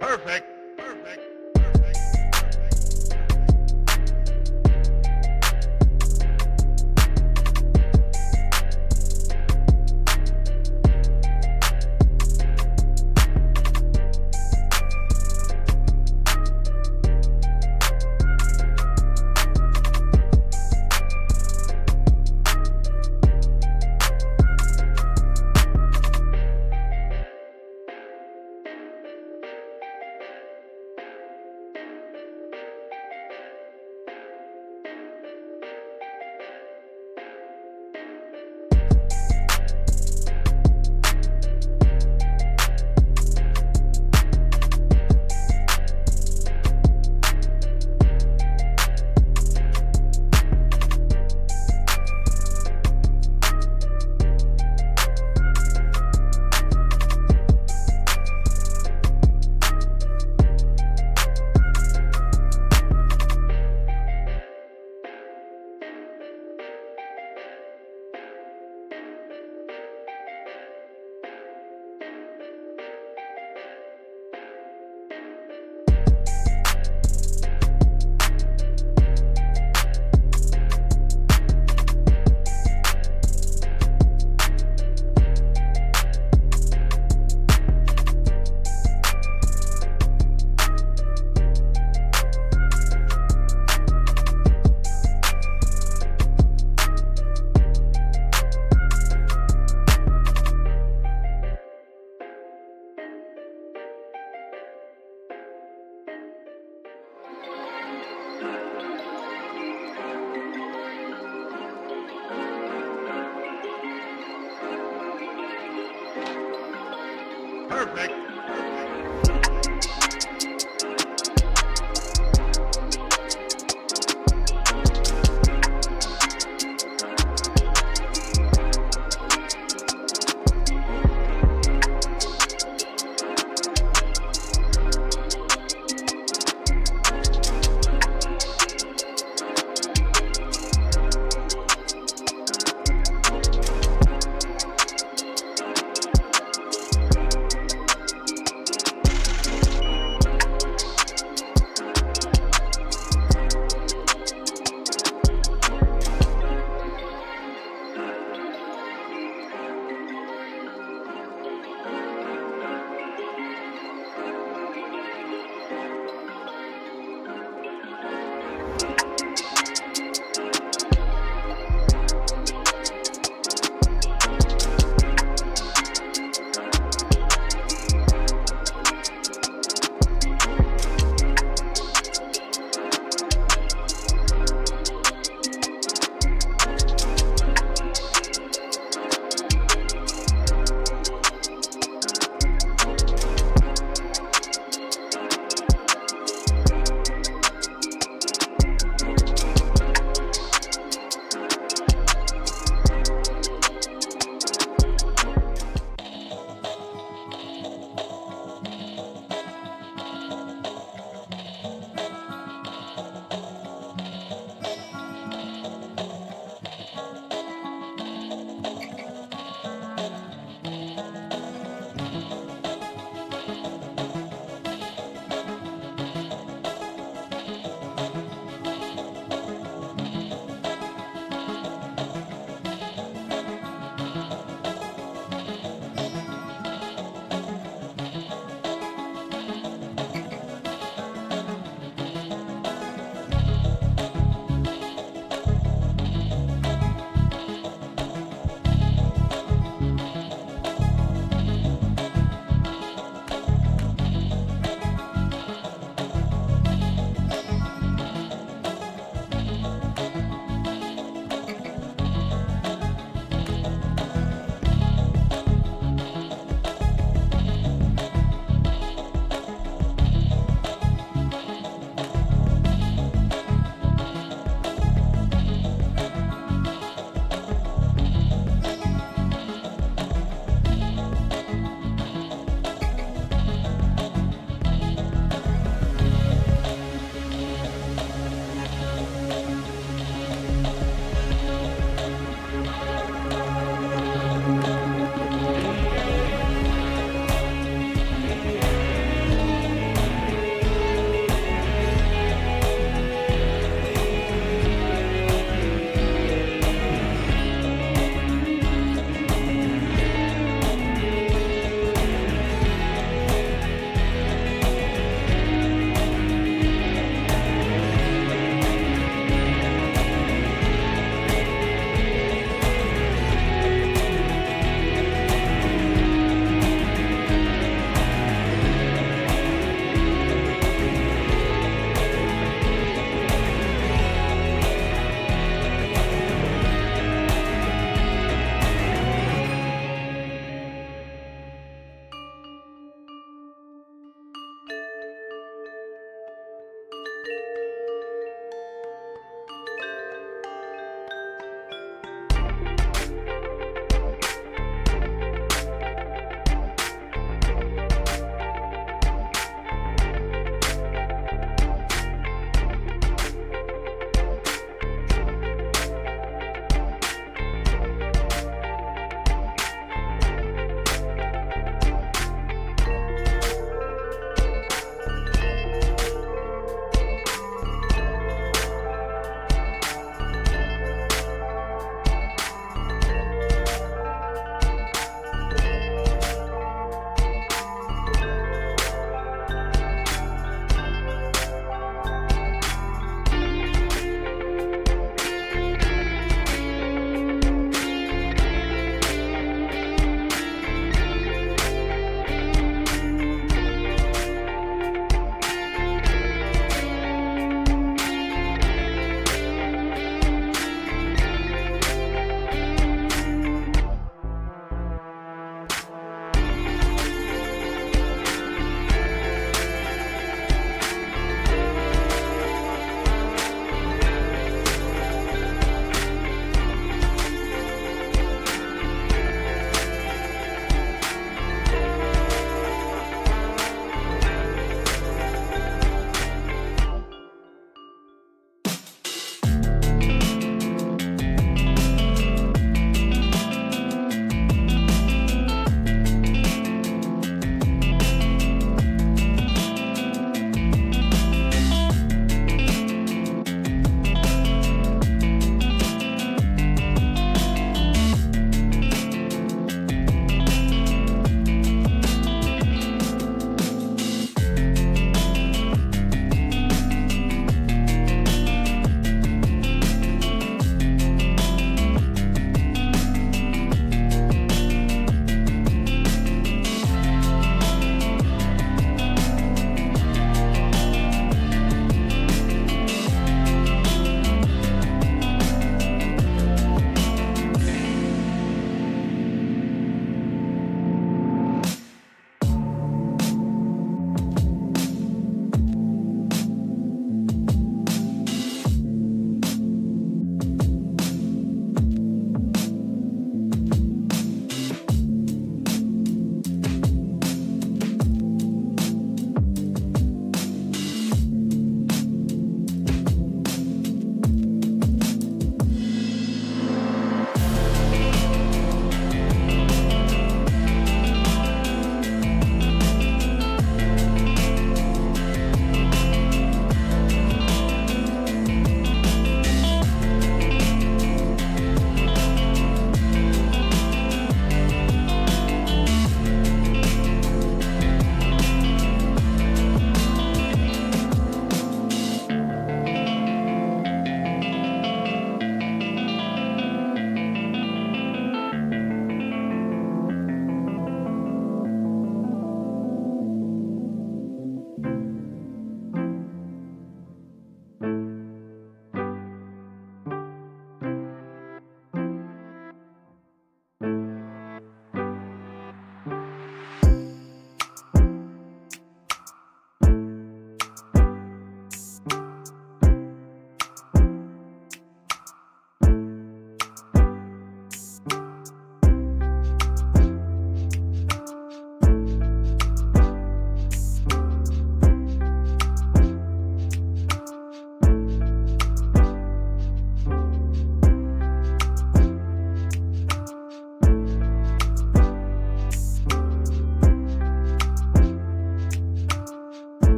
Perfect. Perfect. Perfect.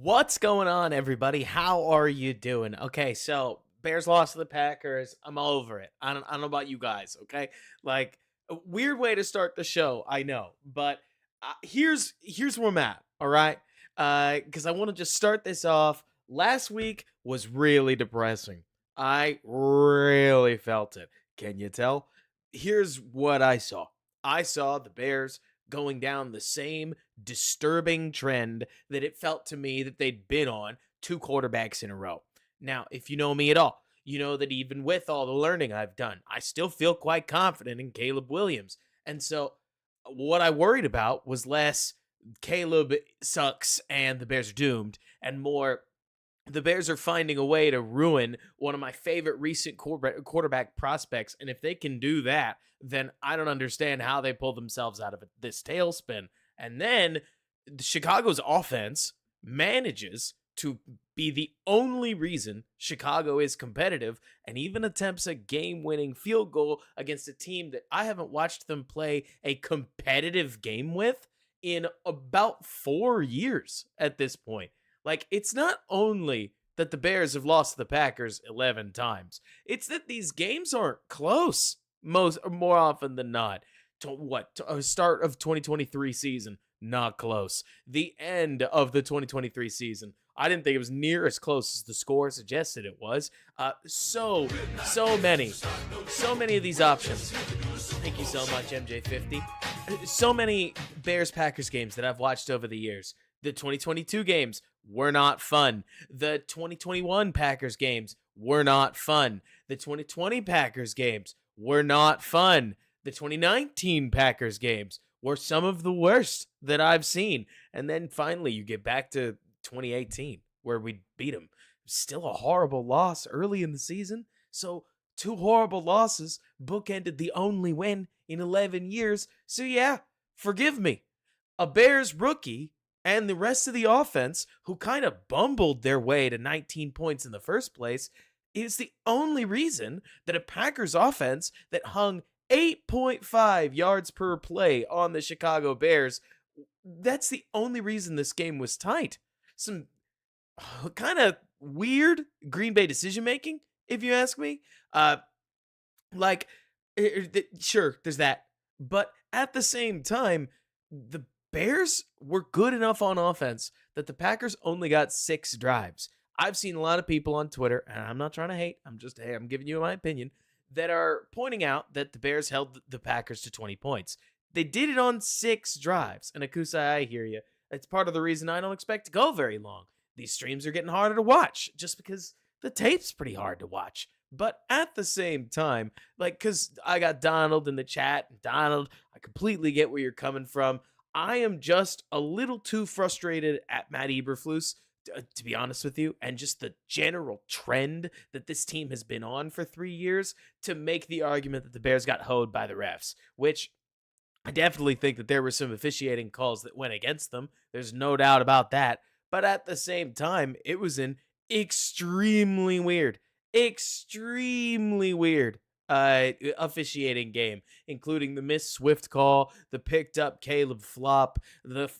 What's going on, everybody? How are you doing? Okay, so Bears lost to the Packers. I'm over it. I don't know about you guys, okay? Like, a weird way to start the show, I know, but here's where I'm at, all right? Because I want to just start this off. Last week was really depressing. I really felt it. Can you tell? Here's what I saw. I saw the Bears going down the same disturbing trend that it felt to me that they'd been on two quarterbacks in a row. Now, if you know me at all, you know that even with all the learning I've done, I still feel quite confident in Caleb Williams. And so, what I worried about was less Caleb sucks and the Bears are doomed, and more the Bears are finding a way to ruin one of my favorite recent quarterback prospects. And if they can do that, then I don't understand how they pull themselves out of this tailspin. And then Chicago's offense manages to be the only reason Chicago is competitive and even attempts a game-winning field goal against a team that I haven't watched them play a competitive game with in about 4 years at this point. Like, it's not only that the Bears have lost to the Packers 11 times, it's that these games aren't close more often than not. To start of 2023 season, not close. The end of the 2023 season, I didn't think it was near as close as the score suggested it was. So many of these options. Thank you so much, MJ50. So many Bears-Packers games that I've watched over the years. The 2022 games were not fun. The 2021 Packers games were not fun. The 2020 Packers games were not fun. The 2019 Packers games were some of the worst that I've seen. And then finally you get back to 2018 where we beat them. Still a horrible loss early in the season. So 2 horrible losses bookended the only win in 11 years. So yeah, forgive me. A Bears rookie and the rest of the offense, who kind of bumbled their way to 19 points in the first place, is the only reason that a Packers offense that hung 8.5 yards per play on the Chicago Bears, that's the only reason this game was tight. Some kind of weird Green Bay decision-making, if you ask me. Sure, there's that. But at the same time, the Bears were good enough on offense that the Packers only got 6 drives. I've seen a lot of people on Twitter, and I'm not trying to hate, I'm giving you my opinion, that are pointing out that the Bears held the Packers to 20 points. They did it on 6 drives, and Akusa, I hear you. It's part of the reason I don't expect to go very long. These streams are getting harder to watch, just because the tape's pretty hard to watch. But at the same time, because I got Donald in the chat, and Donald, I completely get where you're coming from. I am just a little too frustrated at Matt Eberflus, to be honest with you, and just the general trend that this team has been on for 3 years to make the argument that the Bears got hoed by the refs, which I definitely think that there were some officiating calls that went against them. There's no doubt about that. But at the same time, it was an extremely weird officiating game, including the missed Swift call, the picked up Caleb flop, the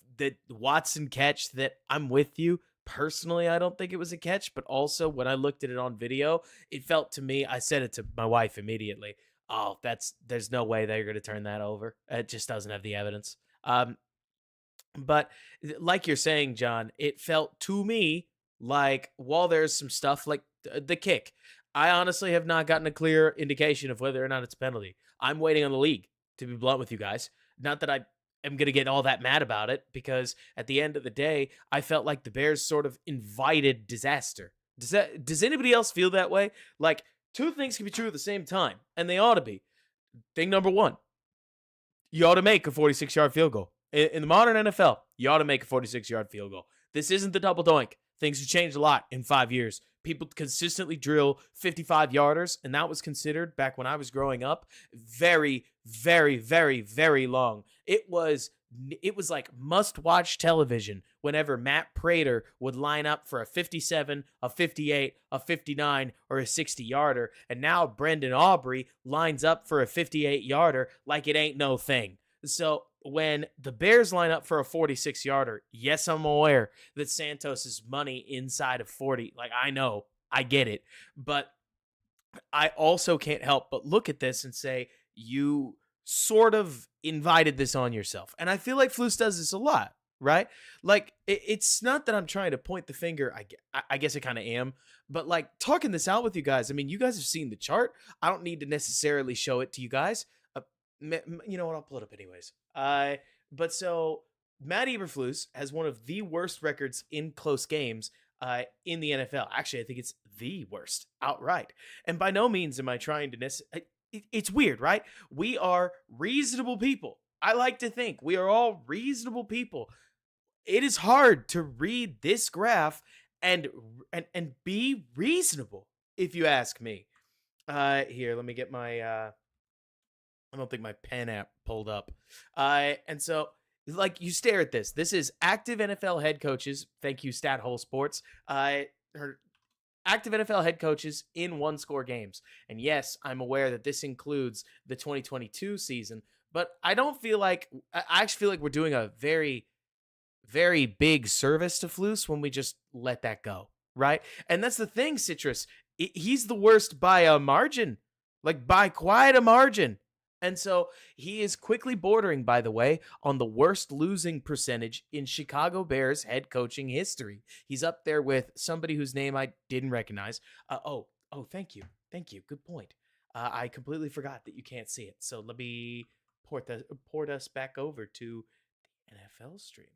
Watson catch that I'm with you. Personally, I don't think it was a catch, but also when I looked at it on video, it felt to me, I said it to my wife immediately, oh, there's no way they're going to turn that over. It just doesn't have the evidence. But like you're saying, John, it felt to me like while there's some stuff like the kick, I honestly have not gotten a clear indication of whether or not it's a penalty. I'm waiting on the league, to be blunt with you guys. Not that I am going to get all that mad about it, because at the end of the day, I felt like the Bears sort of invited disaster. Does anybody else feel that way? Like, 2 things can be true at the same time, and they ought to be. Thing number 1, you ought to make a 46-yard field goal. In the modern NFL, you ought to make a 46-yard field goal. This isn't the double doink. Things have changed a lot in 5 years. People consistently drill 55-yarders, and that was considered, back when I was growing up, very, very, very, very long. It was like must-watch television whenever Matt Prater would line up for a 57, a 58, a 59, or a 60-yarder, and now Brendan Aubrey lines up for a 58-yarder like it ain't no thing. So when the Bears line up for a 46-yarder, yes, I'm aware that Santos is money inside of 40. Like, I know, I get it. But I also can't help but look at this and say, you sort of invited this on yourself. And I feel like Flus does this a lot, right? Like, it's not that I'm trying to point the finger. I guess I kind of am. But, like, talking this out with you guys, I mean, you guys have seen the chart. I don't need to necessarily show it to you guys. You know what? I'll pull it up anyways. But so Matt Eberflus has one of the worst records in close games in the NFL. Actually, I think it's the worst outright. And by no means am I trying to it's weird, right? We are reasonable people. I like to think we are all reasonable people. It is hard to read this graph and be reasonable, if you ask me. Here, let me get my I don't think my pen app pulled up. And so, like, you stare at this. This is active NFL head coaches. Thank you, Stat Hole Sports. Her active NFL head coaches in one-score games. And yes, I'm aware that this includes the 2022 season, but I actually feel like we're doing a very, very big service to Flus when we just let that go, right? And that's the thing, Citrus. He's the worst by a margin, like by quite a margin. And so he is quickly bordering, by the way, on the worst losing percentage in Chicago Bears head coaching history. He's up there with somebody whose name I didn't recognize. Thank you. Thank you. Good point. I completely forgot that you can't see it. So let me port us back over to the NFL stream.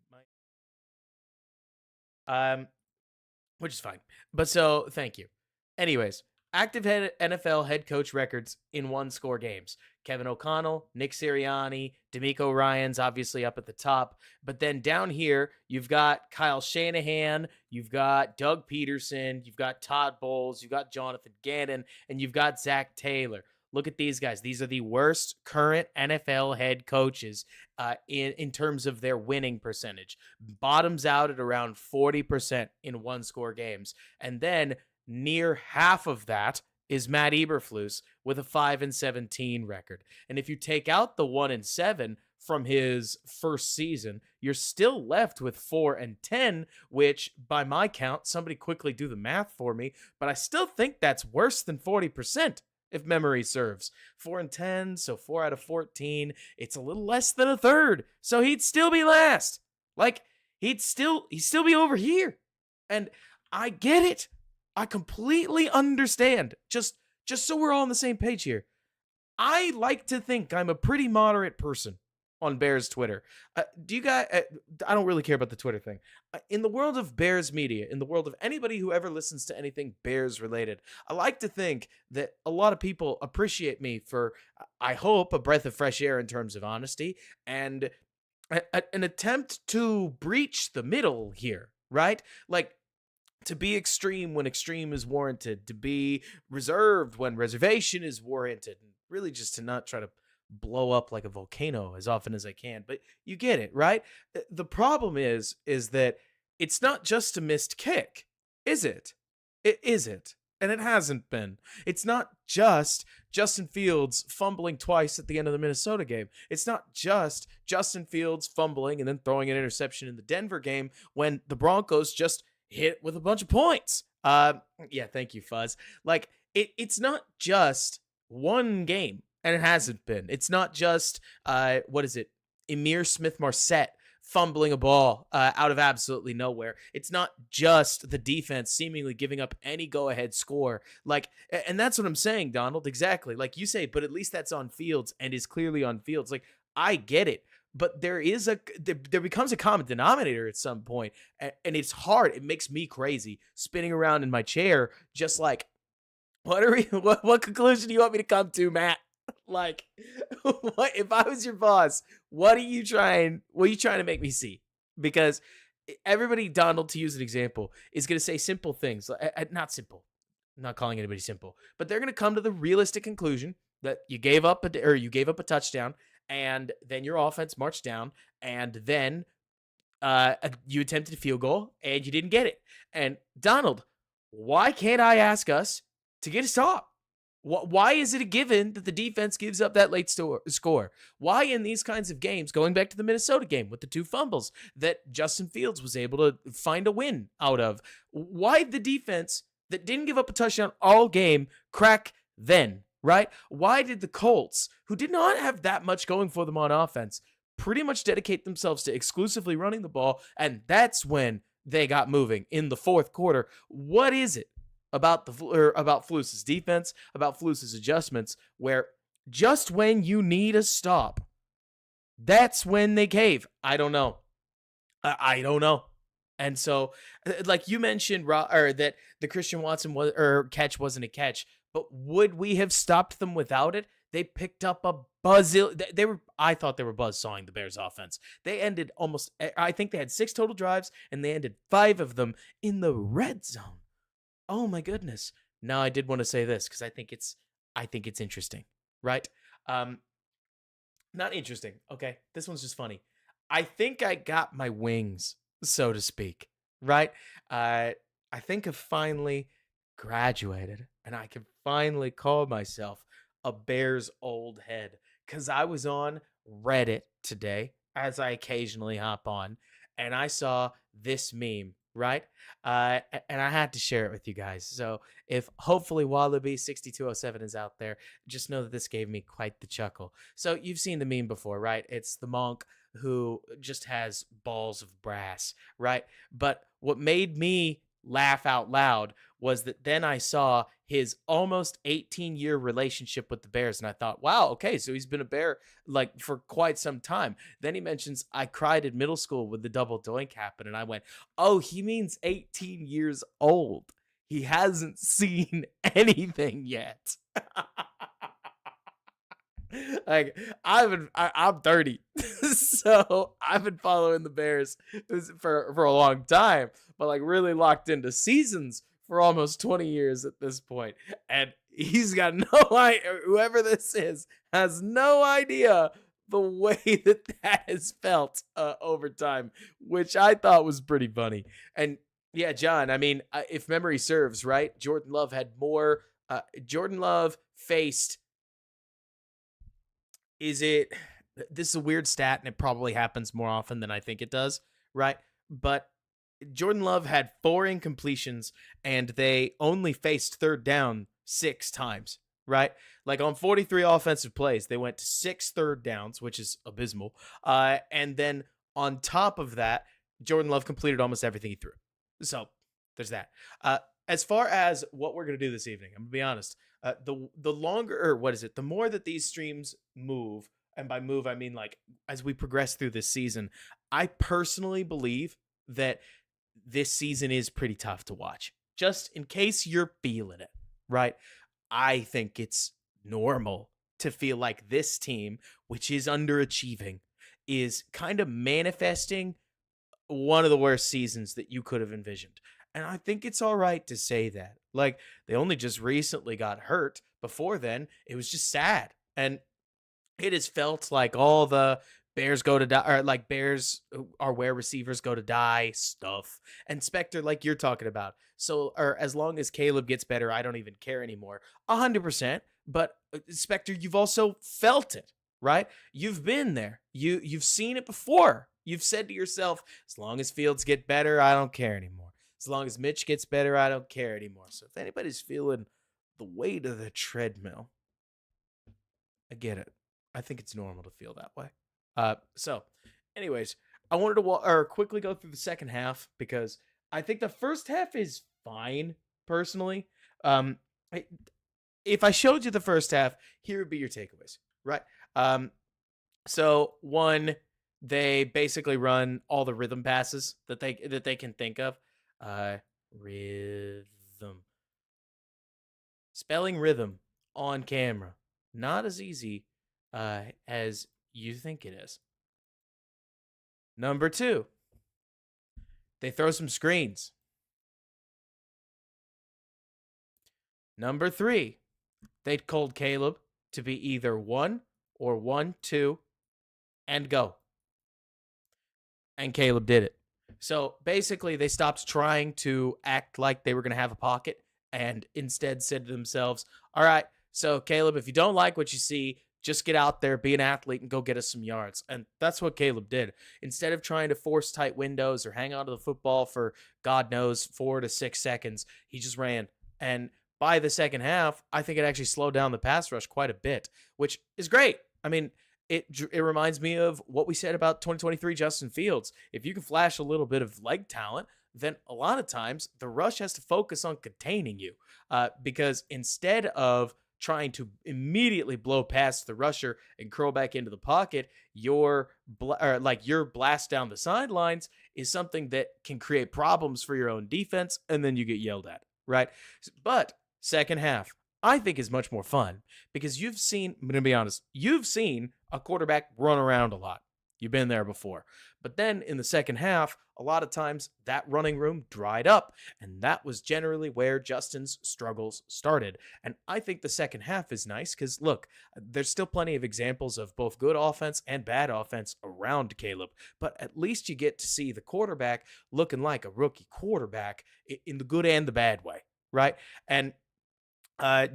Which is fine. But so, thank you. Anyways, active NFL head coach records in one-score games. Kevin O'Connell, Nick Sirianni, D'Amico Ryans obviously up at the top. But then down here, you've got Kyle Shanahan, you've got Doug Peterson, you've got Todd Bowles, you've got Jonathan Gannon, and you've got Zach Taylor. Look at these guys. These are the worst current NFL head coaches in terms of their winning percentage. Bottoms out at around 40% in one-score games. And then near half of that is Matt Eberflus with a 5-17 record. And if you take out the 1-7 from his first season, you're still left with 4-10, which by my count, somebody quickly do the math for me, but I still think that's worse than 40%. If memory serves. 4-10, so 4 out of 14. It's a little less than a third. So he'd still be last. Like, he'd still be over here. And I get it. I completely understand. Just so we're all on the same page here. I like to think I'm a pretty moderate person on Bears Twitter. Do you guys... I don't really care about the Twitter thing. In the world of Bears media, in the world of anybody who ever listens to anything Bears related, I like to think that a lot of people appreciate me for, I hope, a breath of fresh air in terms of honesty and an attempt to breach the middle here, right? Like, to be extreme when extreme is warranted, to be reserved when reservation is warranted, and really just to not try to blow up like a volcano as often as I can. But you get it, right? The problem is that it's not just a missed kick, is it? It isn't. And it hasn't been. It's not just Justin Fields fumbling twice at the end of the Minnesota game. It's not just Justin Fields fumbling and then throwing an interception in the Denver game when the Broncos just hit with a bunch of points. Yeah, thank you, Fuzz. Like, it's not just one game. And it hasn't been. It's not just, Emir Smith-Marset fumbling a ball out of absolutely nowhere. It's not just the defense seemingly giving up any go-ahead score. Like, and that's what I'm saying, Donald. Exactly. Like you say, but at least that's on Fields and is clearly on Fields. Like, I get it. But there becomes a common denominator at some point. And it's hard. It makes me crazy spinning around in my chair, just like, what conclusion do you want me to come to, Matt? Like, what if I was your boss? What are you trying to make me see? Because everybody, Donald, to use an example, is going to say simple things. Not simple. I'm not calling anybody simple, but they're going to come to the realistic conclusion that you gave up a touchdown, and then your offense marched down, and then you attempted a field goal and you didn't get it. And Donald, why can't I ask us to get a stop? Why is it a given that the defense gives up that late score? Why in these kinds of games, going back to the Minnesota game with the 2 fumbles that Justin Fields was able to find a win out of, why the defense that didn't give up a touchdown all game crack then, right? Why did the Colts, who did not have that much going for them on offense, pretty much dedicate themselves to exclusively running the ball, and that's when they got moving in the fourth quarter? What is it about Flus's defense, about Flus's adjustments, where just when you need a stop, that's when they cave? I don't know. I don't know. And so, like you mentioned, that the Christian Watson catch wasn't a catch, but would we have stopped them without it? They picked up a They were. I thought they were buzzsawing the Bears' offense. They ended almost. I think they had 6 total drives, and they ended 5 of them in the red zone. Oh my goodness. Now I did want to say this because I think it's interesting, right? Not interesting. Okay, this one's just funny. I think I got my wings, so to speak, right? I think I've finally graduated, and I can finally call myself a Bears old head because I was on Reddit today, as I occasionally hop on, and I saw this meme, right? And I had to share it with you guys. So if hopefully Wallaby6207 is out there, just know that this gave me quite the chuckle. So you've seen the meme before, right? It's the monk who just has balls of brass, right? But what made me laugh out loud was that then I saw his almost 18-year relationship with the Bears, and I thought, wow, okay, so he's been a Bear like for quite some time. Then he mentions, I cried in middle school when the double doink happened, and I went, oh, he means 18 years old. He hasn't seen anything yet. Like I'm 30, so I've been following the Bears for a long time, but like really locked into seasons for almost 20 years at this point. And he's got no idea. Whoever this is has no idea the way that has felt over time, which I thought was pretty funny. And yeah, John, I mean, if memory serves, right, Jordan Love had more. Jordan Love faced. This is a weird stat, and it probably happens more often than I think it does, right? But Jordan Love had 4 incompletions, and they only faced third down 6 times, right? Like on 43 offensive plays, they went to 6 third downs, which is abysmal. And then on top of that, Jordan Love completed almost everything he threw. So there's that. As far as what we're going to do this evening, I'm going to be honest. The longer, or what is it? The more that these streams move, and by move I mean like as we progress through this season, I personally believe that this season is pretty tough to watch. Just in case you're feeling it, right? I think it's normal to feel like this team, which is underachieving, is kind of manifesting one of the worst seasons that you could have envisioned. And I think it's all right to say that. Like, they only just recently got hurt. Before then, it was just sad. And it has felt like all the Bears go to die, or like Bears are where receivers go to die stuff. And Spectre, like you're talking about. So, or as long as Caleb gets better, I don't even care anymore. 100%. But Spectre, you've also felt it, right? You've been there. You've seen it before. You've said to yourself, as long as Fields get better, I don't care anymore. As long as Mitch gets better, I don't care anymore. So if anybody's feeling the weight of the treadmill, I get it. I think it's normal to feel that way. So, anyways, I wanted to quickly go through the second half because I think the first half is fine, personally. If I showed you the first half, here would be your takeaways, right? So one, they basically run all the rhythm passes that they can think of. Rhythm. Spelling rhythm on camera. Not as easy as you think it is. Number 2, they throw some screens. Number 3, they told Caleb to be either 1 or 1-2 and go. And Caleb did it. So basically, they stopped trying to act like they were going to have a pocket and instead said to themselves, all right, So, Caleb, if you don't like what you see, just get out there, be an athlete, and go get us some yards. And that's what Caleb did. Instead of trying to force tight windows or hang on to the football for, God knows, 4 to 6 seconds, he just ran. And by the second half, I think it actually slowed down the pass rush quite a bit, which is great. I mean, it reminds me of what we said about 2023 Justin Fields. If you can flash a little bit of leg talent, then a lot of times the rush has to focus on containing you, because instead of trying to immediately blow past the rusher and curl back into the pocket, your blast down the sidelines is something that can create problems for your own defense, and then you get yelled at, right? But second half, I think is much more fun because I'm going to be honest, you've seen a quarterback run around a lot. You've been there before. But then in the second half, a lot of times that running room dried up, and that was generally where Justin's struggles started. And I think the second half is nice because, look, there's still plenty of examples of both good offense and bad offense around Caleb, but at least you get to see the quarterback looking like a rookie quarterback in the good and the bad way, right? And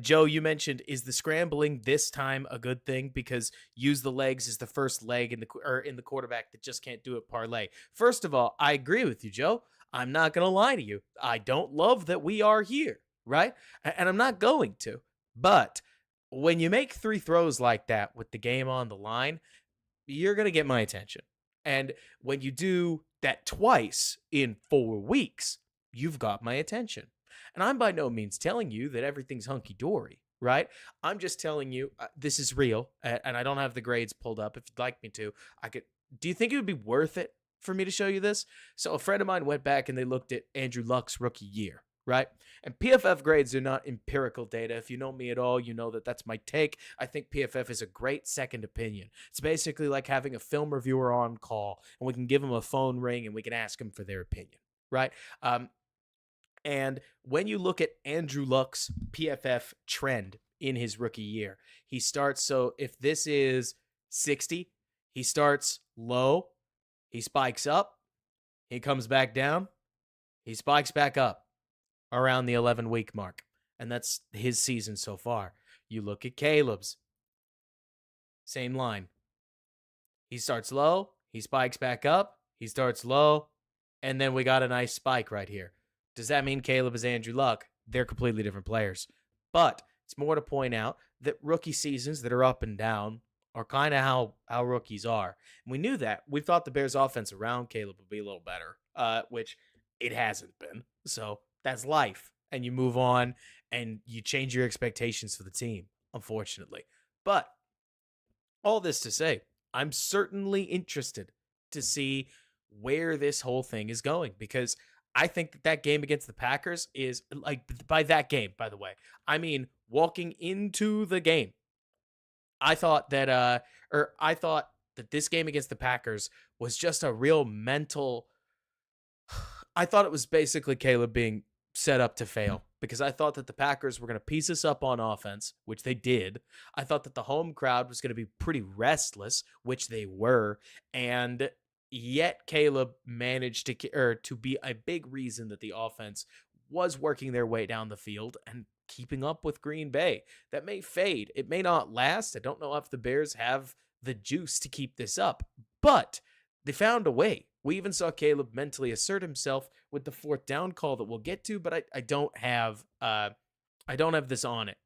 Joe, you mentioned, is the scrambling this time a good thing because use the legs is the first leg in the quarterback that just can't do it parlay. First of all, I agree with you, Joe. I'm not going to lie to you. I don't love that we are here, right? And I'm not going to. But when you make 3 throws like that with the game on the line, you're going to get my attention. And when you do that twice in 4 weeks, you've got my attention. And I'm by no means telling you that everything's hunky-dory, right? I'm just telling you this is real, and I don't have the grades pulled up. If you'd like me to, I could. Do you think it would be worth it for me to show you this? So a friend of mine went back and they looked at Andrew Luck's rookie year, right? And PFF grades are not empirical data. If you know me at all, you know that that's my take. I think PFF is a great second opinion. It's basically like having a film reviewer on call, and we can give them a phone ring and we can ask them for their opinion, right? And when you look at Andrew Luck's PFF trend in his rookie year, he starts, so if this is 60, he starts low, he spikes up, he comes back down, he spikes back up around the 11-week mark. And that's his season so far. You look at Caleb's, same line. He starts low, he spikes back up, he starts low, and then we got a nice spike right here. Does that mean Caleb is Andrew Luck? They're completely different players. But it's more to point out that rookie seasons that are up and down are kind of how rookies are. And we knew that. We thought the Bears' offense around Caleb would be a little better, which it hasn't been. So that's life. And you move on and you change your expectations for the team, unfortunately. But all this to say, I'm certainly interested to see where this whole thing is going because I think that game against the Packers is like, by that game, by the way, I mean, walking into the game, I thought that this game against the Packers was just a real mental, I thought it was basically Caleb being set up to fail because I thought that the Packers were going to piece us up on offense, which they did. I thought that the home crowd was going to be pretty restless, which they were. And yet Caleb managed to be a big reason that the offense was working their way down the field and keeping up with Green Bay. That may fade. It may not last. I don't know if the Bears have the juice to keep this up, but they found a way. We even saw Caleb mentally assert himself with the 4th down call that we'll get to, but I don't have this on it.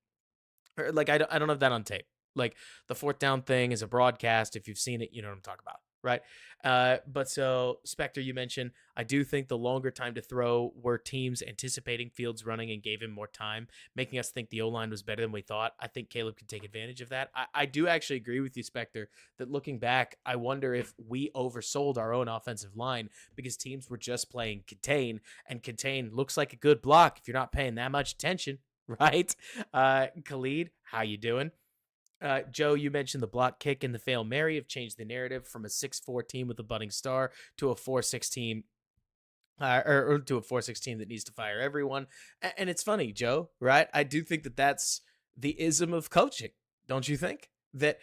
Or like I don't have that on tape. Like the 4th down thing is a broadcast. If you've seen it, you know what I'm talking about. Right. But so Spectre, you mentioned, I do think the longer time to throw were teams anticipating Fields running and gave him more time, making us think the O-line was better than we thought. I think Caleb could take advantage of that. I do actually agree with you, Spectre, that looking back, I wonder if we oversold our own offensive line because teams were just playing contain, and contain looks like a good block if you're not paying that much attention, right? Khalid, how you doing? Joe, you mentioned the block kick and the fail Mary have changed the narrative from a 6'4" team with a budding star to a 4'6" team, or to a 4'6" team that needs to fire everyone. And it's funny, Joe, right? I do think that that's the ism of coaching, don't you think? That,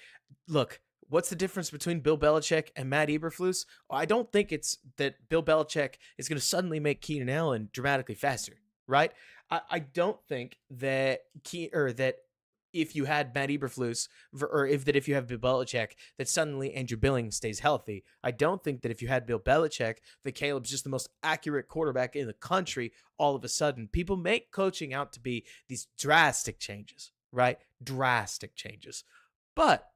look, what's the difference between Bill Belichick and Matt Eberflus? I don't think it's that Bill Belichick is going to suddenly make Keenan Allen dramatically faster, right? I don't think that if you had Matt Eberflus, or if you have Bill Belichick, that suddenly Andrew Billings stays healthy. I don't think that if you had Bill Belichick, that Caleb's just the most accurate quarterback in the country. All of a sudden, people make coaching out to be these drastic changes, right? Drastic changes. But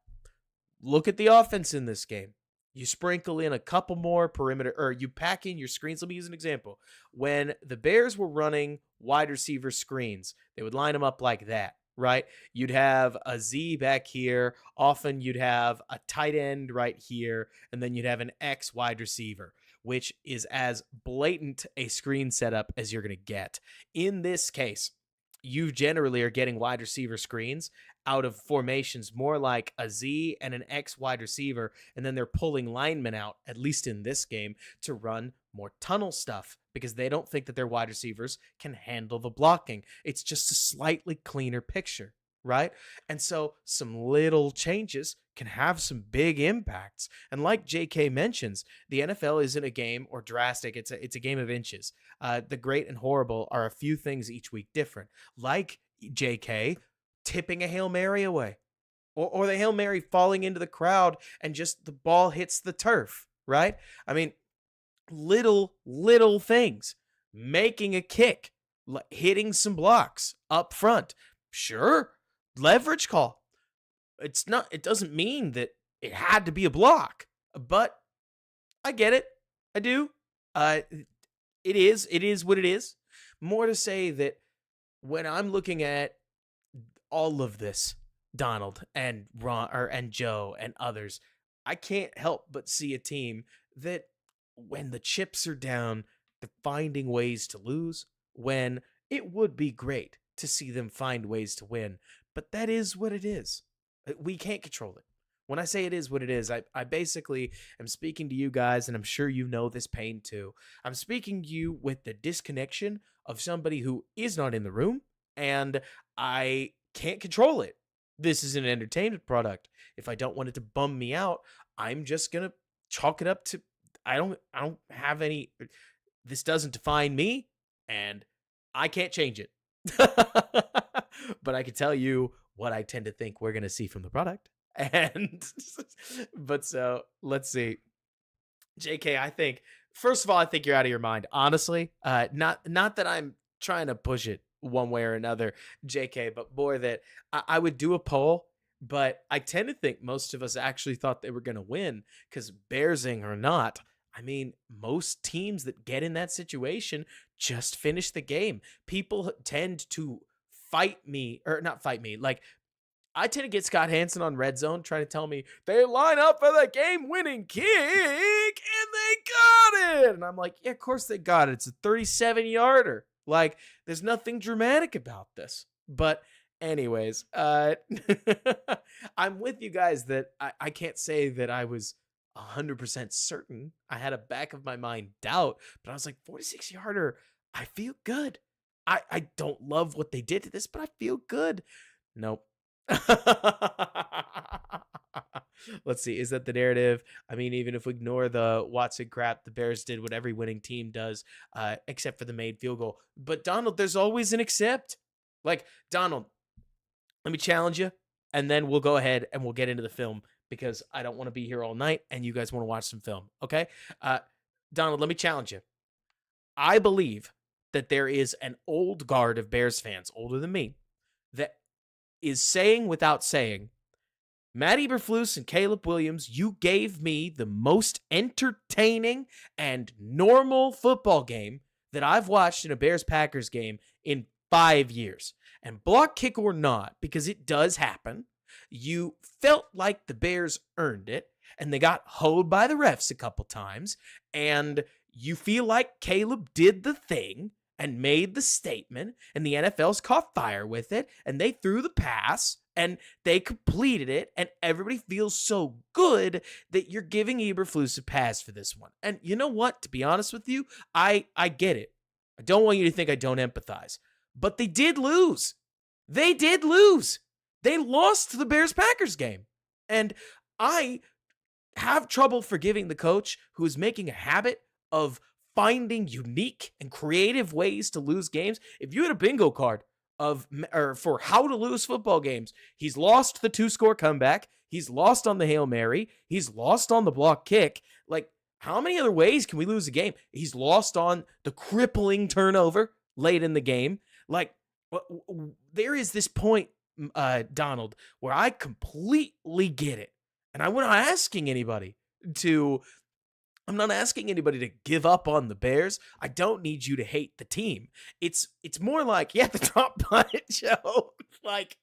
look at the offense in this game. You sprinkle in a couple more perimeter, or you pack in your screens. Let me use an example. When the Bears were running wide receiver screens, they would line them up like that, right? You'd have a Z back here. Often you'd have a tight end right here, and then you'd have an X wide receiver, which is as blatant a screen setup as you're going to get. In this case, you generally are getting wide receiver screens out of formations more like a Z and an X wide receiver, and then they're pulling linemen out, at least in this game, to run more tunnel stuff because they don't think that their wide receivers can handle the blocking. It's just a slightly cleaner picture, right? And so some little changes can have some big impacts. And like JK mentions, the NFL isn't a game or drastic. It's a game of inches. The great and horrible are a few things each week different. Like JK tipping a Hail Mary away, or the Hail Mary falling into the crowd and just the ball hits the turf, right? I mean, little things. Making a kick, hitting some blocks up front. Sure, leverage call. It doesn't mean that it had to be a block, but I get it. I do. It is what it is. More to say that when I'm looking at all of this, Donald and Ron and Joe and others, I can't help but see a team that when the chips are down, they're finding ways to lose, when it would be great to see them find ways to win. But that is what it is. We can't control it. When I say it is what it is, I basically am speaking to you guys, and I'm sure you know this pain too. I'm speaking to you with the disconnection of somebody who is not in the room, and I can't control it. This is an entertainment product. If I don't want it to bum me out, I'm just gonna chalk it up to I don't have any. This doesn't define me, and I can't change it. But I can tell you what I tend to think we're gonna see from the product. And but so let's see. JK, I think first of all, I think you're out of your mind. Honestly, not that I'm trying to push it one way or another, JK, but boy, that I would do a poll, but I tend to think most of us actually thought they were going to win because Bearsing or not, I mean, most teams that get in that situation just finish the game. People tend to fight me, or not fight me, like I tend to get Scott Hansen on Red Zone trying to tell me they line up for the game-winning kick, and they got it. And I'm like, yeah, of course they got it. It's a 37-yarder. Like, there's nothing dramatic about this. But anyways, I'm with you guys that I can't say that I was 100% certain. I had a back of my mind doubt, but I was like, 46-yarder, I feel good. I don't love what they did to this, but I feel good. Nope. Let's see. Is that the narrative? I mean, even if we ignore the Watson crap, the Bears did what every winning team does, except for the made field goal. But Donald, there's always an except. Like, Donald, let me challenge you, and then we'll go ahead and we'll get into the film because I don't want to be here all night and you guys want to watch some film. Okay? Donald, let me challenge you. I believe that there is an old guard of Bears fans, older than me, that is saying without saying, Matt Eberflus and Caleb Williams, you gave me the most entertaining and normal football game that I've watched in a Bears-Packers game in 5 years. And block kick or not, because it does happen, you felt like the Bears earned it, and they got hoed by the refs a couple times, and you feel like Caleb did the thing and made the statement, and the NFL's caught fire with it, and they threw the pass, and they completed it, and everybody feels so good that you're giving Eberflus a pass for this one. And you know what? To be honest with you, I get it. I don't want you to think I don't empathize. But they did lose. They did lose. They lost the Bears-Packers game. And I have trouble forgiving the coach who is making a habit of finding unique and creative ways to lose games. If you had a bingo card or for how to lose football games. He's lost the 2-score comeback. He's lost on the Hail Mary. He's lost on the block kick. Like, how many other ways can we lose a game? He's lost on the crippling turnover late in the game. Like, there is this point, Donald, where I completely get it. And I'm not asking anybody to give up on the Bears. I don't need you to hate the team. It's more like, yeah, the top punch, Joe. Like,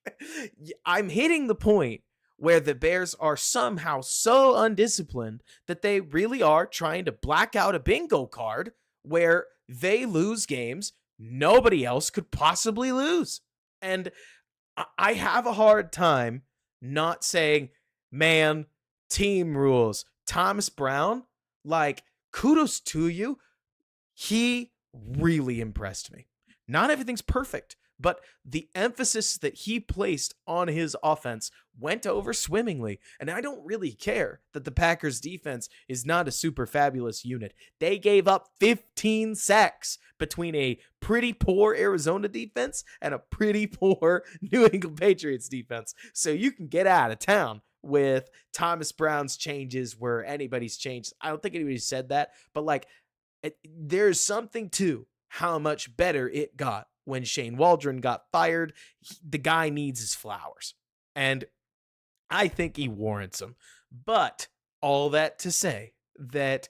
I'm hitting the point where the Bears are somehow so undisciplined that they really are trying to black out a bingo card where they lose games nobody else could possibly lose. And I have a hard time not saying, man, team rules. Thomas Brown, like, kudos to you. He really impressed me. Not everything's perfect, but the emphasis that he placed on his offense went over swimmingly. And I don't really care that the Packers defense is not a super fabulous unit. They gave up 15 sacks between a pretty poor Arizona defense and a pretty poor New England Patriots defense. So you can get out of town with Thomas Brown's changes where anybody's changed. I don't think anybody said that, but like, there's something to how much better it got when Shane Waldron got fired. The guy needs his flowers, and I think he warrants them. But all that to say that,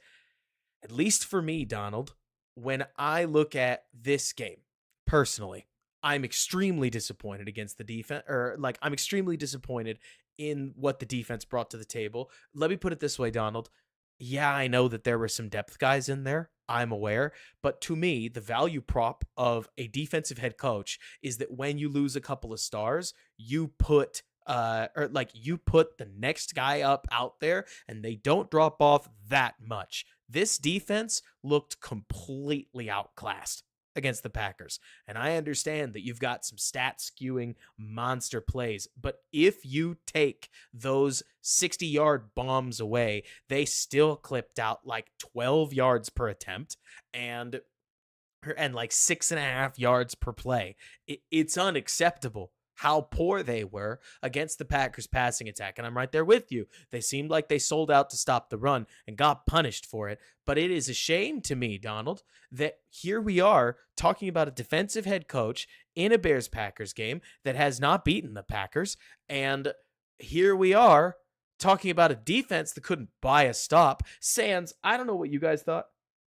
at least for me, Donald, when I look at this game personally, I'm extremely disappointed against the defense, or like, I'm extremely disappointed in what the defense brought to the table. Let me put it this way, Donald. Yeah, I know that there were some depth guys in there. I'm aware. But to me, the value prop of a defensive head coach is that when you lose a couple of stars, you put you put the next guy up out there and they don't drop off that much. This defense looked completely outclassed against the Packers. And I understand that you've got some stat skewing monster plays, but if you take those 60-yard bombs away, they still clipped out like 12 yards per attempt and like 6.5 yards per play. It's unacceptable how poor they were against the Packers passing attack. And I'm right there with you. They seemed like they sold out to stop the run and got punished for it. But it is a shame to me, Donald, that here we are talking about a defensive head coach in a Bears-Packers game that has not beaten the Packers. And here we are talking about a defense that couldn't buy a stop. Sans, I don't know what you guys thought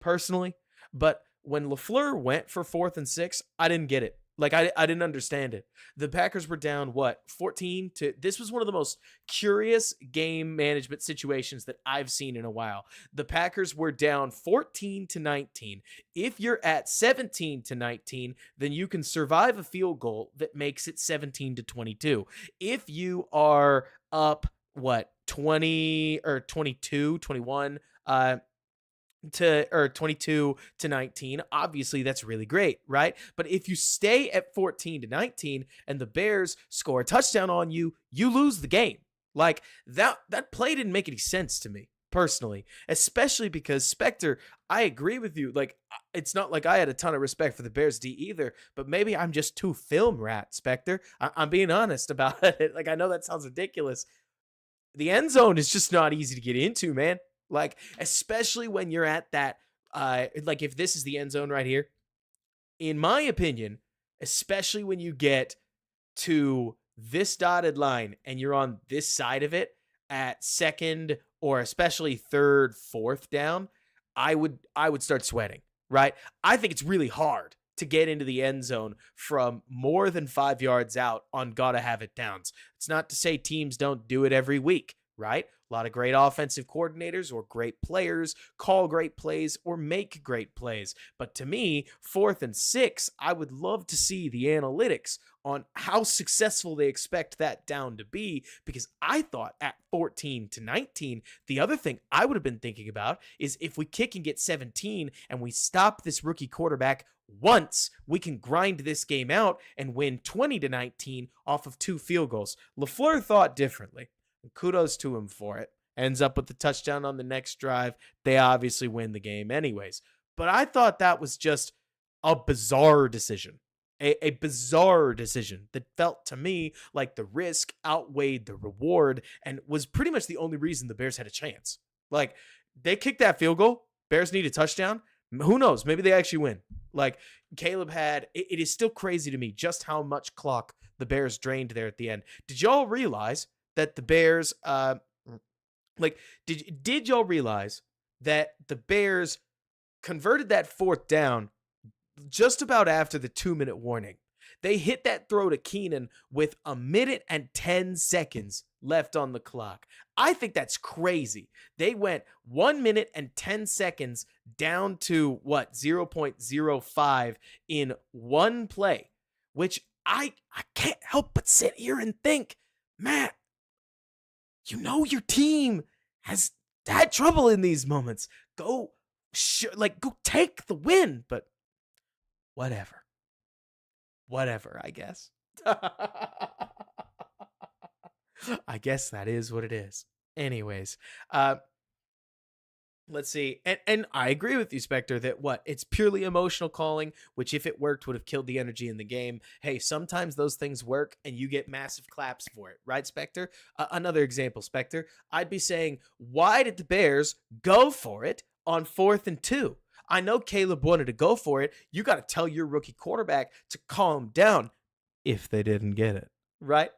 personally, but when LaFleur went for 4th and 6, I didn't get it. Like, I didn't understand it. The Packers were down, 14 to... This was one of the most curious game management situations that I've seen in a while. The Packers were down 14 to 19. If you're at 17 to 19, then you can survive a field goal that makes it 17 to 22. If you are up, 20 or 22, 21, 22 to 19, obviously that's really great, right? But if you stay at 14 to 19 and the Bears score a touchdown on you, you lose the game. Like, that play didn't make any sense to me personally, especially because Spectre, I agree with you. Like, it's not like I had a ton of respect for the Bears D either, but maybe I'm just too film rat, Spectre. I'm being honest about it. Like, I know that sounds ridiculous. The end zone is just not easy to get into, man. Like, especially when you're at that, like, if this is the end zone right here, in my opinion, especially when you get to this dotted line and you're on this side of it at second or especially third, fourth down, I would start sweating, right? I think it's really hard to get into the end zone from more than 5 yards out on gotta have it downs. It's not to say teams don't do it every week, right? A lot of great offensive coordinators or great players call great plays or make great plays. But to me, 4th and 6, I would love to see the analytics on how successful they expect that down to be, because I thought at 14 to 19, the other thing I would have been thinking about is if we kick and get 17 and we stop this rookie quarterback once, we can grind this game out and win 20 to 19 off of 2 field goals. LaFleur thought differently. And kudos to him for it. Ends up with the touchdown on the next drive. They obviously win the game anyways. But I thought that was just a bizarre decision A bizarre decision that felt to me like the risk outweighed the reward and was pretty much the only reason the Bears had a chance. Like, they kicked that field goal, Bears need a touchdown. Who knows? Maybe they actually win. Like, Caleb had, it is still crazy to me just how much clock the Bears drained there at the end. Did y'all realize that the Bears, did y'all realize that the Bears converted that fourth down just about after the 2-minute warning? They hit that throw to Keenan with 1:10 left on the clock. I think that's crazy. They went 1:10 down to 0.05 in one play, which I can't help but sit here and think, Matt, you know your team has had trouble in these moments. Go take the win, but whatever, I guess. I guess that is what it is. Anyways, let's see. And I agree with you, Spectre, that it's purely emotional calling, which if it worked would have killed the energy in the game. Hey, sometimes those things work and you get massive claps for it, right, Spectre? Another example, Spectre, I'd be saying, why did the Bears go for it on 4th and 2? I know Caleb wanted to go for it. You got to tell your rookie quarterback to calm down if they didn't get it, right?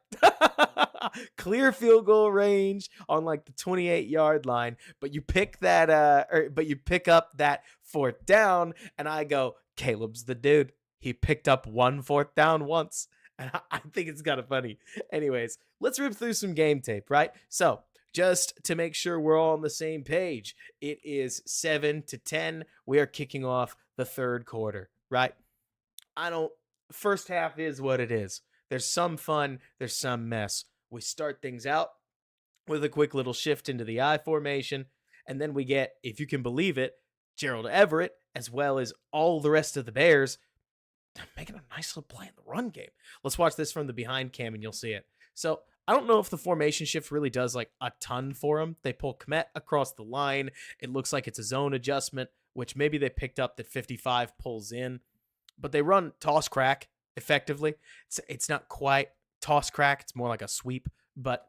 Clear field goal range on like the 28-yard line, but you pick that you pick up that 4th down, and I go, Caleb's the dude. He picked up 1 4th down once. And I think it's kind of funny. Anyways, let's rip through some game tape, right? So, just to make sure we're all on the same page, it is 7-10. We are kicking off the 3rd quarter, right? First half is what it is. There's some fun, there's some mess. We start things out with a quick little shift into the I formation, and then we get, if you can believe it, Gerald Everett, as well as all the rest of the Bears, making a nice little play in the run game. Let's watch this from the behind cam, and you'll see it. So, I don't know if the formation shift really does like a ton for them. They pull Schmitz across the line. It looks like it's a zone adjustment, which maybe they picked up that 55 pulls in. But they run toss crack effectively. It's not quite toss crack. It's more like a sweep. But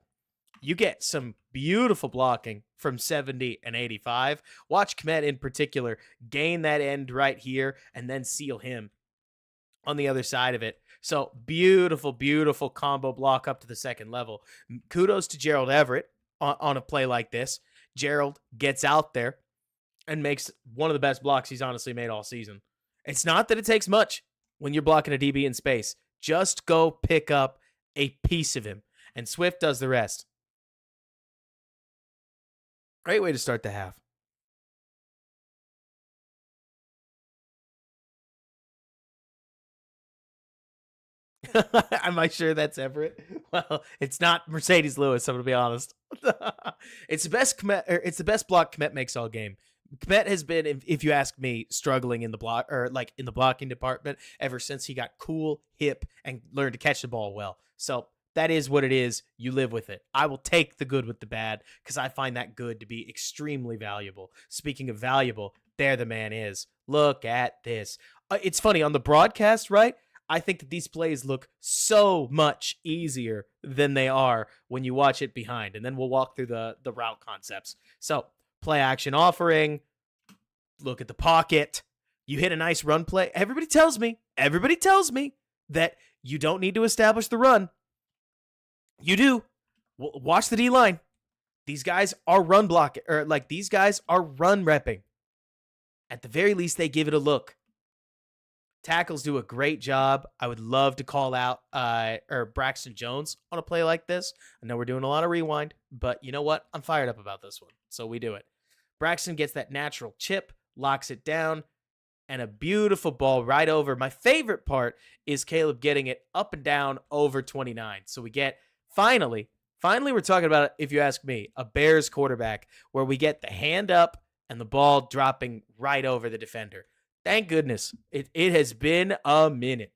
you get some beautiful blocking from 70 and 85. Watch Schmitz in particular gain that end right here and then seal him on the other side of it. So beautiful, beautiful combo block up to the 2nd level. Kudos to Gerald Everett on a play like this. Gerald gets out there and makes one of the best blocks he's honestly made all season. It's not that it takes much when you're blocking a DB in space. Just go pick up a piece of him, and Swift does the rest. Great way to start the half. Am I sure that's Everett? Well, it's not Mercedes Lewis, I'm going to be honest. It's the best block Schmitz makes all game. Schmitz has been, if you ask me, struggling in the block or like in the blocking department ever since he got cool, hip, and learned to catch the ball well. So that is what it is. You live with it. I will take the good with the bad because I find that good to be extremely valuable. Speaking of valuable, there the man is. Look at this. It's funny on the broadcast, right? I think that these plays look so much easier than they are when you watch it behind. And then we'll walk through the route concepts. So, play action offering. Look at the pocket. You hit a nice run play. Everybody tells me that you don't need to establish the run. You do. Watch the D-line. These guys are run blocking, or like these guys are run repping. At the very least, they give it a look. Tackles do a great job. I would love to call out Braxton Jones on a play like this. I know we're doing a lot of rewind, but you know what? I'm fired up about this one, so we do it. Braxton gets that natural chip, locks it down, and a beautiful ball right over. My favorite part is Caleb getting it up and down over 29. So we get, finally, we're talking about, if you ask me, a Bears quarterback where we get the hand up and the ball dropping right over the defender. Thank goodness. It has been a minute.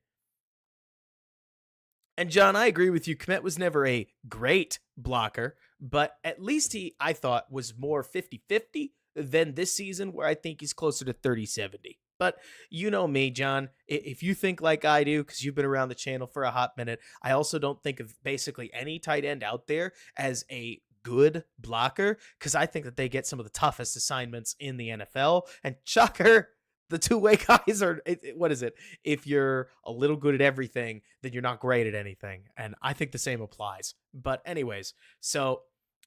And John, I agree with you. Schmitz was never a great blocker, but at least he, I thought, was more 50-50 than this season where I think he's closer to 30-70. But you know me, John. If you think like I do, because you've been around the channel for a hot minute, I also don't think of basically any tight end out there as a good blocker because I think that they get some of the toughest assignments in the NFL. And shocker, the two-way guys are what is it? If you're a little good at everything, then you're not great at anything. And I think the same applies. But anyways, so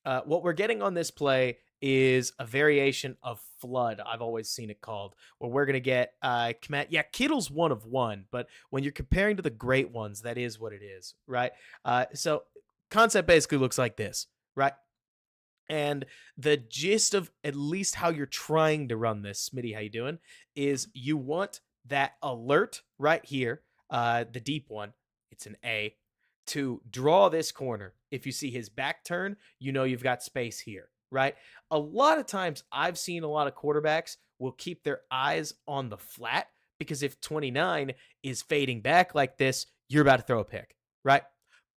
what we're getting on this play is a variation of flood. I've always seen it called, where we're gonna get command. Yeah, Kittle's one of one, but when you're comparing to the great ones, that is what it is, right? So concept basically looks like this, right? And the gist of at least how you're trying to run this, Smitty, how you doing? Is you want that alert right here, the deep one. It's an A to draw this corner. If you see his back turn, you know you've got space here, right? A lot of times I've seen a lot of quarterbacks will keep their eyes on the flat because if 29 is fading back like this, you're about to throw a pick, right?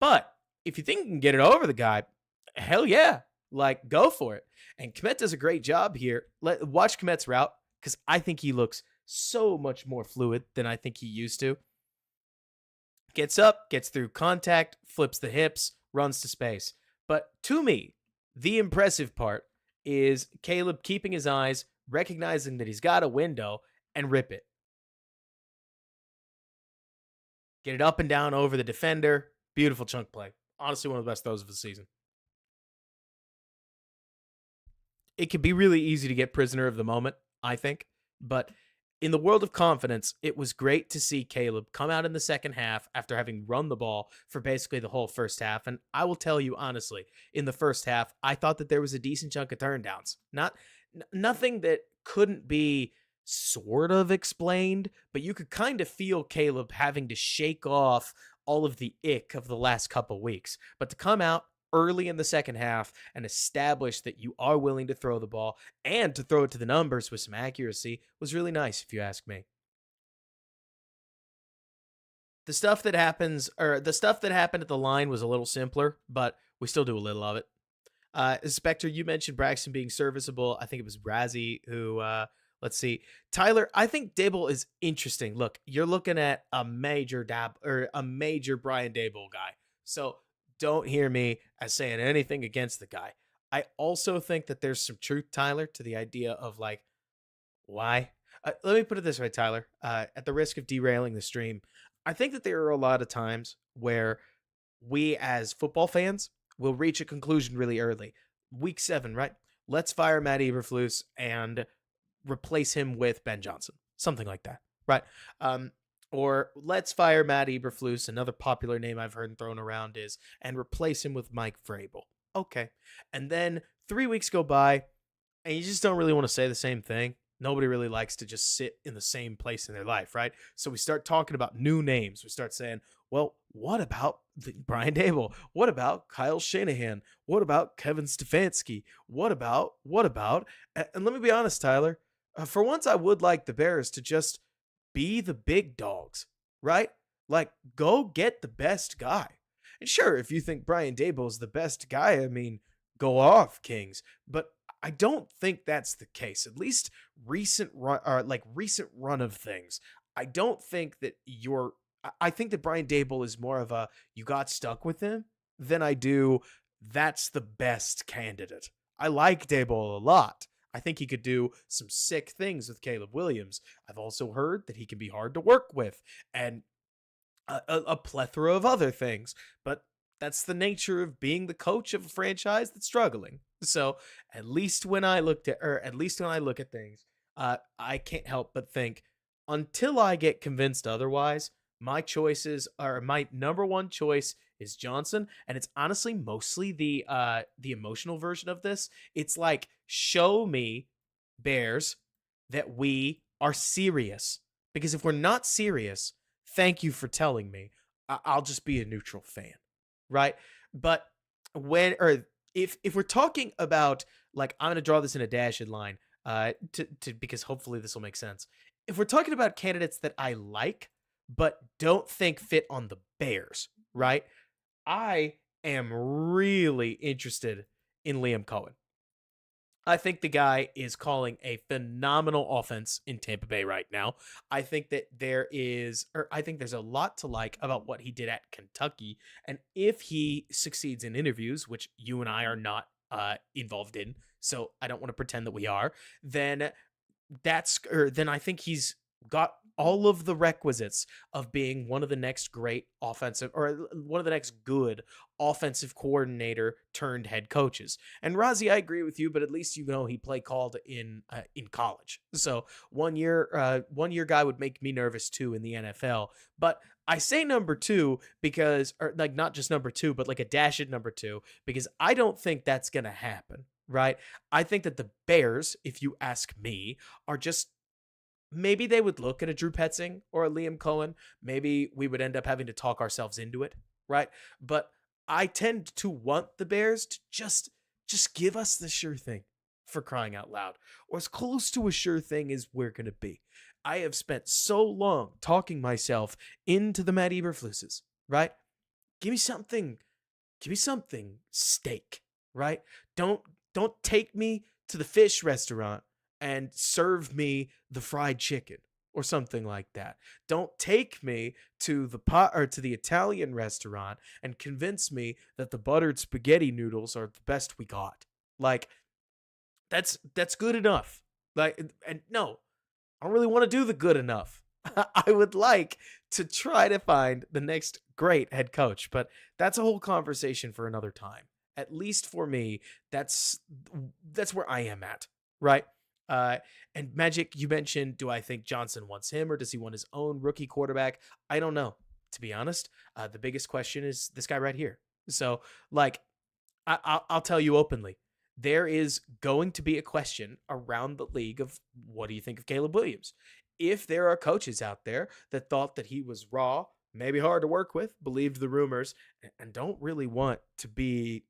But if you think you can get it over the guy, hell yeah, like go for it. And Kmet does a great job here. Watch Kmet's route because I think he looks so much more fluid than I think he used to. Gets up, gets through contact, flips the hips, runs to space. But to me, the impressive part is Caleb keeping his eyes, recognizing that he's got a window, and rip it. Get it up and down over the defender. Beautiful chunk play. Honestly, one of the best throws of the season. It can be really easy to get prisoner of the moment, I think. But in the world of confidence, it was great to see Caleb come out in the second half after having run the ball for basically the whole first half. And I will tell you honestly, in the first half, I thought that there was a decent chunk of turndowns. Nothing that couldn't be sort of explained, but you could kind of feel Caleb having to shake off all of the ick of the last couple weeks. But to come out early in the second half and establish that you are willing to throw the ball and to throw it to the numbers with some accuracy was really nice, if you ask me. The stuff that happened at the line was a little simpler, but we still do a little of it. Spectre, you mentioned Braxton being serviceable. I think it was Razzie who, let's see. Tyler, I think Dable is interesting. Look, you're looking at a major Brian Dable guy. So don't hear me as saying anything against the guy. I also think that there's some truth, Tyler, to the idea of like, why? Let me put it this way, Tyler, at the risk of derailing the stream, I think that there are a lot of times where we as football fans will reach a conclusion really early. Week 7, right? Let's fire Matt Eberflus and replace him with Ben Johnson. Something like that, right? Or let's fire Matt Eberflus. Another popular name I've heard thrown around is, and replace him with Mike Vrabel. Okay. And then 3 weeks go by, and you just don't really want to say the same thing. Nobody really likes to just sit in the same place in their life, right? So we start talking about new names. We start saying, well, what about Brian Dable? What about Kyle Shanahan? What about Kevin Stefanski? What about? And let me be honest, Tyler. For once, I would like the Bears to just be the big dogs, right? Like, go get the best guy. And sure, if you think Brian Dable is the best guy, I mean, go off, Kings. But I don't think that's the case. At least recent run of things. I don't think that I think that Brian Dable is more of a you got stuck with him than I do that's the best candidate. I like Dable a lot. I think he could do some sick things with Caleb Williams. I've also heard that he can be hard to work with and a plethora of other things. But that's the nature of being the coach of a franchise that's struggling. So at least when I look at things, I can't help but think until I get convinced otherwise, my number one choice is Johnson, and it's honestly mostly the emotional version of this. It's like, show me, Bears, that we are serious. Because if we're not serious, thank you for telling me. I'll just be a neutral fan, right? But if we're talking about, like, I'm gonna draw this in a dashed line, because hopefully this will make sense. If we're talking about candidates that I like but don't think fit on the Bears, right? I am really interested in Liam Cohen. I think the guy is calling a phenomenal offense in Tampa Bay right now. I think that I think there's a lot to like about what he did at Kentucky. And if he succeeds in interviews, which you and I are not involved in, so I don't want to pretend that we are, then then I think he's got all of the requisites of being one of the next great offensive or one of the next good offensive coordinator turned head coaches. And Razi, I agree with you, but at least you know he play called in college. So 1 year guy would make me nervous too in the NFL. But I say number two because, or like not just number two, but like a dashed number two, because I don't think that's gonna happen. Right. I think that the Bears, if you ask me, are just maybe they would look at a Drew Petzing or a Liam Cohen. Maybe we would end up having to talk ourselves into it, right? But I tend to want the Bears to just give us the sure thing, for crying out loud, or as close to a sure thing as we're going to be. I have spent so long talking myself into the Matt Eberflusses, right? Give me something steak, right? Don't don't take me to the fish restaurant and serve me the fried chicken or something like that. Don't take me to the pot or to the Italian restaurant and convince me that the buttered spaghetti noodles are the best we got. Like that's good enough. Like, and no, I don't really want to do the good enough. I would like to try to find the next great head coach, but that's a whole conversation for another time. At least for me, that's where I am at, right? Uh, and Magic, you mentioned, do I think Johnson wants him or does he want his own rookie quarterback? I don't know, to be honest. The biggest question is this guy right here. So, like, I'll tell you openly, there is going to be a question around the league of what do you think of Caleb Williams? If there are coaches out there that thought that he was raw, maybe hard to work with, believed the rumors, and don't really want to be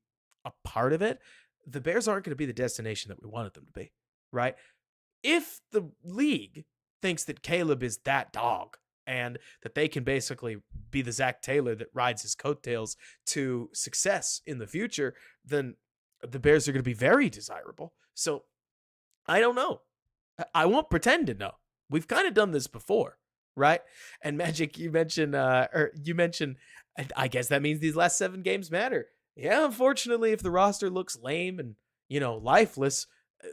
a part of it, the Bears aren't going to be the destination that we wanted them to be, right? If the league thinks that Caleb is that dog and that they can basically be the Zach Taylor that rides his coattails to success in the future, then the Bears are going to be very desirable. So I don't know. I won't pretend to know. We've kind of done this before, right? And Magic, you mentioned, I guess that means these last 7 games matter. Yeah, unfortunately, if the roster looks lame and, lifeless,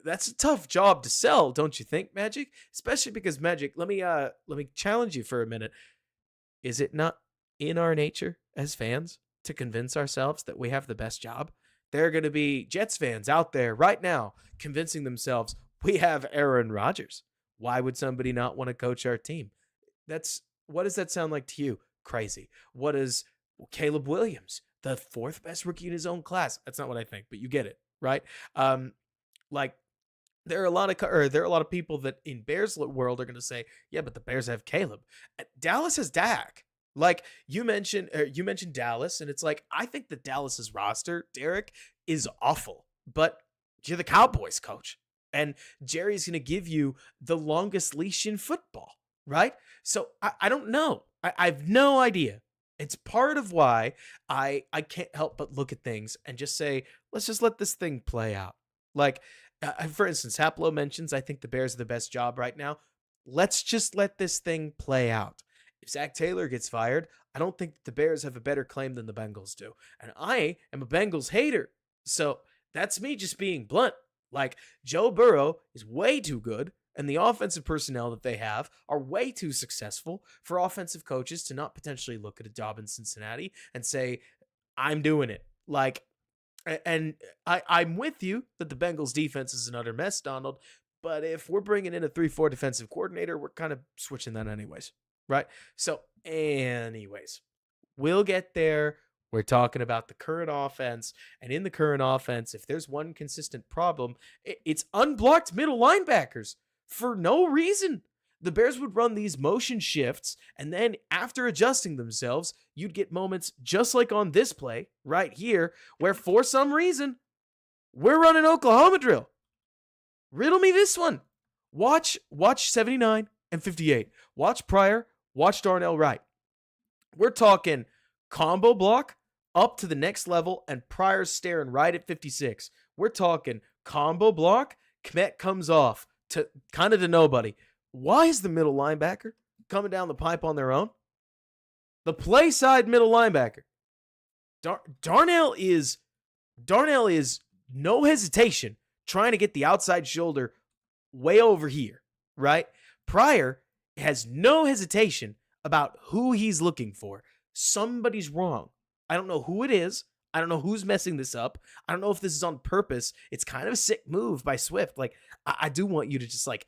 that's a tough job to sell, don't you think, Magic? Especially because Magic, let me challenge you for a minute. Is it not in our nature as fans to convince ourselves that we have the best job? There are going to be Jets fans out there right now convincing themselves we have Aaron Rodgers. Why would somebody not want to coach our team? What does that sound like to you? Crazy. What is Caleb Williams, the 4th best rookie in his own class? That's not what I think, but you get it, right? Like there are a lot of people that in Bears world are going to say, yeah, but the Bears have Caleb. Dallas has Dak. Like you mentioned Dallas, and it's like I think that Dallas's roster, Derek, is awful, but you're the Cowboys coach. And Jerry's going to give you the longest leash in football, right? So I don't know. I have no idea. It's part of why I can't help but look at things and just say, let's just let this thing play out. Like, for instance, Haplo mentions, I think the Bears are the best job right now. Let's just let this thing play out. If Zach Taylor gets fired, I don't think the Bears have a better claim than the Bengals do. And I am a Bengals hater. So that's me just being blunt. Like, Joe Burrow is way too good, and the offensive personnel that they have are way too successful for offensive coaches to not potentially look at a job in Cincinnati and say, I'm doing it. Like, and I'm with you that the Bengals defense is an utter mess, Donald, but if we're bringing in a 3-4 defensive coordinator, we're kind of switching that anyways, right? So anyways, we'll get there. We're talking about the current offense, and in the current offense, if there's one consistent problem, it's unblocked middle linebackers for no reason. The Bears would run these motion shifts, and then after adjusting themselves, you'd get moments just like on this play right here, where for some reason, we're running Oklahoma drill. Riddle me this one. Watch 79 and 58. Watch Pryor. Watch Darnell Wright. We're talking combo block up to the next level, and Pryor's staring right at 56. We're talking combo block, Kmet comes off to kind of to nobody. Why is the middle linebacker coming down the pipe on their own? The play side middle linebacker. Darnell is no hesitation trying to get the outside shoulder way over here, right? Pryor has no hesitation about who he's looking for. Somebody's wrong. I don't know who it is. I don't know who's messing this up. I don't know if this is on purpose. It's kind of a sick move by Swift. Like, I do want you to just like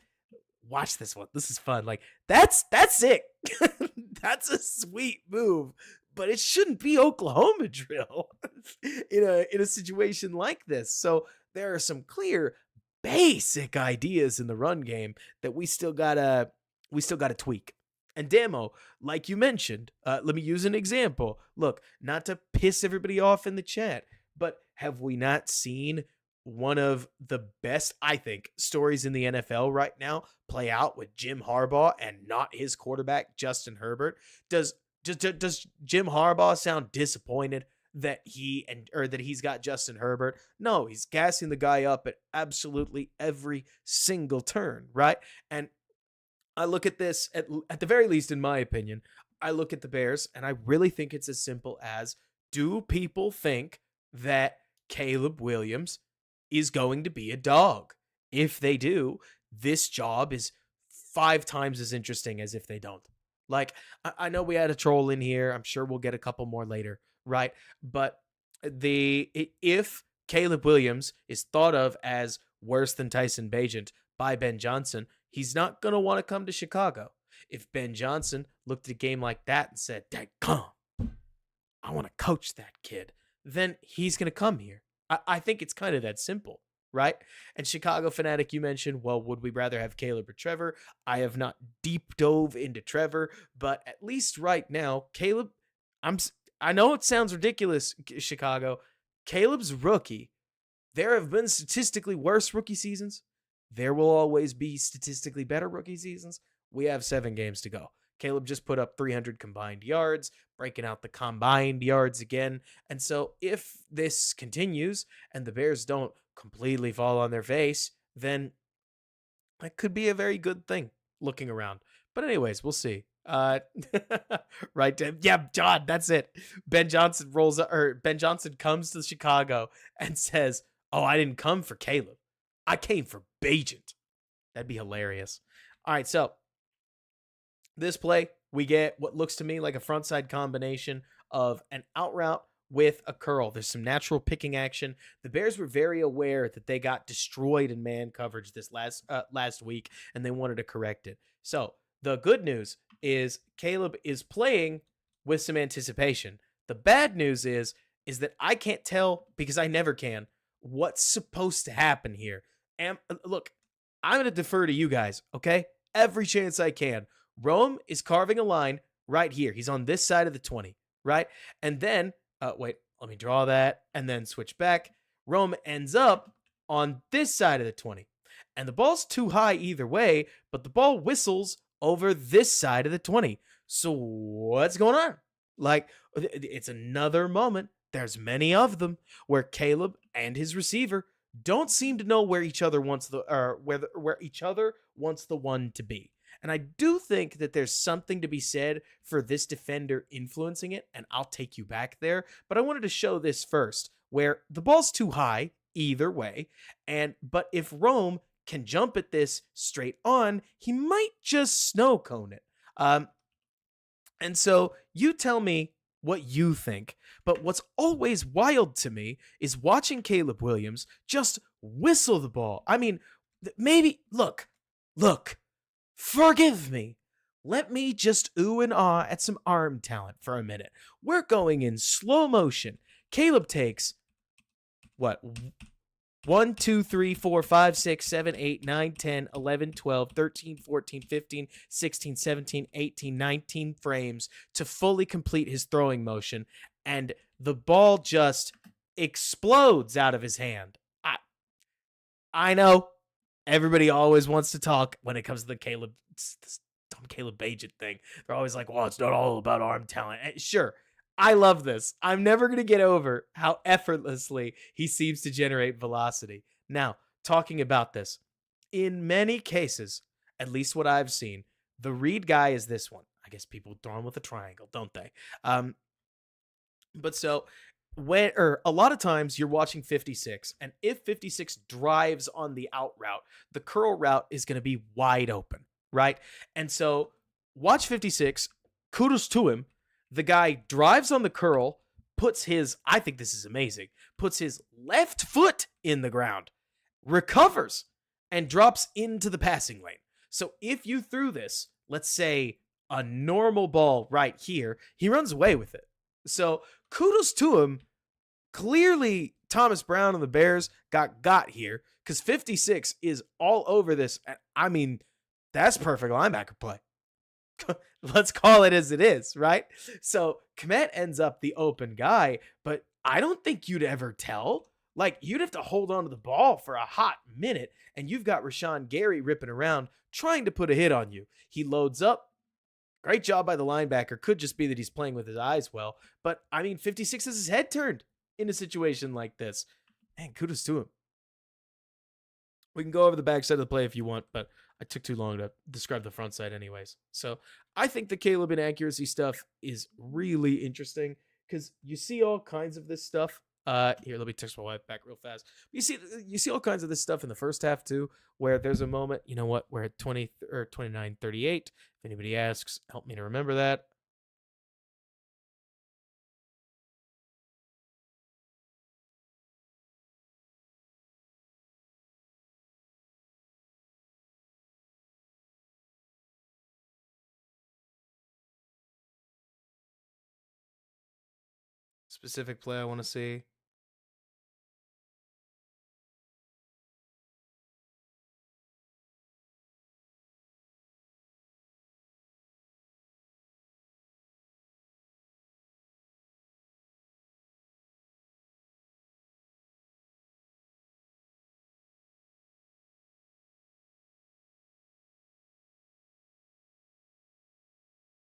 watch this one. This is fun. Like, that's sick. That's a sweet move, but it shouldn't be Oklahoma drill in a situation like this. So there are some clear basic ideas in the run game that we still gotta tweak. And Damo, like you mentioned, let me use an example. Look, not to piss everybody off in the chat, but have we not seen one of the best, I think, stories in the NFL right now play out with Jim Harbaugh and not his quarterback, Justin Herbert? Does Jim Harbaugh sound disappointed that he's got Justin Herbert? No, he's gassing the guy up at absolutely every single turn, right? And I look at this, at the very least, in my opinion, I look at the Bears and I really think it's as simple as, do people think that Caleb Williams is going to be a dog? If they do, this job is 5 times as interesting as if they don't. Like, I know we had a troll in here. I'm sure we'll get a couple more later, right? But if Caleb Williams is thought of as worse than Tyson Bagent by Ben Johnson, he's not going to want to come to Chicago. If Ben Johnson looked at a game like that and said, "Dadgum, I want to coach that kid," then he's going to come here. I think it's kind of that simple, right? And Chicago Fanatic, you mentioned, well, would we rather have Caleb or Trevor? I have not deep dove into Trevor, but at least right now, Caleb, I know it sounds ridiculous, Chicago. Caleb's rookie. There have been statistically worse rookie seasons. There will always be statistically better rookie seasons. We have 7 games to go. Caleb just put up 300 combined yards, breaking out the combined yards again. And so if this continues and the Bears don't completely fall on their face, then that could be a very good thing looking around. But anyways, we'll see. Right, yeah, John, that's it. Ben Johnson comes to Chicago and says, "Oh, I didn't come for Caleb. I came for Bagent." That'd be hilarious. All right, so this play, we get what looks to me like a frontside combination of an out route with a curl. There's some natural picking action. The Bears were very aware that they got destroyed in man coverage this last week, and they wanted to correct it. So the good news is Caleb is playing with some anticipation. The bad news is that I can't tell, because I never can, what's supposed to happen here. And look, I'm going to defer to you guys, okay? Every chance I can. Rome is carving a line right here. He's on this side of the 20, right? And then, wait, let me draw that and then switch back. Rome ends up on this side of the 20. And the ball's too high either way, but the ball whistles over this side of the 20. So what's going on? Like, it's another moment, there's many of them, where Caleb and his receiver don't seem to know where each other wants where each other wants the one to be. And I do think that there's something to be said for this defender influencing it, and I'll take you back there. But I wanted to show this first, where the ball's too high either way, but if Rome can jump at this straight on, he might just snow cone it. And so you tell me what you think. But what's always wild to me is watching Caleb Williams just whistle the ball. I mean, maybe, look, forgive me. Let me just ooh and ah at some arm talent for a minute. We're going in slow motion. Caleb takes, what, 1, 2, 3, 4, 5, 6, 7, 8, 9, 10, 11, 12, 13, 14, 15, 16, 17, 18, 19 frames to fully complete his throwing motion, and the ball just explodes out of his hand. I know everybody always wants to talk when it comes to this dumb Caleb Bagent thing. They're always like, well, it's not all about arm talent. And sure, I love this. I'm never going to get over how effortlessly he seems to generate velocity. Now, talking about this. In many cases, at least what I've seen, the read guy is this one. I guess people throw him with a triangle, don't they? Um, but so when or a lot of times you're watching 56, and if 56 drives on the out route, the curl route is going to be wide open, right? And so watch 56, kudos to him. The guy drives on the curl, puts his, I think this is amazing, puts his left foot in the ground, recovers, and drops into the passing lane. So if you threw this, let's say a normal ball right here, he runs away with it. So kudos to him. Clearly, Thomas Brown and the Bears got here because 56 is all over this. I mean, that's perfect linebacker play. Let's call it as it is, right? So Kmet ends up the open guy, but I don't think you'd ever tell. Like, you'd have to hold on to the ball for a hot minute, and you've got Rashawn Gary ripping around trying to put a hit on you. He loads up. Great job by the linebacker. Could just be that he's playing with his eyes well. But, I mean, 56 has his head turned in a situation like this. Man, kudos to him. We can go over the backside of the play if you want, but I took too long to describe the front side anyways. So I think the Caleb inaccuracy stuff is really interesting because you see all kinds of this stuff. Here, let me text my wife back real fast. You see all kinds of this stuff in the first half too, where there's a moment, you know what, we're at 20 or 29-38. If anybody asks, help me to remember that. Specific play I want to see.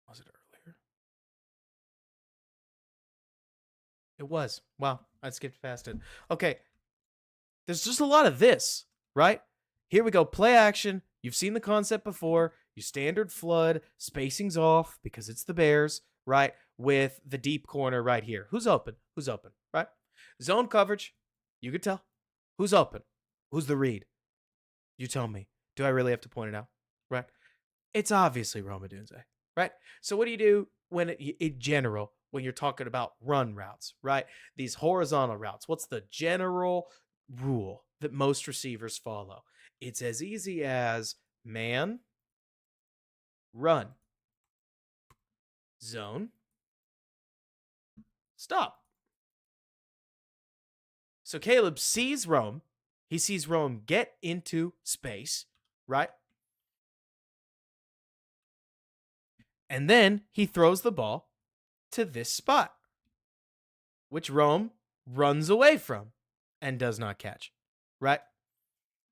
Was it earlier? It was. Wow, I skipped past it. Okay, there's just a lot of this, right? Here we go. Play action. You've seen the concept before. You standard flood. Spacing's off because it's the Bears, right? With the deep corner right here. Who's open? Who's open, right? Zone coverage. You could tell. Who's open? Who's the read? You tell me. Do I really have to point it out? Right? It's obviously Roma Dunze, right? So what do you do when in general, when you're talking about run routes, right? These horizontal routes. What's the general rule that most receivers follow? It's as easy as man, run, zone, stop. So Caleb sees Rome. He sees Rome get into space, right? And then he throws the ball to this spot, which Rome runs away from and does not catch, right?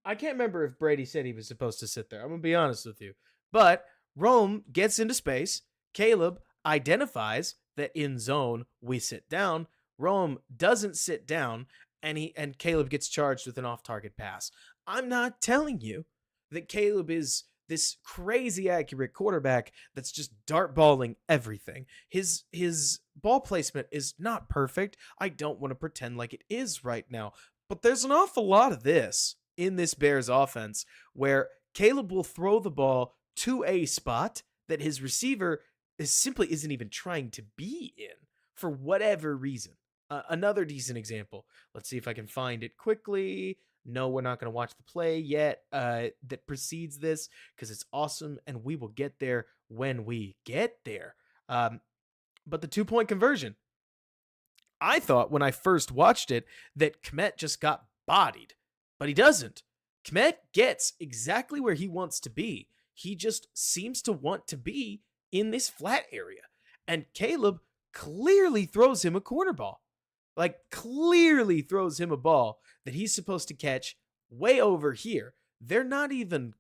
I can't remember if Brady said he was supposed to sit there. I'm going to be honest with you. But Rome gets into space. Caleb identifies that in zone we sit down. Rome doesn't sit down, and Caleb gets charged with an off-target pass. I'm not telling you that Caleb is this crazy accurate quarterback that's just dartballing everything. His ball placement is not perfect. I don't want to pretend like it is right now. But there's an awful lot of this in this Bears offense where Caleb will throw the ball to a spot that his receiver simply isn't even trying to be in for whatever reason. Another decent example. Let's see if I can find it quickly. No, we're not going to watch the play yet that precedes this because it's awesome, and we will get there when we get there. But the 2-point conversion, I thought when I first watched it that Kmet just got bodied, but he doesn't. Kmet gets exactly where he wants to be. He just seems to want to be in this flat area. And Caleb clearly throws him a corner ball. Like, clearly throws him a ball that he's supposed to catch way over here. They're not even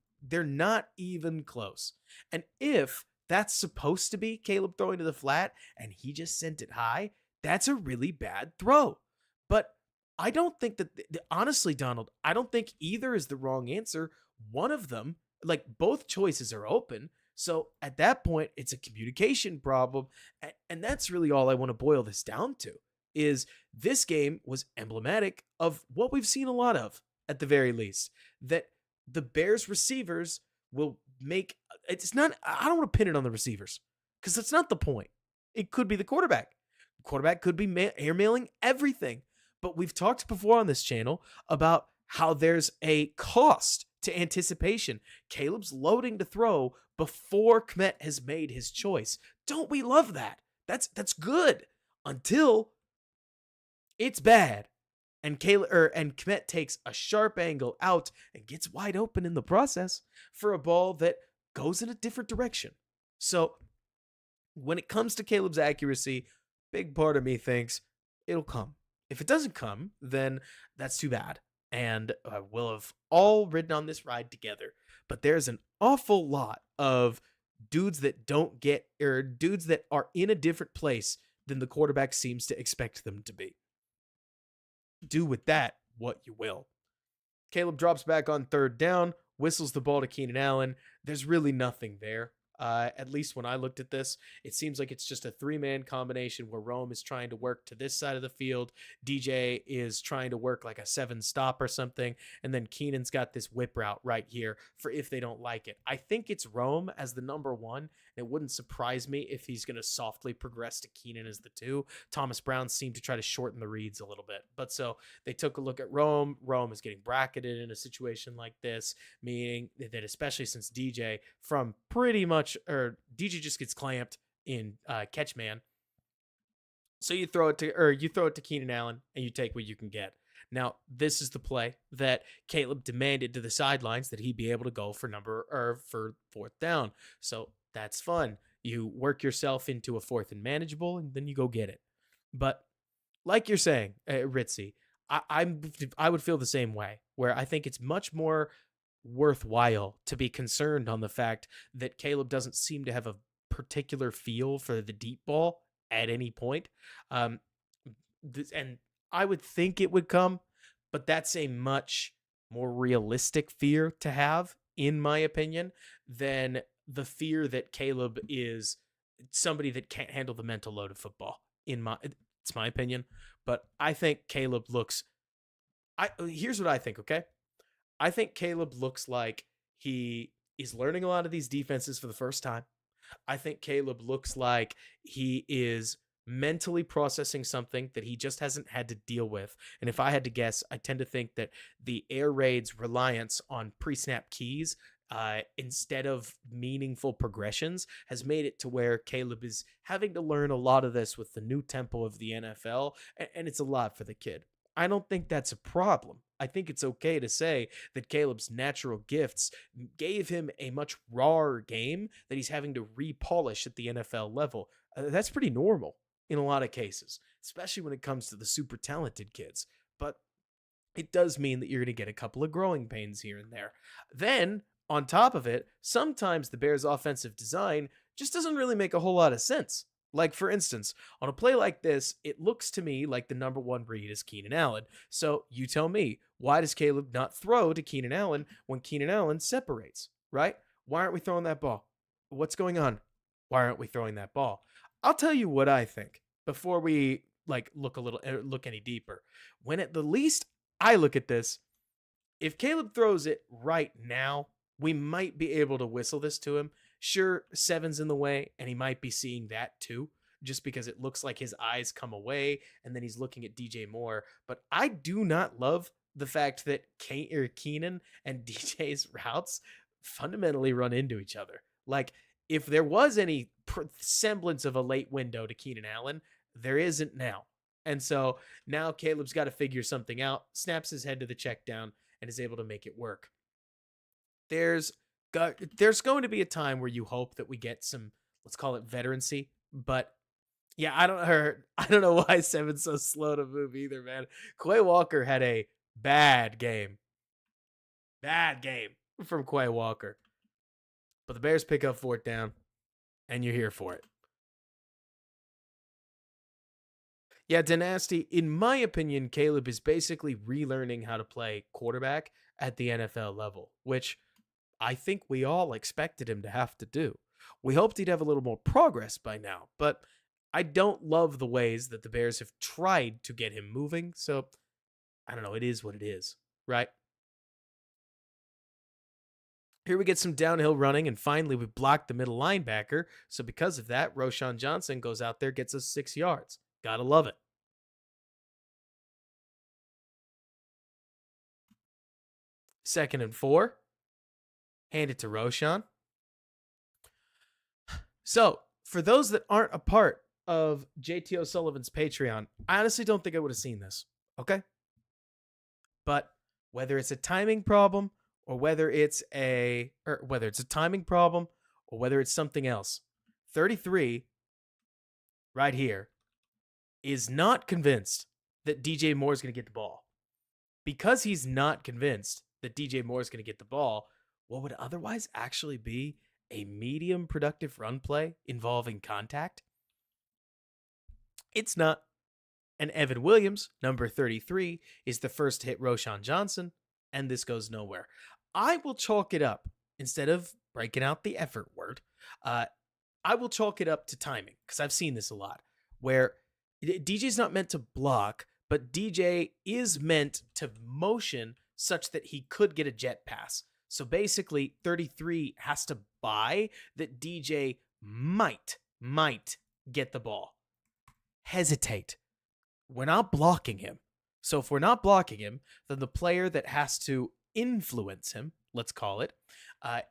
close. And if that's supposed to be Caleb throwing to the flat and he just sent it high, that's a really bad throw. But I don't think that, honestly, Donald, I don't think either is the wrong answer. One of them, like both choices are open. So at that point, it's a communication problem. And that's really all I want to boil this down to is this game was emblematic of what we've seen a lot of, at the very least, that the Bears receivers will make it's not, I don't want to pin it on the receivers because that's not the point. It could be the quarterback. The quarterback could be airmailing everything. But we've talked before on this channel about how there's a cost to anticipation. Caleb's loading to throw before Kmet has made his choice. Don't we love that? That's good until it's bad. And Kmet takes a sharp angle out and gets wide open in the process for a ball that goes in a different direction. So when it comes to Caleb's accuracy, big part of me thinks it'll come. If it doesn't come, then that's too bad. And we'll have all ridden on this ride together. But there's an awful lot of dudes that don't get, or dudes that are in a different place than the quarterback seems to expect them to be. Do with that what you will. Caleb drops back on third down, whistles the ball to Keenan Allen. There's really nothing there. At least when I looked at this, it seems like it's just a three-man combination where Rome is trying to work to this side of the field, DJ is trying to work like a 7-stop or something, and then Keenan's got this whip route right here for if they don't like it. I think it's Rome as the number 1. It wouldn't surprise me if he's going to softly progress to Keenan as the 2. Thomas Brown seemed to try to shorten the reads a little bit. But so they took a look at Rome. Rome is getting bracketed in a situation like this, meaning that especially since DJ from pretty much, or DJ just gets clamped in catch man. So you throw it to Keenan Allen and you take what you can get. Now, this is the play that Caleb demanded to the sidelines that he be able to go for fourth down. So that's fun. You work yourself into a fourth and manageable, and then you go get it. But like you're saying, Ritzy, I would feel the same way, where I think it's much more worthwhile to be concerned on the fact that Caleb doesn't seem to have a particular feel for the deep ball at any point. And I would think it would come, but that's a much more realistic fear to have, in my opinion, than the fear that Caleb is somebody that can't handle the mental load of football. It's my opinion, but I think Caleb looks. Here's what I think. Okay, I think Caleb looks like he is learning a lot of these defenses for the first time. I think Caleb looks like he is mentally processing something that he just hasn't had to deal with. And if I had to guess, I tend to think that the air raid's reliance on pre-snap keys instead of meaningful progressions has made it to where Caleb is having to learn a lot of this with the new tempo of the NFL, and it's a lot for the kid. I don't think that's a problem. I think it's okay to say that Caleb's natural gifts gave him a much rawer game that he's having to repolish at the NFL level. That's pretty normal in a lot of cases, especially when it comes to the super talented kids. But it does mean that you're going to get a couple of growing pains here and there. Then, on top of it, sometimes the Bears' offensive design just doesn't really make a whole lot of sense. Like, for instance, on a play like this, it looks to me like the number 1 read is Keenan Allen. So you tell me, why does Caleb not throw to Keenan Allen when Keenan Allen separates, right? Why aren't we throwing that ball? What's going on? Why aren't we throwing that ball? I'll tell you what I think before we look any deeper. When at the least I look at this, if Caleb throws it right now, we might be able to whistle this to him. Sure, 7's in the way, and he might be seeing that too, just because it looks like his eyes come away, and then he's looking at DJ Moore. But I do not love the fact that Keenan and DJ's routes fundamentally run into each other. Like, if there was any semblance of a late window to Keenan Allen, there isn't now. And so now Caleb's got to figure something out, snaps his head to the check down, and is able to make it work. There's going to be a time where you hope that we get some, let's call it veterancy, but yeah, I don't know why 7's so slow to move either, man. Quay Walker had a bad game from Quay Walker, but the Bears pick up fourth down, and you're here for it. Yeah, Dynasty, in my opinion, Caleb is basically relearning how to play quarterback at the NFL level, which I think we all expected him to have to do. We hoped he'd have a little more progress by now, but I don't love the ways that the Bears have tried to get him moving, so I don't know, it is what it is, right? Here we get some downhill running, and finally we block the middle linebacker, so because of that, Roshan Johnson goes out there, gets us 6 yards. Gotta love it. 2nd and 4. Hand it to Roshan. So, for those that aren't a part of JT O'Sullivan's Patreon, I honestly don't think I would have seen this. Okay? But whether it's a timing problem or whether it's a timing problem or whether it's something else, 33 right here is not convinced that DJ Moore is going to get the ball. Because he's not convinced that DJ Moore is going to get the ball, what would otherwise actually be a medium productive run play involving contact? It's not. And Evan Williams, number 33, is the first to hit Roshan Johnson, and this goes nowhere. I will chalk it up, instead of breaking out the effort word, I will chalk it up to timing, because I've seen this a lot, where DJ's not meant to block, but DJ is meant to motion such that he could get a jet pass. So basically, 33 has to buy that DJ might get the ball. Hesitate. We're not blocking him. So if we're not blocking him, then the player that has to influence him, let's call it,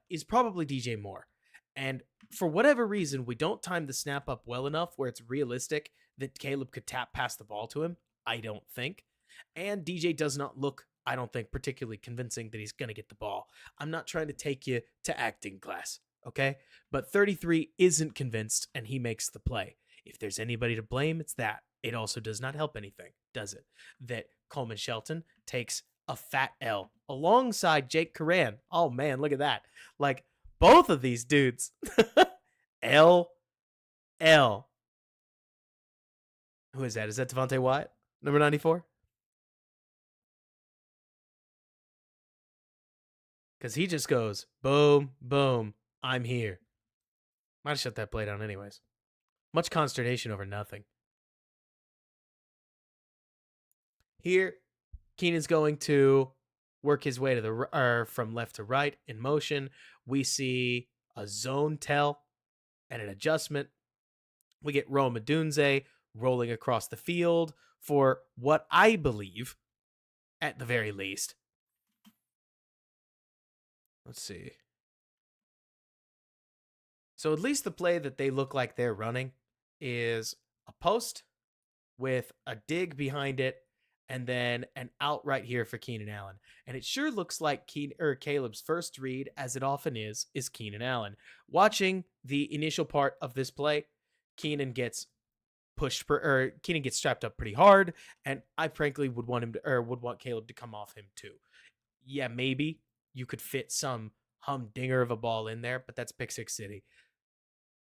is probably DJ Moore. And for whatever reason, we don't time the snap up well enough where it's realistic that Caleb could tap past the ball to him. I don't think. And DJ does not look, I don't think, particularly convincing that he's going to get the ball. I'm not trying to take you to acting class, okay? But 33 isn't convinced, and he makes the play. If there's anybody to blame, it's that. It also does not help anything, does it? That Coleman Shelton takes a fat L alongside Jake Curran. Oh, man, look at that. Like, both of these dudes. L. Who is that? Is that Devontae Wyatt? Number 94? Because he just goes, boom, boom, I'm here. Might have shut that play down anyways. Much consternation over nothing. Here, Keenan's going to work his way to the from left to right in motion. We see a zone tell and an adjustment. We get Rome Odunze rolling across the field for what I believe, at the very least. Let's see. So at least the play that they look like they're running is a post with a dig behind it and then an out right here for Keenan Allen. And it sure looks like Caleb's first read, as it often is Keenan Allen. Watching the initial part of this play, Keenan gets Keenan gets strapped up pretty hard, and I frankly would want Caleb to come off him too. Yeah, maybe you could fit some humdinger of a ball in there, but that's Pick Six City.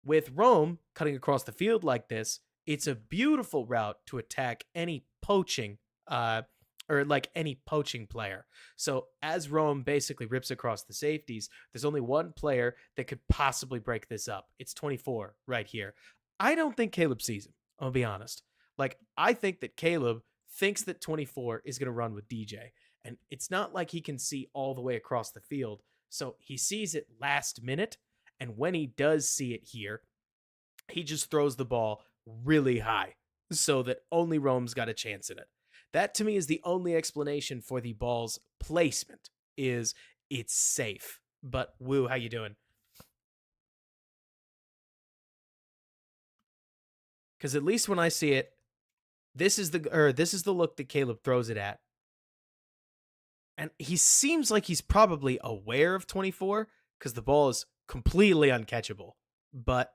With Rome cutting across the field like this, it's a beautiful route to attack any poaching player. So as Rome basically rips across the safeties, there's only one player that could possibly break this up. It's 24 right here. I don't think Caleb sees him. I'll be honest. Like, I think that Caleb thinks that 24 is going to run with DJ. And it's not like he can see all the way across the field. So he sees it last minute. And when he does see it here, he just throws the ball really high so that only Rome's got a chance in it. That to me is the only explanation for the ball's placement, is it's safe. But Woo, how you doing? Because at least when I see it, this is the look that Caleb throws it at. And he seems like he's probably aware of 24 because the ball is completely uncatchable. But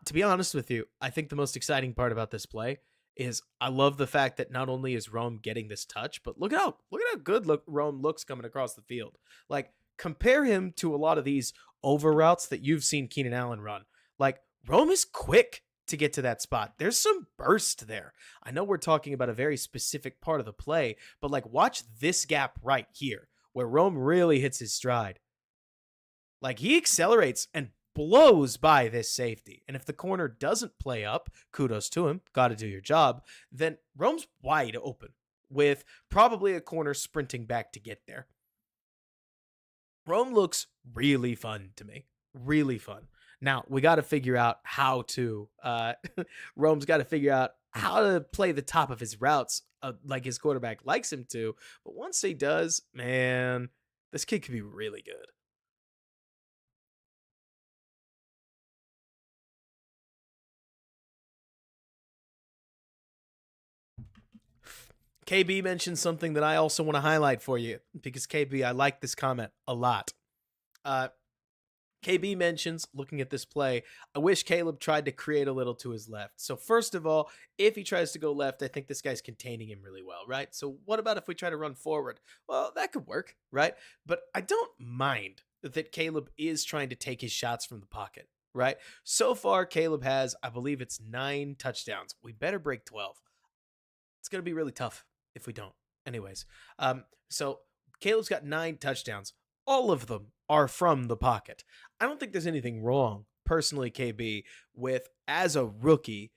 to be honest with you, I think the most exciting part about this play is I love the fact that not only is Rome getting this touch, but look at how good Rome looks coming across the field. Like, compare him to a lot of these over routes that you've seen Keenan Allen run. Like, Rome is quick to get to that spot. There's some burst there. I know we're talking about a very specific part of the play, but like watch this gap right here where Rome really hits his stride. Like he accelerates and blows by this safety. And if the corner doesn't play up, kudos to him, got to do your job, then Rome's wide open with probably a corner sprinting back to get there. Rome looks really fun to me. Really fun. Now, we got to figure out how to, Rome's got to figure out how to play the top of his routes like his quarterback likes him to. But once he does, man, this kid could be really good. KB mentioned something that I also want to highlight for you because KB, I like this comment a lot. KB mentions, looking at this play, I wish Caleb tried to create a little to his left. So first of all, if he tries to go left, I think this guy's containing him really well, right? So what about if we try to run forward? Well, that could work, right? But I don't mind that Caleb is trying to take his shots from the pocket, right? So far, Caleb has, I believe it's 9 touchdowns. We better break 12. It's going to be really tough if we don't. Anyways, so Caleb's got 9 touchdowns. All of them are from the pocket. I don't think there's anything wrong, personally, KB, with as a rookie,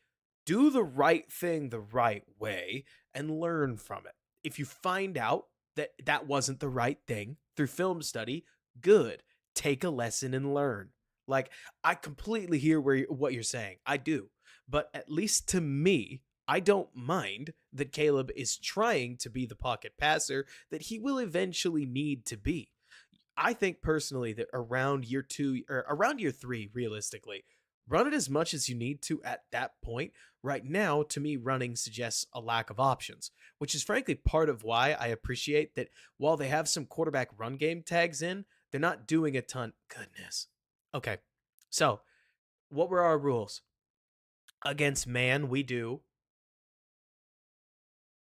do the right thing the right way and learn from it. If you find out that that wasn't the right thing through film study, good. Take a lesson and learn. Like, I completely hear what you're saying. I do. But at least to me, I don't mind that Caleb is trying to be the pocket passer that he will eventually need to be. I think personally that around year 2 or around year 3, realistically, run it as much as you need to at that point. Right now, to me, running suggests a lack of options, which is frankly part of why I appreciate that while they have some quarterback run game tags in, they're not doing a ton. Goodness. Okay. So, what were our rules? Against man, we do.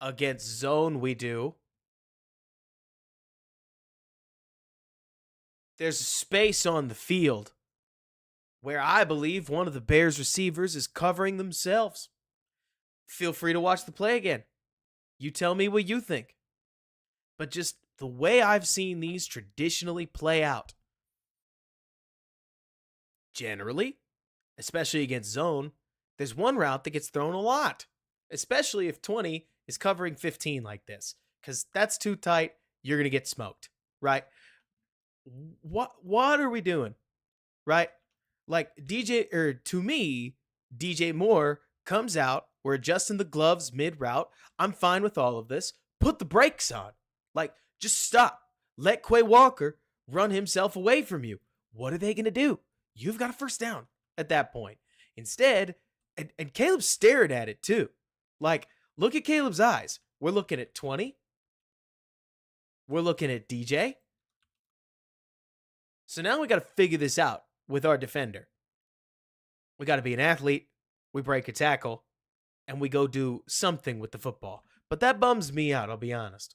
Against zone, we do. There's space on the field where I believe one of the Bears receivers is covering themselves. Feel free to watch the play again. You tell me what you think. But just the way I've seen these traditionally play out, generally, especially against zone, there's one route that gets thrown a lot, especially if 20 is covering 15 like this, because that's too tight. You're going to get smoked, right? What are we doing, right? Like to me, DJ Moore comes out, we're adjusting the gloves mid-route. I'm fine with all of this. Put the brakes on. Like, just stop. Let Quay Walker run himself away from you. What are they going to do? You've got a first down at that point. Instead, and Caleb stared at it too. Like, look at Caleb's eyes. We're looking at 20. We're looking at DJ. So now we got to figure this out with our defender. We got to be an athlete. We break a tackle. And we go do something with the football. But that bums me out, I'll be honest.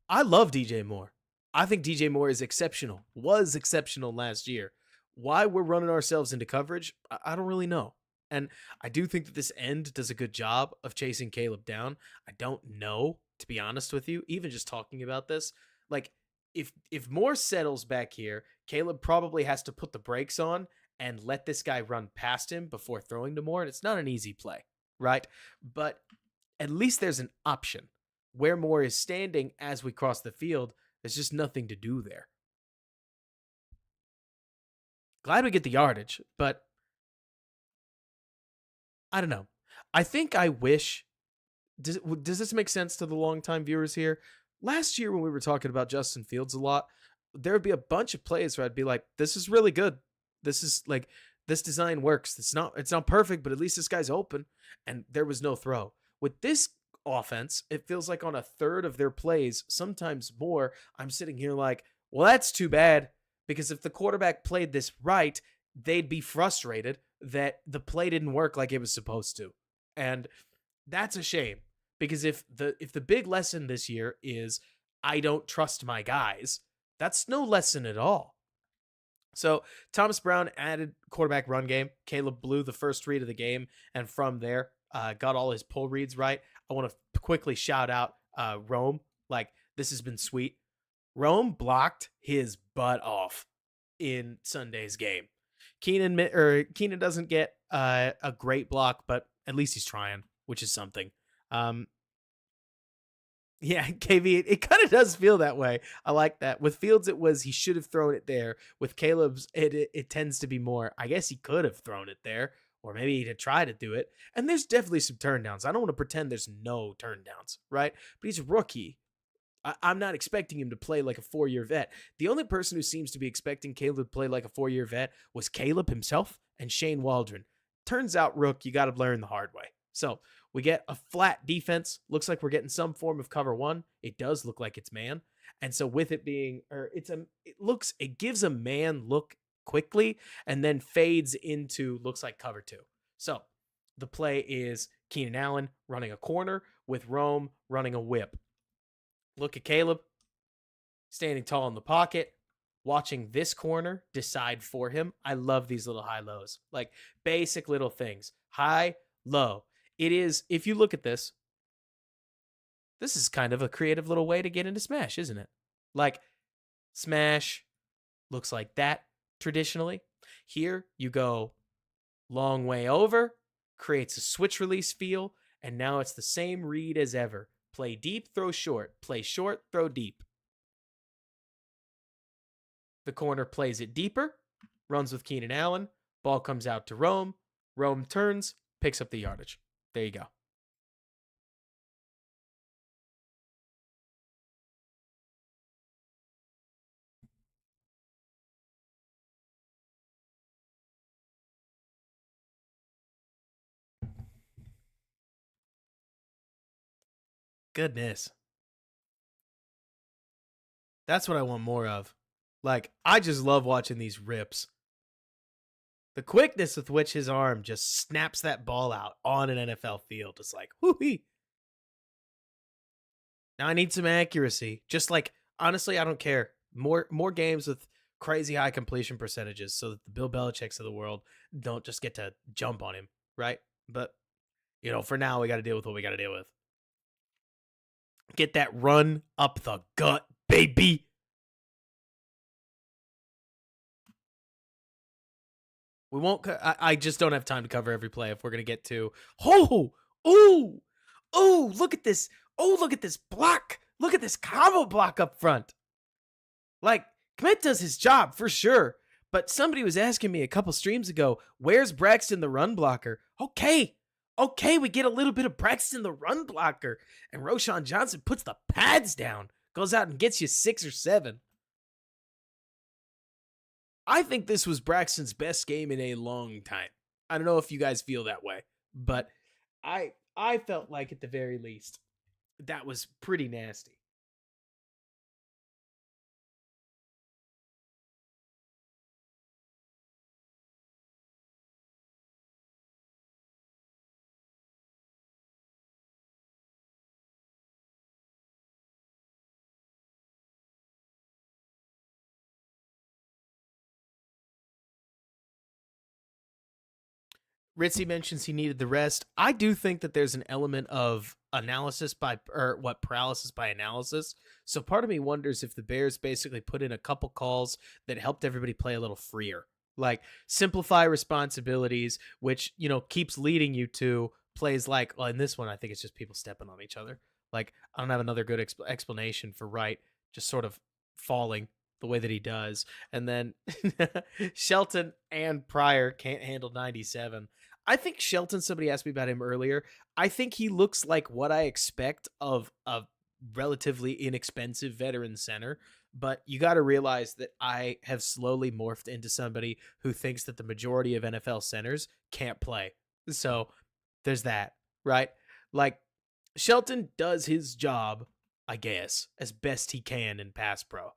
I love DJ Moore. I think DJ Moore is exceptional. Was exceptional last year. Why we're running ourselves into coverage, I don't really know. And I do think that this end does a good job of chasing Caleb down. I don't know, to be honest with you, even just talking about this. Like, if Moore settles back here, Caleb probably has to put the brakes on and let this guy run past him before throwing to Moore. And it's not an easy play, right? But at least there's an option. Where Moore is standing as we cross the field, there's just nothing to do there. Glad we get the yardage, but I don't know. I think I wish. Does this make sense to the longtime viewers here? Last year when we were talking about Justin Fields a lot, there would be a bunch of plays where I'd be like, this is really good. This is like, this design works. It's not perfect, but at least this guy's open. And there was no throw. With this offense, it feels like on a third of their plays, sometimes more, I'm sitting here like, well, that's too bad. Because if the quarterback played this right, they'd be frustrated that the play didn't work like it was supposed to. And that's a shame. Because if the big lesson this year is I don't trust my guys, that's no lesson at all. So Thomas Brown added quarterback run game. Caleb blew the first read of the game, and from there, got all his pull reads right. I want to quickly shout out Rome. Like, this has been sweet. Rome blocked his butt off in Sunday's game. Keenan doesn't get a great block, but at least he's trying, which is something. Yeah, KV, it kind of does feel that way. I like that. With Fields, it was he should have thrown it there. With Caleb's, it tends to be more, I guess he could have thrown it there, or maybe he'd try to do it. And there's definitely some turn downs. I don't want to pretend there's no turn downs, right? But he's a rookie. I'm not expecting him to play like a 4-year vet. The only person who seems to be expecting Caleb to play like a 4-year vet was Caleb himself and Shane Waldron. Turns out, Rook, you got to learn the hard way. So we get a flat defense. Looks like we're getting some form of cover one. It does look like it's man. And so with it being, it gives a man look quickly and then fades into looks like cover two. So the play is Keenan Allen running a corner with Rome running a whip. Look at Caleb standing tall in the pocket, watching this corner decide for him. I love these little high lows, like basic little things. High, low. It is, if you look at this is kind of a creative little way to get into smash, isn't it? Like, smash looks like that traditionally. Here you go long way over, creates a switch release feel, and now it's the same read as ever. Play deep, throw short. Play short, throw deep. The corner plays it deeper, runs with Keenan Allen. Ball comes out to Rome. Rome turns, picks up the yardage. There you go. Goodness. That's what I want more of. Like, I just love watching these rips. The quickness with which his arm just snaps that ball out on an NFL field. It's like, whoo-hee. Now I need some accuracy. Just like, honestly, I don't care. More games with crazy high completion percentages so that the Bill Belichick's of the world don't just get to jump on him, right? But, for now, we got to deal with what we got to deal with. Get that run up the gut, baby. We won't. I just don't have time to cover every play if we're gonna get to. Look at this. Oh, look at this block. Look at this combo block up front. Like, Schmitz does his job for sure. But somebody was asking me a couple streams ago, where's Braxton the run blocker? Okay, we get a little bit of Braxton the run blocker. And Roschon Johnson puts the pads down, goes out and gets you 6 or 7. I think this was Braxton's best game in a long time. I don't know if you guys feel that way, but I felt like at the very least that was pretty nasty. Ritzy mentions he needed the rest. I do think that there's an element of paralysis by analysis. So part of me wonders if the Bears basically put in a couple calls that helped everybody play a little freer. Like, simplify responsibilities, which, keeps leading you to plays like, well, in this one, I think it's just people stepping on each other. Like, I don't have another good explanation for Wright just sort of falling the way that he does. And then Shelton and Pryor can't handle 97. I think Shelton, somebody asked me about him earlier. I think he looks like what I expect of a relatively inexpensive veteran center. But you got to realize that I have slowly morphed into somebody who thinks that the majority of NFL centers can't play. So there's that, right? Like, Shelton does his job, I guess, as best he can in pass pro.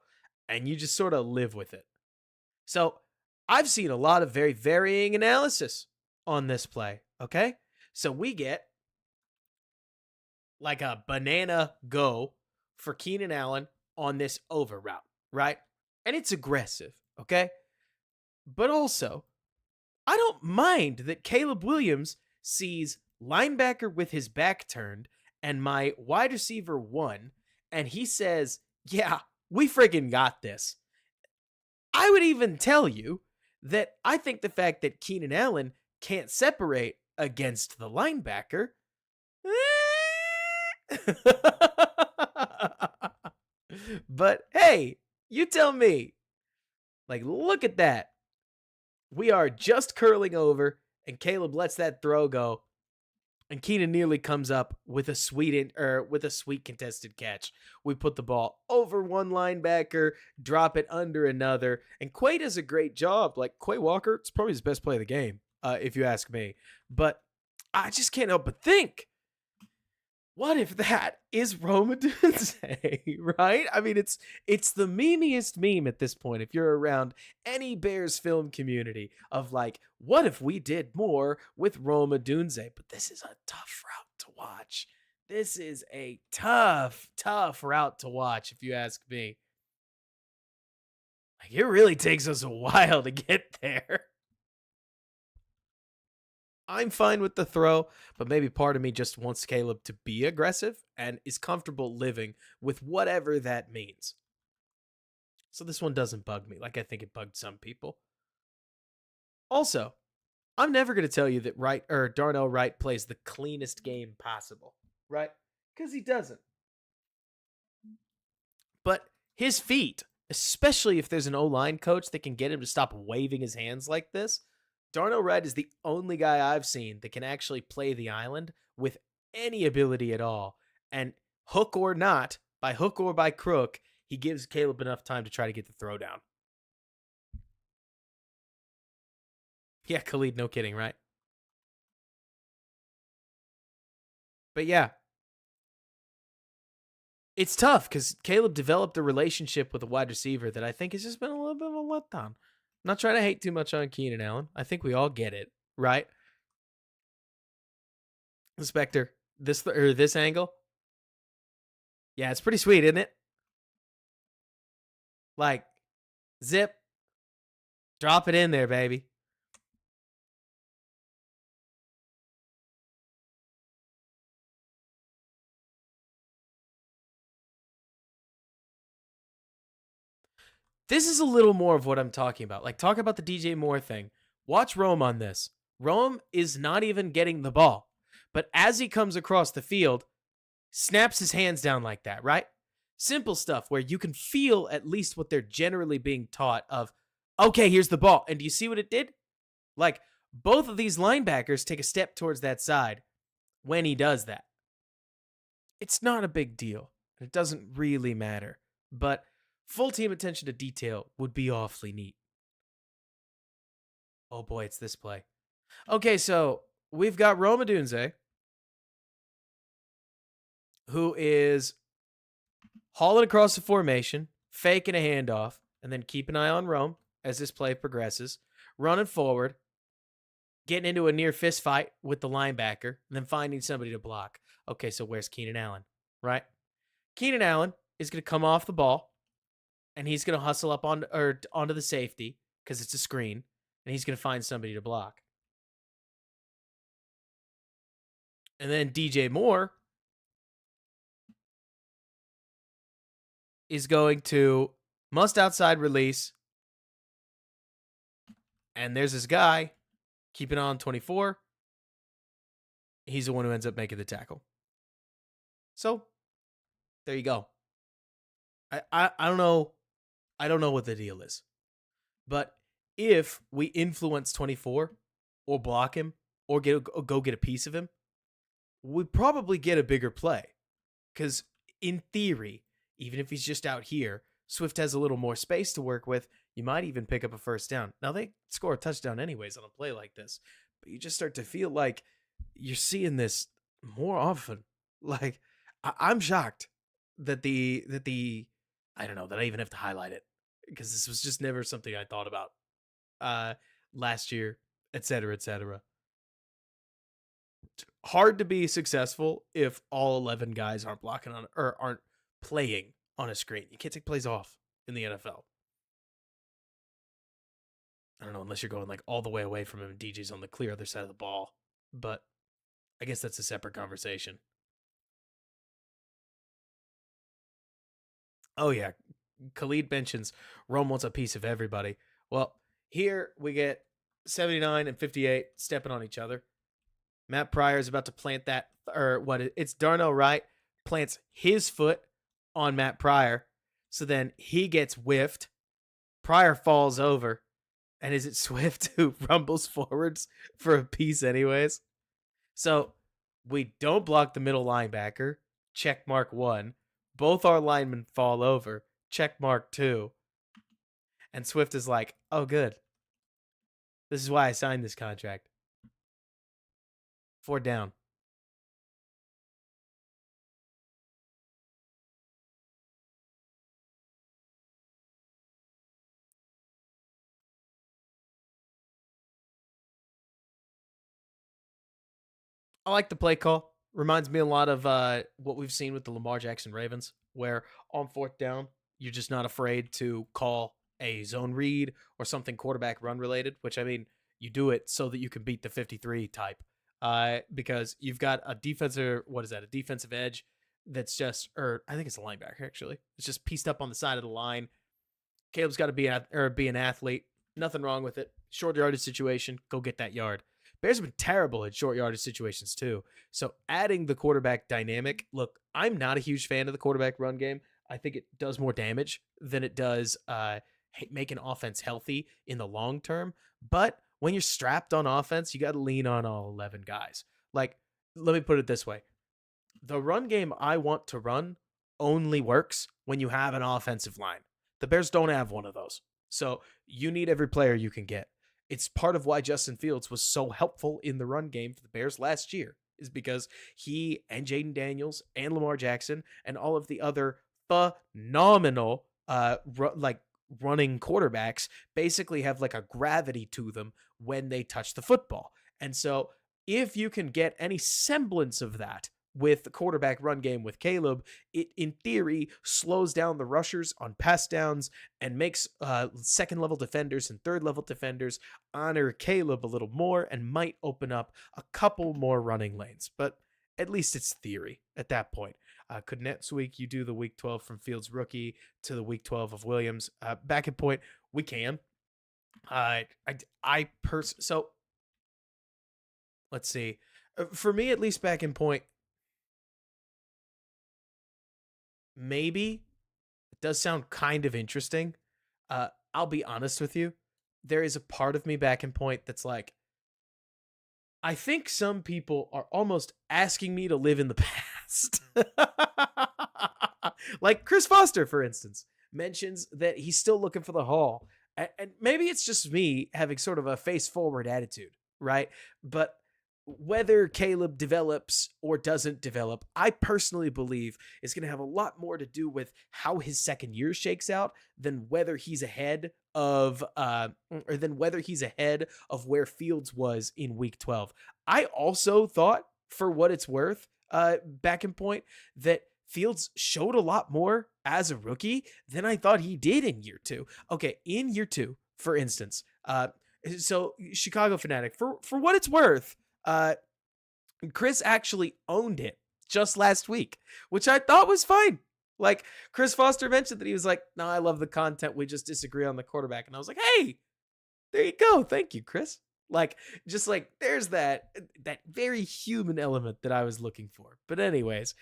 And you just sort of live with it. So I've seen a lot of very varying analysis on this play, okay? So we get like a banana go for Keenan Allen on this over route, right? And it's aggressive, okay? But also, I don't mind that Caleb Williams sees linebacker with his back turned and my wide receiver one, and he says, yeah, we friggin' got this. I would even tell you that I think the fact that Keenan Allen can't separate against the linebacker. But hey, you tell me. Like, look at that. We are just curling over, and Caleb lets that throw go, and Keenan nearly comes up with a sweet contested catch. We put the ball over one linebacker, drop it under another, and Quay does a great job. Like, Quay Walker, it's probably his best play of the game, if you ask me. But I just can't help but think, what if that is Rome Odunze, right? I mean, it's the memeiest meme at this point. If you're around any Bears film community of like, what if we did more with Rome Odunze? But this is a tough route to watch. This is a tough route to watch, if you ask me. Like, it really takes us a while to get there. I'm fine with the throw, but maybe part of me just wants Caleb to be aggressive and is comfortable living with whatever that means. So this one doesn't bug me like I think it bugged some people. Also, I'm never going to tell you that Darnell Wright plays the cleanest game possible, right? Because he doesn't. But his feet, especially if there's an O-line coach that can get him to stop waving his hands like this, Darnell Wright is the only guy I've seen that can actually play the island with any ability at all. And hook or not, by hook or by crook, he gives Caleb enough time to try to get the throw down. Yeah, Khalid, no kidding, right? But yeah, it's tough because Caleb developed a relationship with a wide receiver that I think has just been a little bit of a letdown. I'm not trying to hate too much on Keenan Allen. I think we all get it, right? Spectre, this angle, yeah, it's pretty sweet, isn't it? Like, zip, drop it in there, baby. This is a little more of what I'm talking about. Like, talk about the DJ Moore thing. Watch Rome on this. Rome is not even getting the ball. But as he comes across the field, snaps his hands down like that, right? Simple stuff where you can feel at least what they're generally being taught of, okay, here's the ball. And do you see what it did? Like, both of these linebackers take a step towards that side when he does that. It's not a big deal. It doesn't really matter. But full team attention to detail would be awfully neat. Oh boy, it's this play. Okay, so we've got Rome Odunze, who is hauling across the formation, faking a handoff, and then keep an eye on Rome as this play progresses, running forward, getting into a near fist fight with the linebacker, and then finding somebody to block. Okay, so where's Keenan Allen, right? Keenan Allen is going to come off the ball, and he's going to hustle up onto the safety because it's a screen, and he's going to find somebody to block. And then DJ Moore is going to must outside release. And there's this guy keeping on 24. He's the one who ends up making the tackle. So there you go. I don't know. I don't know what the deal is. But if we influence 24 or block him or go get a piece of him, we probably get a bigger play. Because in theory, even if he's just out here, Swift has a little more space to work with. You might even pick up a first down. Now, they score a touchdown anyways on a play like this. But you just start to feel like you're seeing this more often. Like, I'm shocked that I don't know, that I even have to highlight it. Because this was just never something I thought about last year, et cetera, et cetera. Hard to be successful if all 11 guys aren't blocking on or aren't playing on a screen. You can't take plays off in the NFL. don't know, unless you're going like all the way away from him and DJ's on the clear other side of the ball. But I guess that's a separate conversation. Oh yeah, Khalid mentions Rome wants a piece of everybody. Well, here we get 79 and 58 stepping on each other. Matt Pryor is about to plant that, or what? It's Darnell Wright plants his foot on Matt Pryor. So then he gets whiffed. Pryor falls over. And is it Swift who rumbles forwards for a piece, anyways? So we don't block the middle linebacker. Check mark 1. Both our linemen fall over. Check mark 2. And Swift is like, oh, good. This is why I signed this contract. 4 down. I like the play call. Reminds me a lot of what we've seen with the Lamar Jackson Ravens, where on 4th down, you're just not afraid to call a zone read or something quarterback run related, which I mean, you do it so that you can beat the 53 type. Because you've got a defensive, what is that? A defensive edge that's just, or I think it's a linebacker actually. It's just pieced up on the side of the line. Caleb's got to be an athlete. Nothing wrong with it. Short yardage situation, go get that yard. Bears have been terrible at short yardage situations too. So adding the quarterback dynamic, look, I'm not a huge fan of the quarterback run game. I think it does more damage than it does make an offense healthy in the long term. But when you're strapped on offense, you got to lean on all 11 guys. Like, let me put it this way. The run game I want to run only works when you have an offensive line. The Bears don't have one of those. So you need every player you can get. It's part of why Justin Fields was so helpful in the run game for the Bears last year, is because he and Jaden Daniels and Lamar Jackson and all of the other phenomenal running quarterbacks basically have like a gravity to them when they touch the football. And so if you can get any semblance of that with the quarterback run game with Caleb, it in theory slows down the rushers on pass downs and makes second level defenders and third level defenders honor Caleb a little more and might open up a couple more running lanes. But at least it's theory at that point. Could next week you do the week 12 from Fields rookie to the week 12 of Williams? Back at point, we can. So let's see. For me, at least back in point, maybe it does sound kind of interesting. I'll be honest with you. There is a part of me back in point that's like, I think some people are almost asking me to live in the past. Like Chris Foster, for instance, mentions that he's still looking for the Hall. And maybe it's just me having sort of a face forward attitude, right? But whether Caleb develops or doesn't develop, I personally believe is going to have a lot more to do with how his second year shakes out than whether he's ahead of where Fields was in week 12. I also thought, for what it's worth, back in point, that Fields showed a lot more as a rookie than I thought he did in year 2. Okay, in year 2, for instance, so Chicago Fanatic, for what it's worth, Chris actually owned it just last week, which I thought was fine. Like, Chris Foster mentioned that he was like, no, I love the content. We just disagree on the quarterback. And I was like, hey, there you go. Thank you, Chris. Like, just like, there's that very human element that I was looking for. But anyways,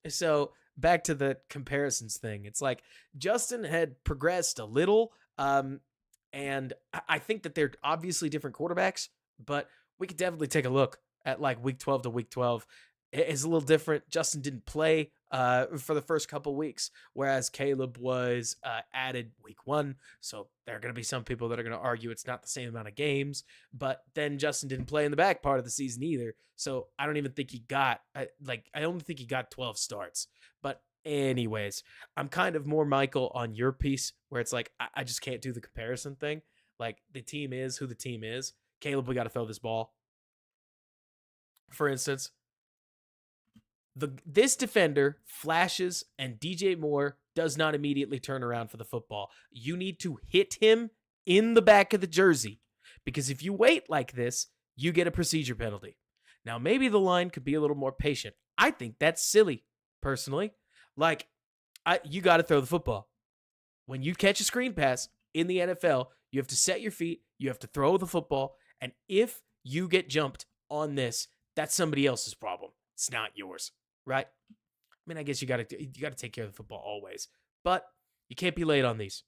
so back to the comparisons thing. It's like Justin had progressed a little, and I think that they're obviously different quarterbacks, but we could definitely take a look at like week 12 to week 12. It's a little different. Justin didn't play for the first couple weeks, whereas Caleb was added week 1. So there are going to be some people that are going to argue it's not the same amount of games, but then Justin didn't play in the back part of the season either. So I don't even think he got I only think he got 12 starts. But anyways, I'm kind of more Michael on your piece where it's like, I just can't do the comparison thing. Like, the team is who the team is. Caleb, we got to throw this ball. For instance, this defender flashes and DJ Moore does not immediately turn around for the football. You need to hit him in the back of the jersey. Because if you wait like this, you get a procedure penalty. Now, maybe the line could be a little more patient. I think that's silly, personally. Like, you got to throw the football. When you catch a screen pass in the NFL, you have to set your feet, you have to throw the football, and if you get jumped on this, that's somebody else's problem. It's not yours, right? I mean, I guess you got to take care of the football always, but you can't be late on these.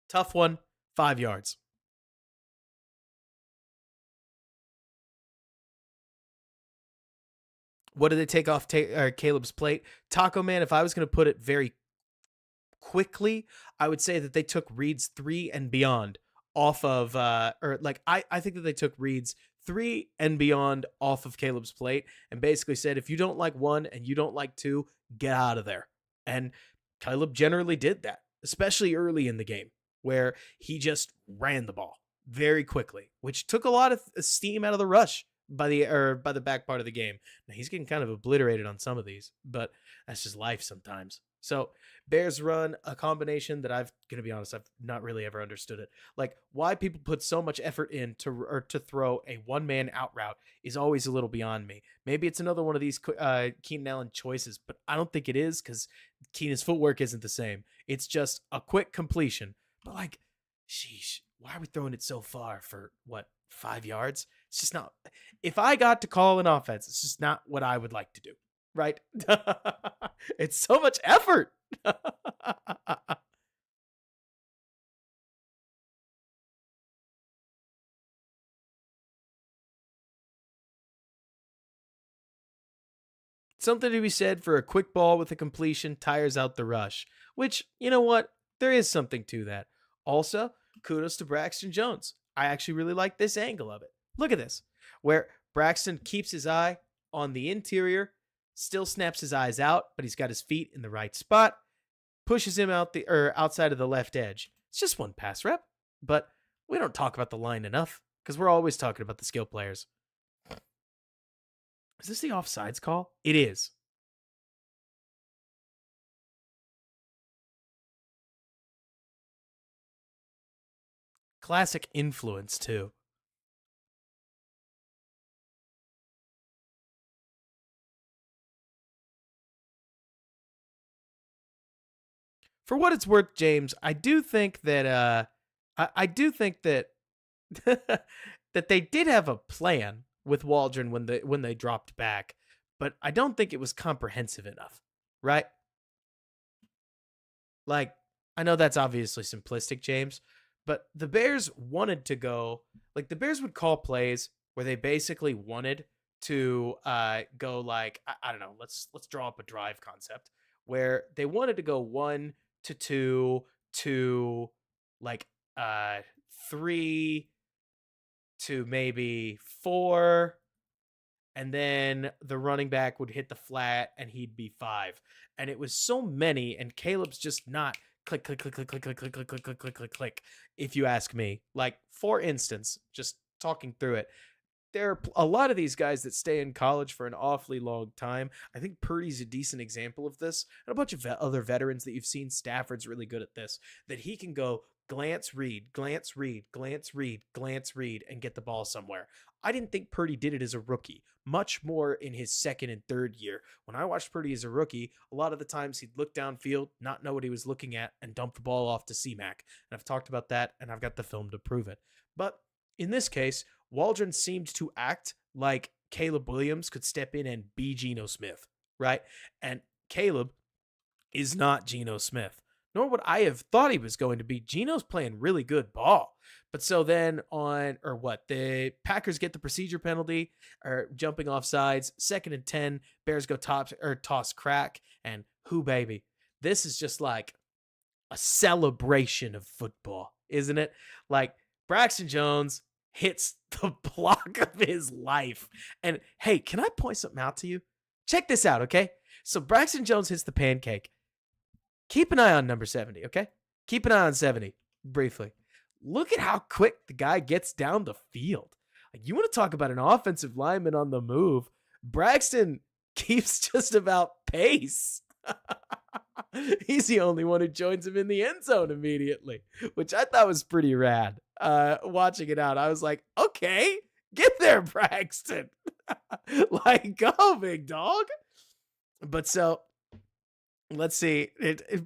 Tough one, 5 yards. What did they take off Caleb's plate? Taco Man, if I was going to put it very quickly, I would say that they took reads 3 and beyond off of, I think that they took reads 3 and beyond off of Caleb's plate and basically said, if you don't like 1 and you don't like 2, get out of there. And Caleb generally did that, especially early in the game where he just ran the ball very quickly, which took a lot of steam out of the rush by the back part of the game. Now he's getting kind of obliterated on some of these, but that's just life sometimes. So Bears run a combination that I've not really ever understood it. Like why people put so much effort in to throw a one-man out route is always a little beyond me. Maybe it's another one of these Keenan Allen choices, but I don't think it is because Keenan's footwork isn't the same. It's just a quick completion. But like, sheesh, why are we throwing it so far for 5 yards? It's just not. If I got to call an offense, it's just not what I would like to do. Right? It's so much effort. Something to be said for a quick ball with a completion tires out the rush, which, you know what? There is something to that. Also, kudos to Braxton Jones. I actually really like this angle of it. Look at this, where Braxton keeps his eye on the interior, still snaps his eyes out, but he's got his feet in the right spot, pushes him outside of the left edge. It's just one pass rep, but we don't talk about the line enough because we're always talking about the skill players. Is this the offsides call? It is. Classic influence, too. For what it's worth, James, I do think that I do think that that they did have a plan with Waldron when they dropped back, but I don't think it was comprehensive enough, right? Like, I know that's obviously simplistic, James, but the Bears wanted to go, like, the Bears would call plays where they basically wanted to go like, I don't know, let's draw up a drive concept where they wanted to go 1 to 2 to like 3 to maybe 4, and then the running back would hit the flat and he'd be 5. And it was so many, and Caleb's just not click, click, click, click, click, click, click, click, click, click, click, click, click, if you ask me. Like, for instance, just talking through it, there are a lot of these guys that stay in college for an awfully long time. I think Purdy's a decent example of this, and a bunch of other veterans that you've seen. Stafford's really good at this, that he can go glance, read, glance, read, glance, read, glance, read, and get the ball somewhere. I didn't think Purdy did it as a rookie, much more in his second and third year. When I watched Purdy as a rookie, a lot of the times he'd look downfield, not know what he was looking at, and dump the ball off to C-Mac. And I've talked about that, and I've got the film to prove it. But in this case, Waldron seemed to act like Caleb Williams could step in and be Geno Smith, right? And Caleb is not Geno Smith, nor would I have thought he was going to be. Geno's playing really good ball. But so then the Packers get the procedure penalty or jumping off sides, 2nd and 10, Bears go toss crack, and who baby? This is just like a celebration of football, isn't it? Like Braxton Jones hits the block of his life. And hey, can I point something out to you? Check this out, okay? So Braxton Jones hits the pancake. Keep an eye on number 70, okay? Keep an eye on 70 briefly. Look at how quick the guy gets down the field. Like, you want to talk about an offensive lineman on the move? Braxton keeps just about pace. He's the only one who joins him in the end zone immediately, which I thought was pretty rad. Watching it out, I was like, okay, get there, Braxton. Like, go, big dog. But so let's see.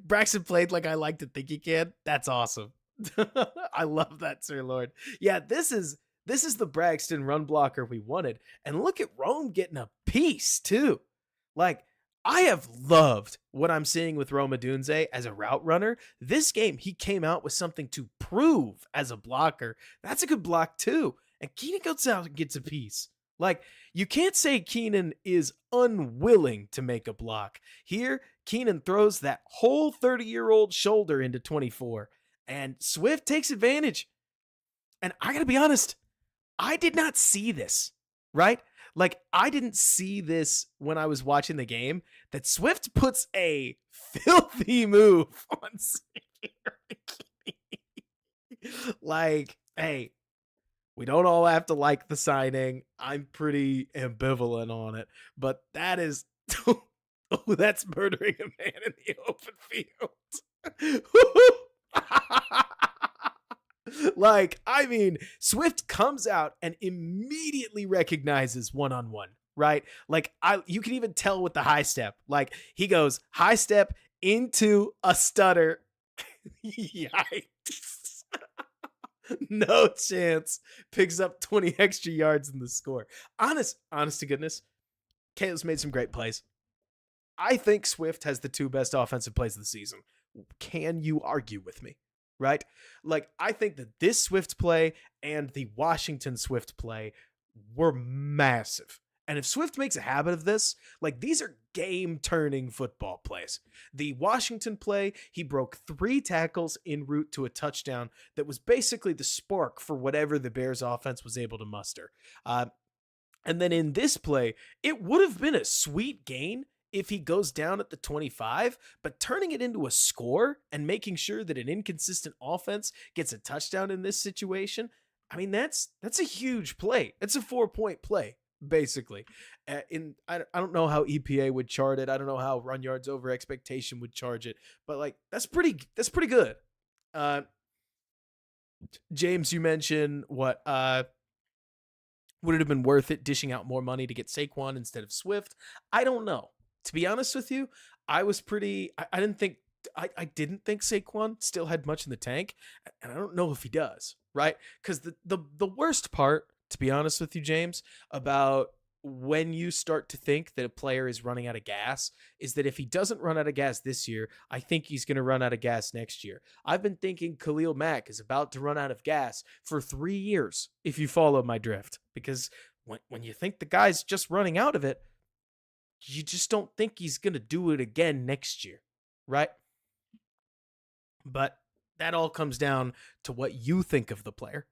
Braxton played like I like to think he can. That's awesome. I love that, Sir Lord. Yeah, this is the Braxton run blocker we wanted. And look at Rome getting a piece too. Like, I have loved what I'm seeing with Rome Odunze as a route runner. This game, he came out with something to prove as a blocker. That's a good block too. And Keenan goes out and gets a piece. Like, you can't say Keenan is unwilling to make a block. Here, Keenan throws that whole 30-year-old shoulder into 24, and Swift takes advantage. And I gotta be honest, I did not see this, right? Like, I didn't see this when I was watching the game, that Swift puts a filthy move on Like, hey, we don't all have to like the signing. I'm pretty ambivalent on it, but that is, oh, that's murdering a man in the open field. Like, I mean, Swift comes out and immediately recognizes one-on-one, right? Like, you can even tell with the high step. Like, he goes high step into a stutter. Yikes. No chance. Picks up 20 extra yards in the score. Honest to goodness, Caleb's made some great plays. I think Swift has the 2 best offensive plays of the season. Can you argue with me? Right? Like, I think that this Swift play and the Washington Swift play were massive. And if Swift makes a habit of this, like, these are game-turning football plays. The Washington play, he broke 3 tackles en route to a touchdown that was basically the spark for whatever the Bears offense was able to muster. And then in this play, it would have been a sweet gain if he goes down at the 25, but turning it into a score and making sure that an inconsistent offense gets a touchdown in this situation, I mean, that's a huge play. It's a 4-point play, basically. I don't know how EPA would chart it. I don't know how run yards over expectation would charge it, but like, that's pretty good. James, you mentioned what, would it have been worth it dishing out more money to get Saquon instead of Swift? I don't know. To be honest with you, I didn't think Saquon still had much in the tank, and I don't know if he does, right? Because the worst part, to be honest with you, James, about when you start to think that a player is running out of gas is that if he doesn't run out of gas this year, I think he's going to run out of gas next year. I've been thinking Khalil Mack is about to run out of gas for 3 years, if you follow my drift, because when you think the guy's just running out of it, you just don't think he's going to do it again next year, right? But that all comes down to what you think of the player.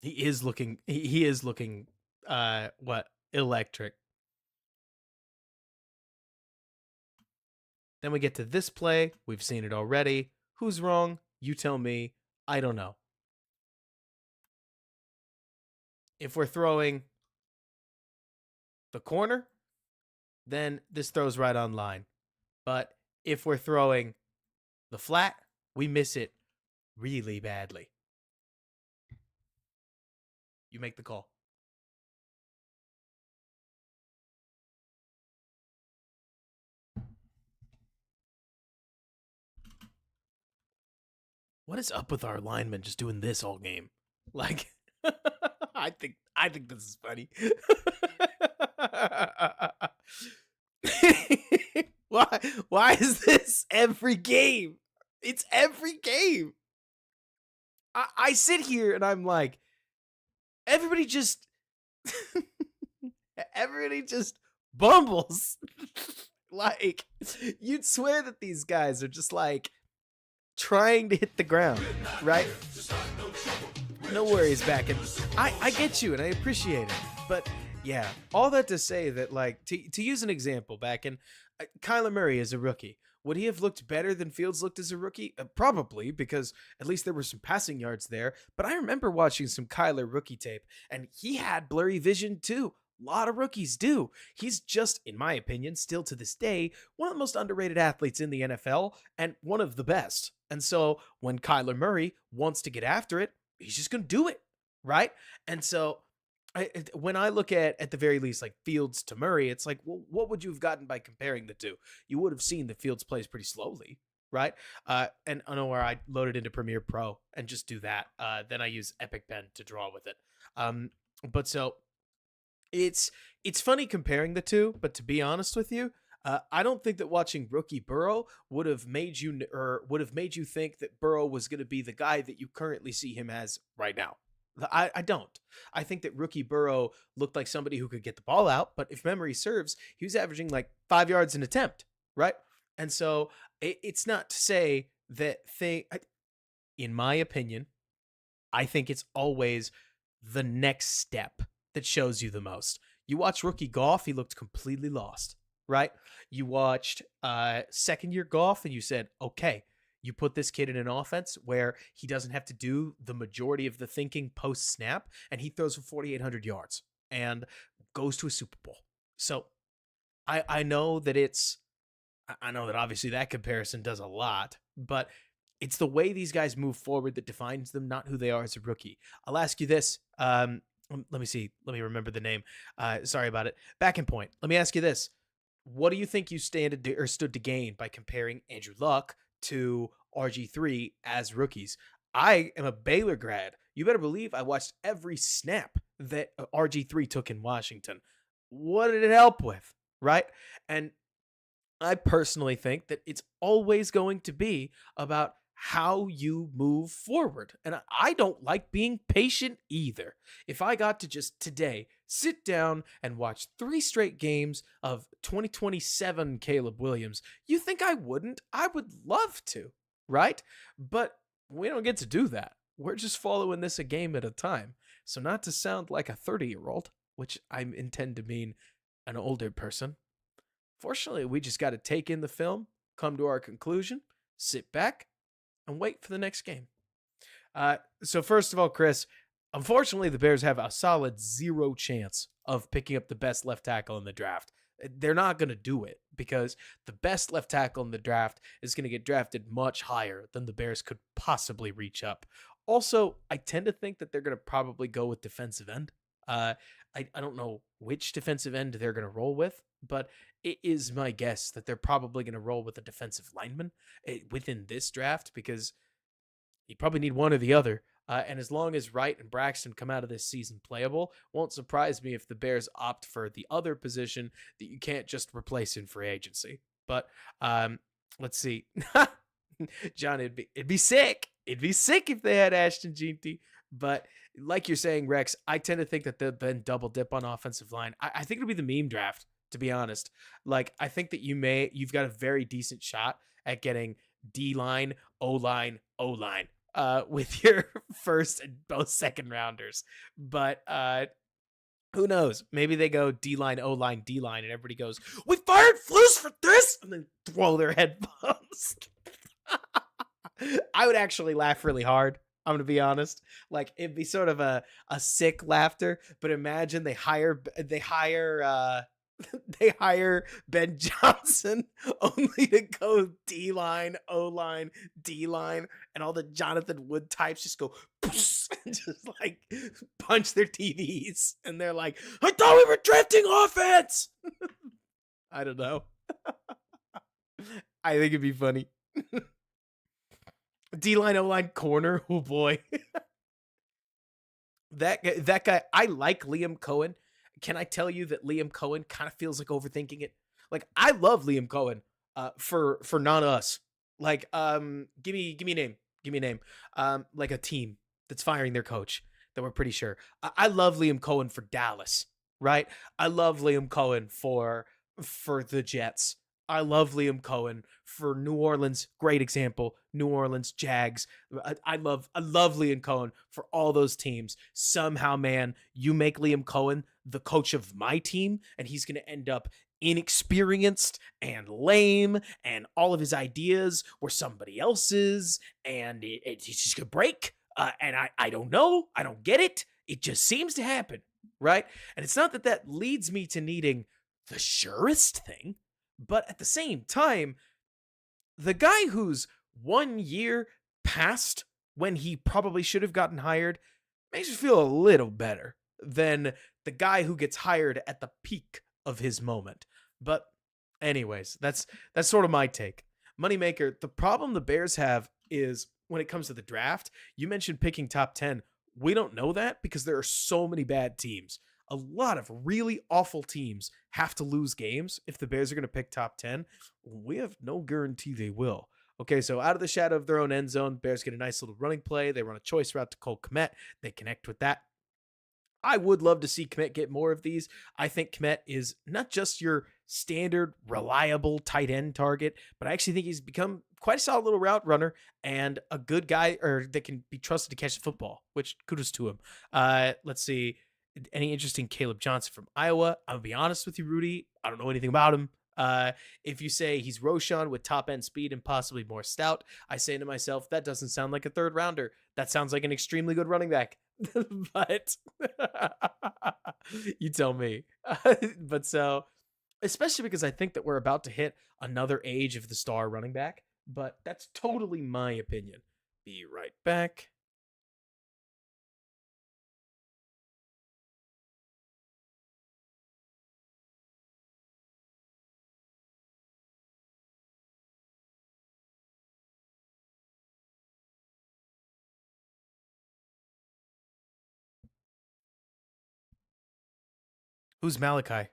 He is looking electric. Then we get to this play. We've seen it already. Who's wrong? You tell me. I don't know. If we're throwing the corner, then this throws right on line. But if we're throwing the flat, we miss it really badly. You make the call. What is up with our linemen just doing this all game? Like, I think this is funny. Why is this every game? It's every game. I sit here and I'm like, everybody just bumbles. Like, you'd swear that these guys are just like trying to hit the ground, right? No worries, back. And I get you and I appreciate it. But Yeah, all that to say that, like, to use an example, back in Kyler Murray as a rookie, would he have looked better than Fields looked as a rookie? Probably, because at least there were some passing yards there. But I remember watching some Kyler rookie tape, and he had blurry vision too. A lot of rookies do. He's just, in my opinion, still to this day, one of the most underrated athletes in the NFL and one of the best. And so when Kyler Murray wants to get after it, he's just going to do it, right? And so when I look at the very least, like Fields to Murray, it's like, well, what would you have gotten by comparing the two? You would have seen that Fields plays pretty slowly, right? And I know where I load it into Premiere Pro and just do that. Then I use Epic Pen to draw with it. But so it's funny comparing the two, but to be honest with you, I don't think that watching rookie Burrow would have made you think that Burrow was going to be the guy that you currently see him as right now. I don't. I think that rookie Burrow looked like somebody who could get the ball out, but if memory serves, he was averaging like 5 yards an attempt, right? And so it's not to say that in my opinion, I think it's always the next step that shows you the most. You watch rookie Goff, he looked completely lost, right? You watched second year Goff and you said, okay, you put this kid in an offense where he doesn't have to do the majority of the thinking post snap, and he throws for 4,800 yards and goes to a Super Bowl. So I know that I know that obviously that comparison does a lot, but it's the way these guys move forward that defines them, not who they are as a rookie. I'll ask you this. Let me see. Let me remember the name. Sorry about it. Back in point. Let me ask you this. What do you think you stood to gain by comparing Andrew Luck to RG3 as rookies? I am a Baylor grad. You better believe I watched every snap that RG3 took in Washington. What did it help with, right? And I personally think that it's always going to be about how you move forward. And I don't like being patient either. If I got to just today sit down and watch 3 straight games of 2027 Caleb Williams, you think I wouldn't? I would love to, right? But we don't get to do that. We're just following this a game at a time. So not to sound like a 30-year-old, which I intend to mean an older person, fortunately, we just got to take in the film, come to our conclusion, sit back, and wait for the next game. So first of all, Chris, unfortunately, the Bears have a solid 0 chance of picking up the best left tackle in the draft. They're not going to do it because the best left tackle in the draft is going to get drafted much higher than the Bears could possibly reach up. Also, I tend to think that they're going to probably go with defensive end. I don't know which defensive end they're going to roll with, but it is my guess that they're probably going to roll with a defensive lineman within this draft because you probably need one or the other. And as long as Wright and Braxton come out of this season playable, won't surprise me if the Bears opt for the other position that you can't just replace in free agency. But let's see. John, it'd be sick. It'd be sick if they had Ashton Jeanty. But like you're saying, Rex, I tend to think that they'll then double dip on offensive line. I think it'll be the meme draft, to be honest. Like, I think that you've got a very decent shot at getting D-line, O-line, O-line with your first and both second rounders. But who knows? Maybe they go D-line, O-line, D-line, and everybody goes, we fired Flus for this, and then throw their headphones. I would actually laugh really hard. I'm going to be honest. Like, it'd be sort of a sick laughter, but imagine they hire they hire Ben Johnson only to go D-line, O-line, D-line, and all the Jonathan Wood types just go and just like punch their TVs. And they're like, I thought we were drafting offense. I don't know. I think it'd be funny. D-line, O-line, corner. Oh boy. That guy, I like Liam Cohen. Can I tell you that Liam Cohen kind of feels like overthinking it? Like, I love Liam Cohen for not us. Like, give me a name. Give me a name. Like a team that's firing their coach that we're pretty sure. I love Liam Cohen for Dallas, right? I love Liam Cohen for the Jets. I love Liam Cohen for New Orleans. Great example. New Orleans Jags. I love Liam Cohen for all those teams. Somehow, man, you make Liam Cohen the coach of my team, and he's going to end up inexperienced and lame, and all of his ideas were somebody else's, and it's just going to break. And I don't know. I don't get it. It just seems to happen, right? And it's not that that leads me to needing the surest thing, but at the same time, the guy who's 1 year past when he probably should have gotten hired makes me feel a little better than the guy who gets hired at the peak of his moment. But anyways, that's sort of my take. Moneymaker, the problem the Bears have is when it comes to the draft, you mentioned picking top 10. We don't know that because there are so many bad teams. A lot of really awful teams have to lose games if the Bears are going to pick top 10. We have no guarantee they will. Okay, so out of the shadow of their own end zone, Bears get a nice little running play. They run a choice route to Cole Kmet. They connect with that. I would love to see Kmet get more of these. I think Kmet is not just your standard, reliable tight end target, but I actually think he's become quite a solid little route runner and a good guy or that can be trusted to catch the football, which kudos to him. Let's see. Any interest in Caleb Johnson from Iowa? I'll be honest with you, Rudy. I don't know anything about him. If you say he's Roshan with top end speed and possibly more stout, I say to myself, that doesn't sound like a third rounder. That sounds like an extremely good running back. But you tell me. But so, especially because I think that we're about to hit another age of the star running back, but that's totally my opinion. Be right back. Who's Malachi?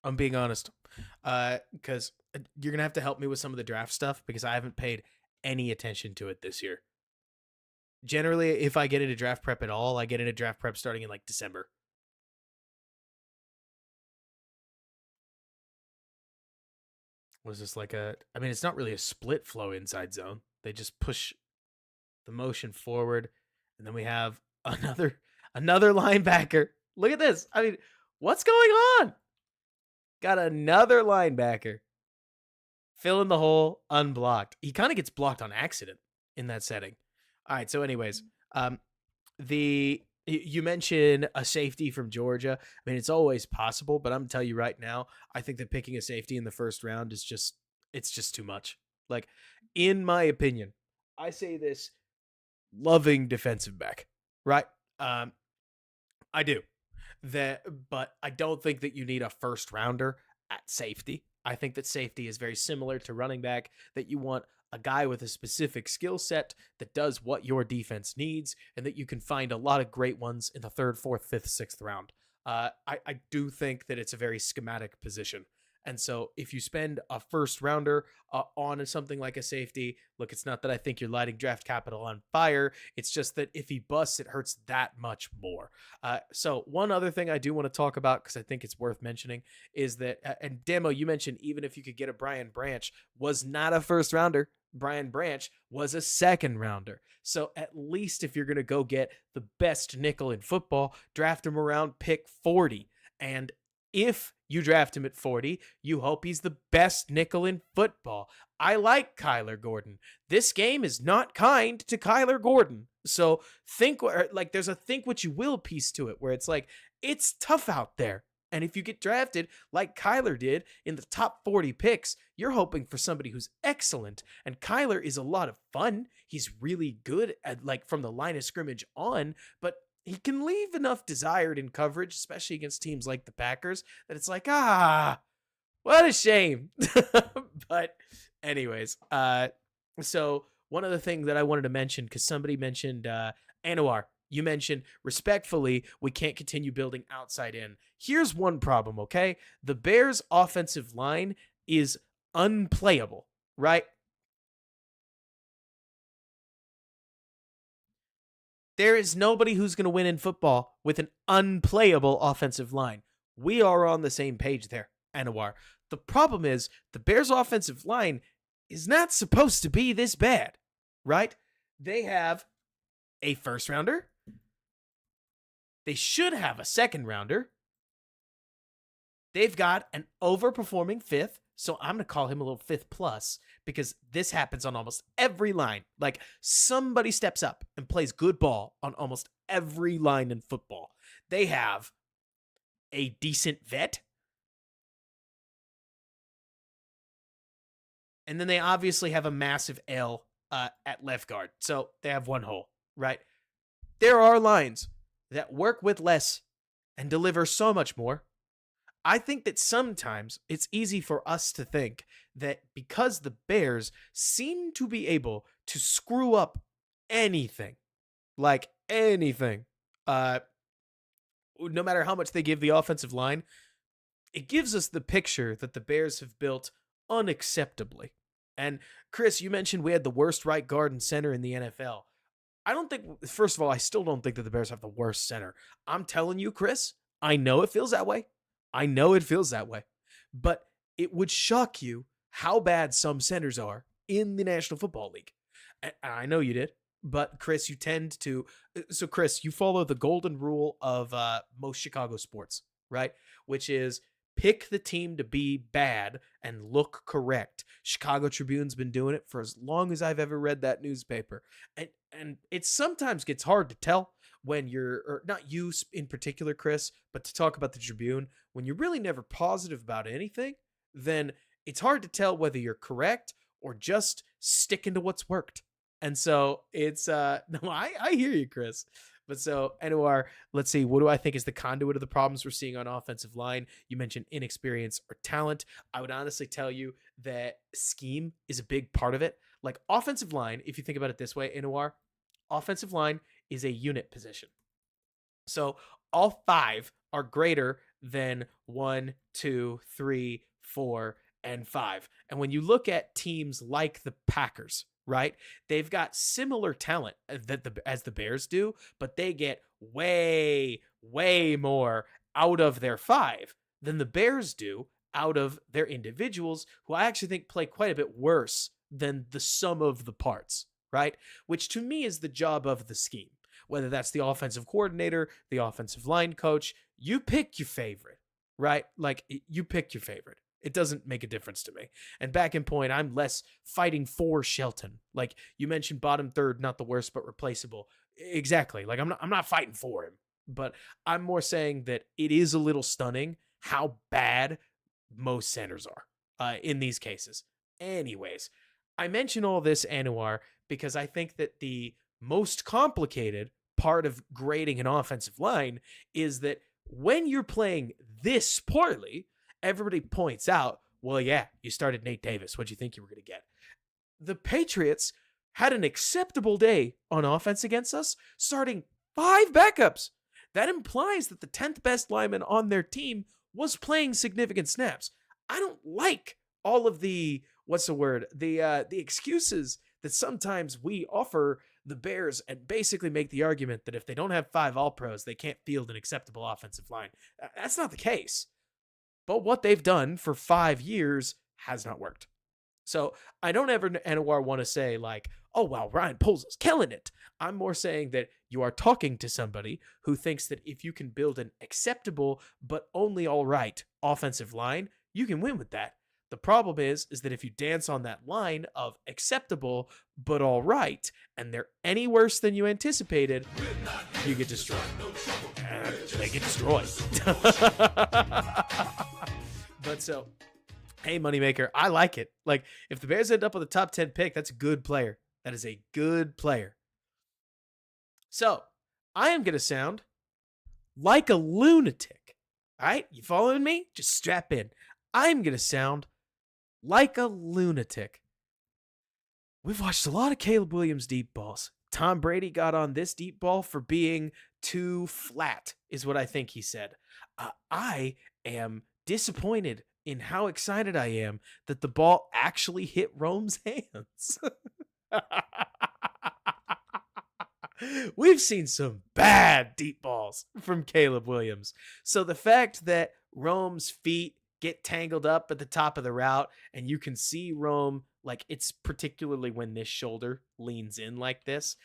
I'm being honest. Because you're gonna have to help me with some of the draft stuff because I haven't paid any attention to it this year. Generally, if I get into draft prep at all, I get into draft prep starting in like December. Was this like a? I mean, it's not really a split flow inside zone. They just push the motion forward, and then we have another linebacker. Look at this. I mean, what's going on? Got another linebacker. Fill in the hole, unblocked. He kind of gets blocked on accident in that setting. All right. So, anyways, you mentioned a safety from Georgia. I mean, it's always possible, but I'm gonna tell you right now, I think that picking a safety in the first round is just too much. Like, in my opinion, I say this loving defensive back, right? I do that, but I don't think that you need a first rounder at safety. I think that safety is very similar to running back, that you want a guy with a specific skill set that does what your defense needs, and that you can find a lot of great ones in the third, fourth, fifth, sixth round. I do think that it's a very schematic position. And so if you spend a first rounder on something like a safety, look, it's not that I think you're lighting draft capital on fire. It's just that if he busts, it hurts that much more. So one other thing I do want to talk about, because I think it's worth mentioning, is that, and Demo, you mentioned even if you could get a Brian Branch, was not a first rounder. Brian Branch was a second rounder. So at least if you're going to go get the best nickel in football, draft him around pick 40. And if you draft him at 40, you hope he's the best nickel in football. I like Kyler Gordon. This game is not kind to Kyler Gordon. So there's a think what you will piece to it where it's like, it's tough out there. And if you get drafted like Kyler did in the top 40 picks, you're hoping for somebody who's excellent. And Kyler is a lot of fun. He's really good at from the line of scrimmage on, but he can leave enough desired in coverage, especially against teams like the Packers, that it's like, what a shame. But anyways, so one other thing that I wanted to mention, because somebody mentioned Anwar. You mentioned, respectfully, we can't continue building outside in. Here's one problem, okay? The Bears' offensive line is unplayable, right? There is nobody who's going to win in football with an unplayable offensive line. We are on the same page there, Anwar. The problem is the Bears' offensive line is not supposed to be this bad, right? They have a first rounder. They should have a second rounder. They've got an overperforming fifth, so I'm going to call him a little fifth plus because this happens on almost every line. Like somebody steps up and plays good ball on almost every line in football. They have a decent vet, and then they obviously have a massive L at left guard. So they have one hole, right? There are lines that work with less and deliver so much more. I think that sometimes it's easy for us to think that because the Bears seem to be able to screw up anything, like anything, no matter how much they give the offensive line, it gives us the picture that the Bears have built unacceptably. And Chris, you mentioned we had the worst right guard and center in the NFL. I don't think, first of all, I still don't think that the Bears have the worst center. I'm telling you, Chris, I know it feels that way. I know it feels that way. But it would shock you how bad some centers are in the National Football League. And I know you did. But Chris, you tend to. So, Chris, you follow the golden rule of most Chicago sports, right? Which is pick the team to be bad and look correct. Chicago Tribune's been doing it for as long as I've ever read that newspaper. And it sometimes gets hard to tell when you're, or not you in particular, Chris, but to talk about the Tribune, when you're really never positive about anything, then it's hard to tell whether you're correct or just sticking to what's worked. And so it's no, I hear you, Chris. But so Anwar, let's see, what do I think is the conduit of the problems we're seeing on offensive line? You mentioned inexperience or talent. I would honestly tell you that scheme is a big part of it. Like offensive line, if you think about it this way, Anwar, offensive line is a unit position. So all five are greater than 1, 2, 3, 4, and 5. And when you look at teams like the Packers, right? They've got similar talent as the Bears do, but they get way, way more out of their 5 than the Bears do out of their individuals, who I actually think play quite a bit worse than the sum of the parts, right? Which to me is the job of the scheme. Whether that's the offensive coordinator, the offensive line coach, you pick your favorite, right? Like you pick your favorite. It doesn't make a difference to me. And back in point, I'm less fighting for Shelton. Like you mentioned, bottom third, not the worst, but replaceable. Exactly. Like I'm not fighting for him, but I'm more saying that it is a little stunning how bad most centers are in these cases. Anyways, I mention all this, Anwar, because I think that the most complicated part of grading an offensive line is that when you're playing this poorly, everybody points out, well, yeah, you started Nate Davis. What'd you think you were going to get? The Patriots had an acceptable day on offense against us, starting 5 backups. That implies that the 10th best lineman on their team was playing significant snaps. I don't like all of the, what's the word? The excuses that sometimes we offer the Bears and basically make the argument that if they don't have 5 All-Pros, they can't field an acceptable offensive line. That's not the case. But what they've done for 5 years has not worked. So I don't ever, Anwar, want to say like, oh, wow, Ryan Poles is killing it. I'm more saying that you are talking to somebody who thinks that if you can build an acceptable but only all right offensive line, you can win with that. The problem is that if you dance on that line of acceptable but all right, and they're any worse than you anticipated, you get destroyed. They get destroyed. But so, hey, Moneymaker, I like it. Like, if the Bears end up with a top 10 pick, that's a good player. That is a good player. So, I am going to sound like a lunatic. All right? You following me? Just strap in. I'm going to sound like a lunatic. We've watched a lot of Caleb Williams deep balls. Tom Brady got on this deep ball for being too flat, is what I think he said. I am disappointed in how excited I am that the ball actually hit Rome's hands. We've seen some bad deep balls from Caleb Williams. So the fact that Rome's feet get tangled up at the top of the route and you can see Rome, like it's particularly when this shoulder leans in like this.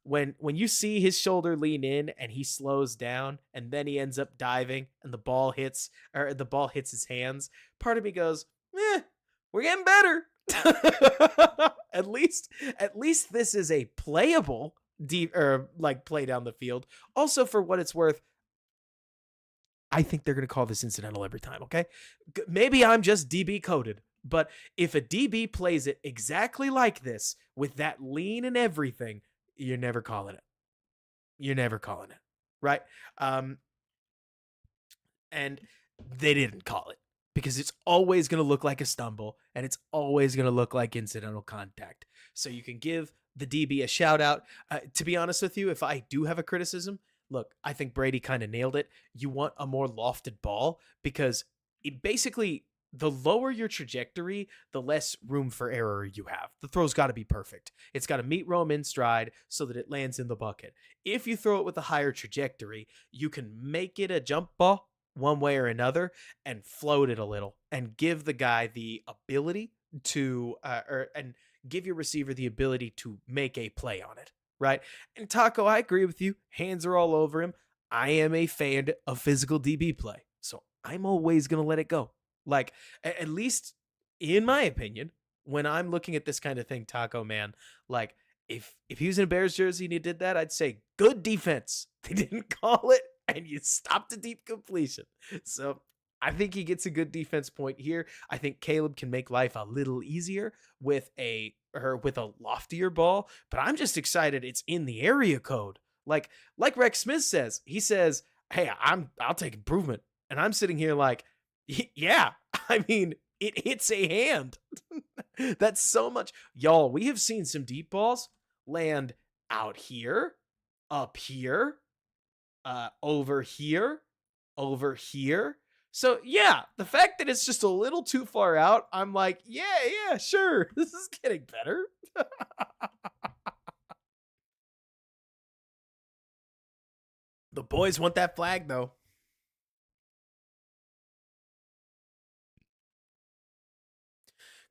when you see his shoulder lean in and he slows down and then he ends up diving and the ball hits his hands, part of me goes, we're getting better. at least at least this is a playable deep or like play down the field. Also, for what it's worth, I think they're going to call this incidental every time, okay? Maybe I'm just DB coded, but if a DB plays it exactly like this with that lean and everything, you're never calling it. You're never calling it, right? And they didn't call it because it's always going to look like a stumble and it's always going to look like incidental contact. So you can give the DB a shout out. To be honest with you, if I do have a criticism, look, I think Brady kind of nailed it. You want a more lofted ball because it basically, the lower your trajectory, the less room for error you have. The throw's got to be perfect. It's got to meet Rome in stride so that it lands in the bucket. If you throw it with a higher trajectory, you can make it a jump ball one way or another and float it a little and give the guy the ability to and give your receiver the ability to make a play on it, right? And Taco, I agree with you. Hands are all over him. I am a fan of physical DB play, so I'm always going to let it go. Like, at least in my opinion, when I'm looking at this kind of thing, Taco, man, like, if he was in a Bears jersey and he did that, I'd say good defense. They didn't call it, and you stopped a deep completion. So I think he gets a good defense point here. I think Caleb can make life a little easier with a loftier ball, but I'm just excited it's in the area code. Like Rex Smith says, he says, "Hey, I'll take improvement." And I'm sitting here like, yeah, I mean, it hits a hand. That's so much. Y'all, we have seen some deep balls land out here, up here, over here, over here. So yeah, the fact that it's just a little too far out, I'm like, yeah, sure. This is getting better. The boys want that flag though.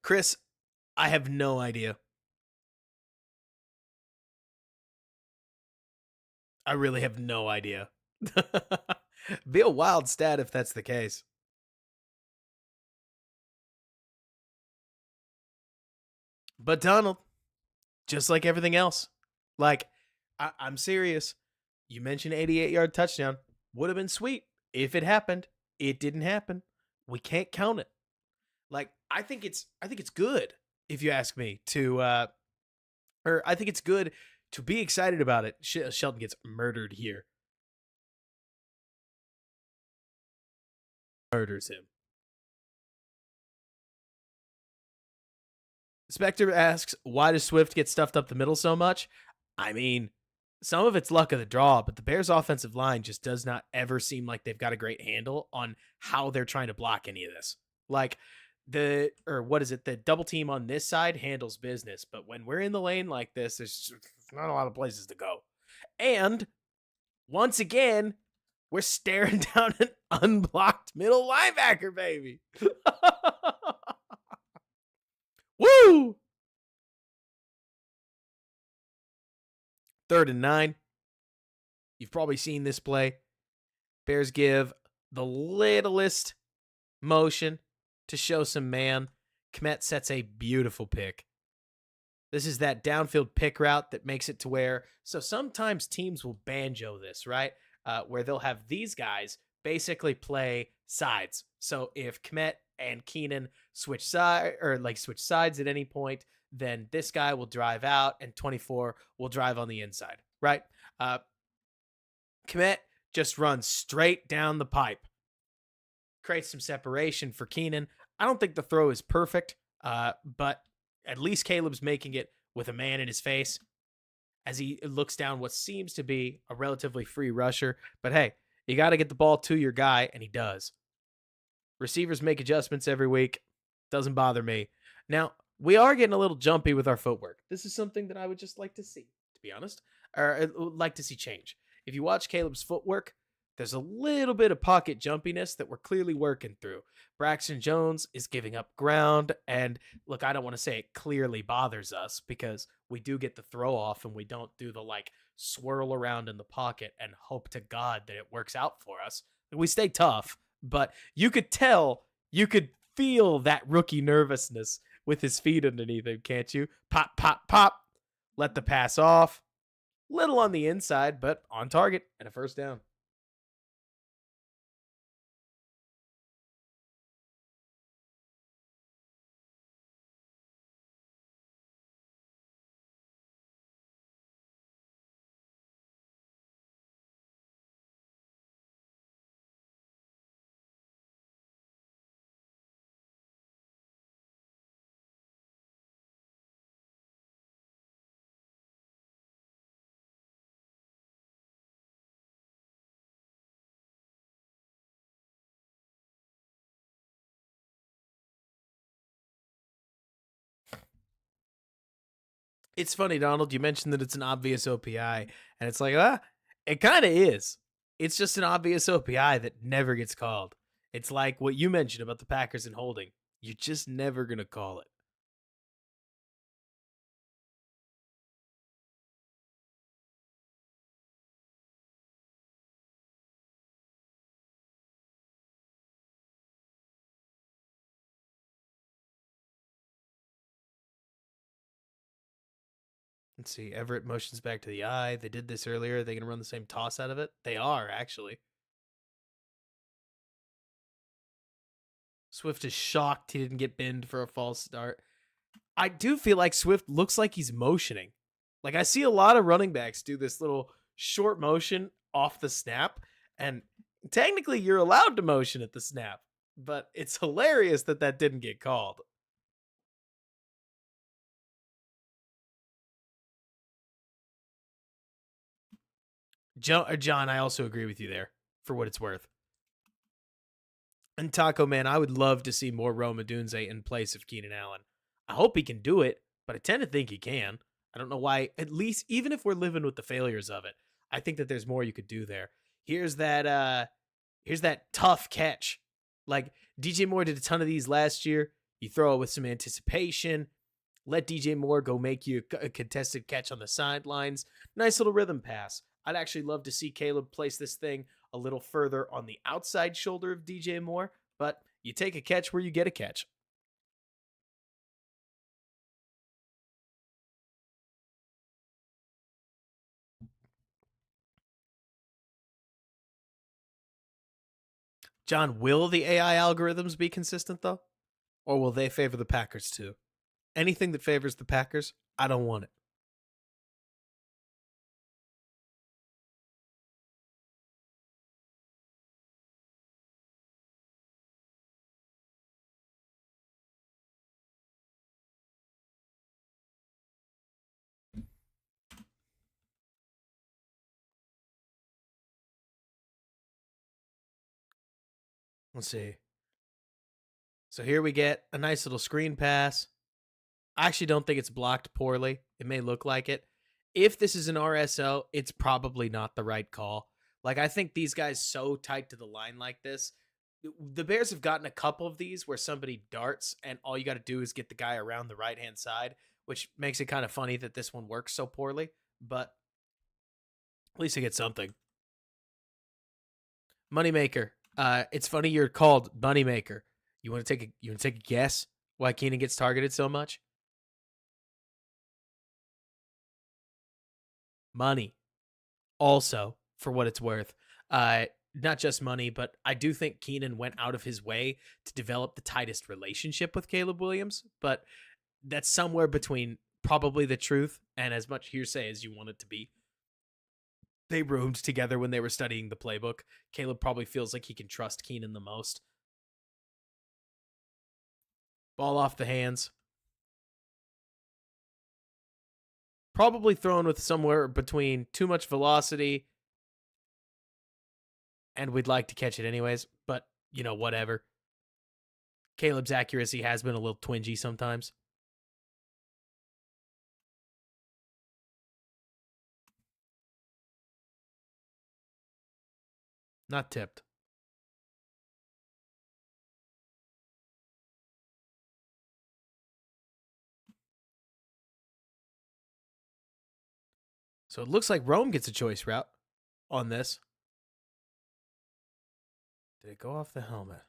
Chris, I have no idea. I really have no idea. Be a wild stat if that's the case. But Donald, just like everything else, like, I'm serious. You mentioned 88-yard touchdown. Would have been sweet if it happened. It didn't happen. We can't count it. Like, I think it's good, if you ask me, to or I think it's good to be excited about it. Shelton gets murdered here. Murders him. Spectre asks, why does Swift get stuffed up the middle so much? I mean, some of it's luck of the draw, but the Bears' offensive line just does not ever seem like they've got a great handle on how they're trying to block any of this. Like, the double team on this side handles business, but when we're in the lane like this, there's not a lot of places to go. And once again, we're staring down an unblocked middle linebacker, baby. Woo! 3rd and 9. You've probably seen this play. Bears give the littlest motion to show some man. Kmet sets a beautiful pick. This is that downfield pick route that makes it to where, so sometimes teams will banjo this, right? Where they'll have these guys basically play sides. So if Kmet and Keenan switch sides at any point, then this guy will drive out and 24 will drive on the inside, right? Kmet just runs straight down the pipe. Creates some separation for Keenan. I don't think the throw is perfect, but at least Caleb's making it with a man in his face as he looks down what seems to be a relatively free rusher. But hey, you got to get the ball to your guy, and he does. Receivers make adjustments every week. Doesn't bother me. Now, we are getting a little jumpy with our footwork. This is something that I would just like to see, to be honest, or like to see change. If you watch Caleb's footwork, There's a little bit of pocket jumpiness that we're clearly working through. Braxton Jones is giving up ground. And look, I don't want to say it clearly bothers us because we do get the throw off and we don't do the like swirl around in the pocket and hope to God that it works out for us. We stay tough, but you could tell, you could feel that rookie nervousness with his feet underneath him, can't you? Pop, pop, pop. Let the pass off. Little on the inside, but on target and a first down. It's funny, Donald. You mentioned that it's an obvious OPI, and it's like, it kind of is. It's just an obvious OPI that never gets called. It's like what you mentioned about the Packers and holding. You're just never gonna call it. Let's see. Everett motions back to the eye. They did this earlier. Are they gonna run the same toss out of it? They are actually. Swift is shocked he didn't get binned for a false start. I do feel like Swift looks like he's motioning. Like I see a lot of running backs do this little short motion off the snap, and technically you're allowed to motion at the snap, but it's hilarious that that didn't get called. John, I also agree with you there for what it's worth. And Taco Man, I would love to see more Rome Odunze in place of Keenan Allen. I hope he can do it, but I tend to think he can. I don't know why. At least, even if we're living with the failures of it, I think that there's more you could do there. Here's that. Here's that tough catch. Like DJ Moore did a ton of these last year. You throw it with some anticipation. Let DJ Moore go make you a contested catch on the sidelines. Nice little rhythm pass. I'd actually love to see Caleb place this thing a little further on the outside shoulder of DJ Moore, but you take a catch where you get a catch. John, will the AI algorithms be consistent though? Or will they favor the Packers too? Anything that favors the Packers, I don't want it. Let's see. So here we get a nice little screen pass. I actually don't think it's blocked poorly. It may look like it. If this is an RSO, it's probably not the right call. Like, I think these guys so tight to the line like this. The Bears have gotten a couple of these where somebody darts and all you got to do is get the guy around the right hand side, which makes it kind of funny that this one works so poorly. But at least I get something. Moneymaker. It's funny you're called Moneymaker. You want to take a guess why Keenan gets targeted so much? Money. Also, for what it's worth, not just money, but I do think Keenan went out of his way to develop the tightest relationship with Caleb Williams. But that's somewhere between probably the truth and as much hearsay as you want it to be. They roomed together when they were studying the playbook. Caleb probably feels like he can trust Keenan the most. Ball off the hands. Probably thrown with somewhere between too much velocity and we'd like to catch it anyways, but whatever. Caleb's accuracy has been a little twingy sometimes. Not tipped. So it looks like Rome gets a choice route on this. Did it go off the helmet?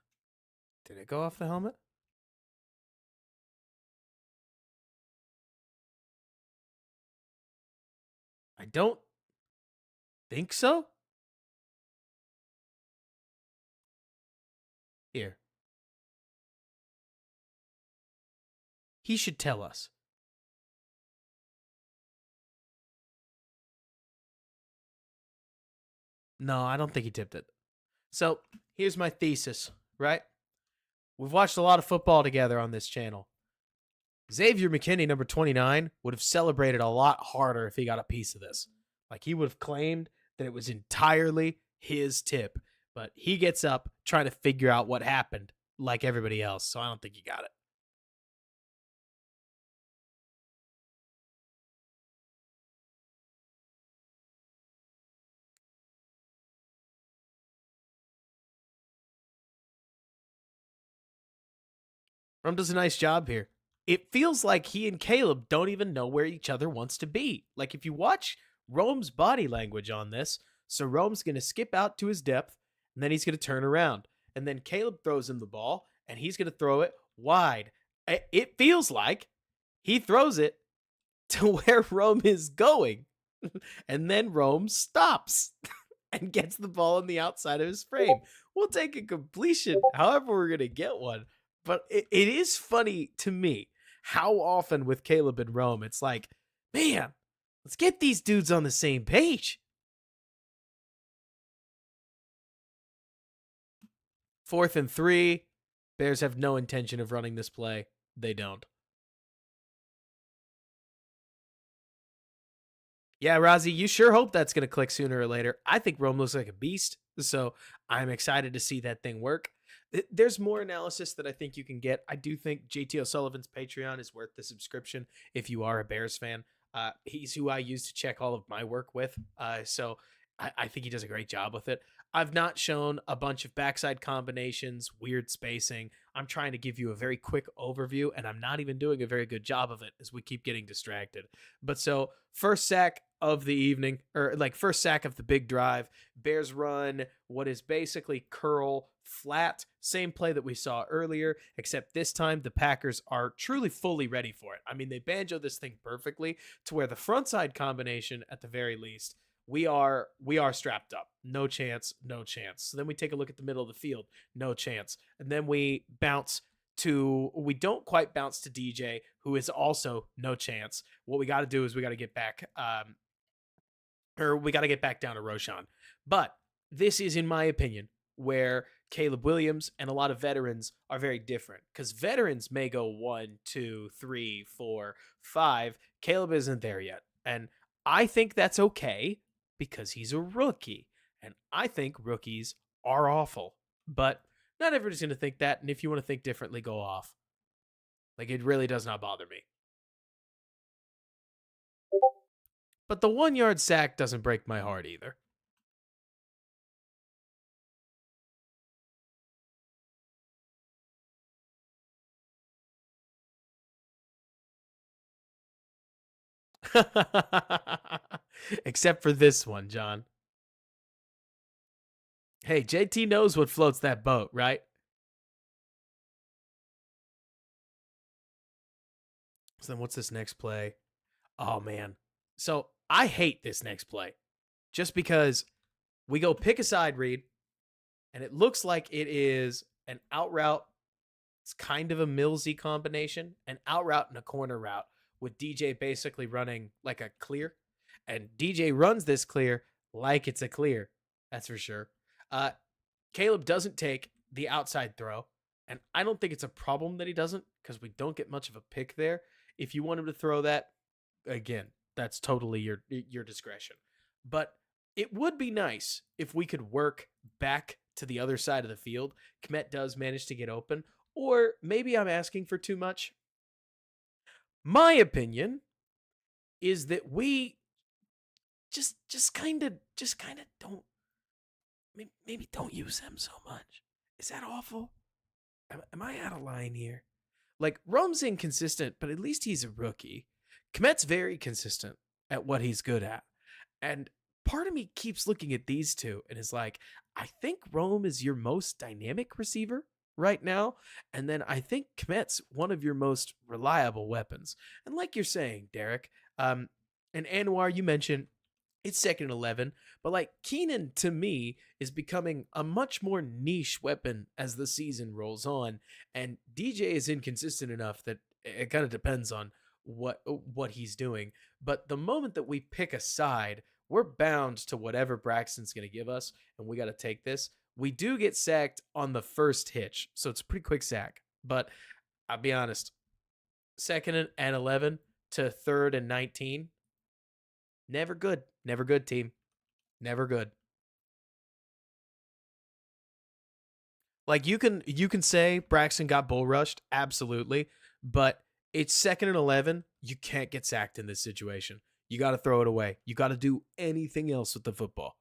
Did it go off the helmet? I don't think so. Here. He should tell us. No, I don't think he tipped it. So here's my thesis, right? We've watched a lot of football together on this channel. Xavier McKinney, number 29, would have celebrated a lot harder if he got a piece of this. Like, he would have claimed that it was entirely his tip, but he gets up trying to figure out what happened like everybody else, so I don't think he got it. Rum does a nice job here. It feels like he and Caleb don't even know where each other wants to be. Like, if you watch Rome's body language on this, so Rome's going to skip out to his depth, and then he's going to turn around. And then Caleb throws him the ball, and he's going to throw it wide. It feels like he throws it to where Rome is going. And then Rome stops and gets the ball on the outside of his frame. We'll take a completion however we're going to get one. But it is funny to me how often with Caleb and Rome, it's like, man, let's get these dudes on the same page. 4th and 3. Bears have no intention of running this play. They don't. Yeah, Rozzy, you sure hope that's going to click sooner or later. I think Rome looks like a beast, so I'm excited to see that thing work. There's more analysis that I think you can get. I do think JT O'Sullivan's Patreon is worth the subscription if you are a Bears fan. He's who I use to check all of my work with, so I think he does a great job with it. I've not shown a bunch of backside combinations, weird spacing. I'm trying to give you a very quick overview, and I'm not even doing a very good job of it as we keep getting distracted. But so, first sack of the evening, or like first sack of the big drive. Bears run what is basically curl flat, same play that we saw earlier, except this time the Packers are truly fully ready for it. I mean, they banjo this thing perfectly to where the front side combination, at the very least, we are strapped up. No chance, no chance. So then we take a look at the middle of the field. No chance. And then we don't quite bounce to DJ, who is also no chance. What we got to do is we got to get back we got to get back down to Roshan. But this is, in my opinion, where Caleb Williams and a lot of veterans are very different, because veterans may go 1, 2, 3, 4, 5. Caleb isn't there yet. And I think that's okay because he's a rookie. And I think rookies are awful. But not everybody's going to think that. And if you want to think differently, go off. Like, it really does not bother me. But the 1-yard sack doesn't break my heart either. Except for this one, John. Hey, JT knows what floats that boat, right? So then what's this next play? Oh, man. So I hate this next play just because we go pick a side read, and it looks like it is an out route. It's kind of a Millsy combination, an out route and a corner route, with DJ basically running like a clear. And DJ runs this clear like it's a clear. That's for sure. Caleb doesn't take the outside throw, and I don't think it's a problem that he doesn't, because we don't get much of a pick there. If you want him to throw that, again, that's totally your discretion. But it would be nice if we could work back to the other side of the field. Kmet does manage to get open, or maybe I'm asking for too much. My opinion is that we just kind of don't maybe don't use them so much. Is that awful? Am I out of line here? Like, Rome's inconsistent, but at least he's a rookie. Kmet's very consistent at what he's good at. And part of me keeps looking at these two and is like, I think Rome is your most dynamic receiver right now. And then I think Kmet's one of your most reliable weapons. And like you're saying, Derek, and Anwar, you mentioned it's second and 11, but like Keenan to me is becoming a much more niche weapon as the season rolls on. And DJ is inconsistent enough that it kind of depends on what he's doing. But the moment that we pick a side, we're bound to whatever Braxton's going to give us, and we got to take this. We do get sacked on the first hitch, so it's a pretty quick sack. But I'll be honest, second and 11 to third and 19, never good. Never good, team. Never good. Like you can say Braxton got bull rushed, absolutely, but it's second and 11. You can't get sacked in this situation. You got to throw it away. You got to do anything else with the football.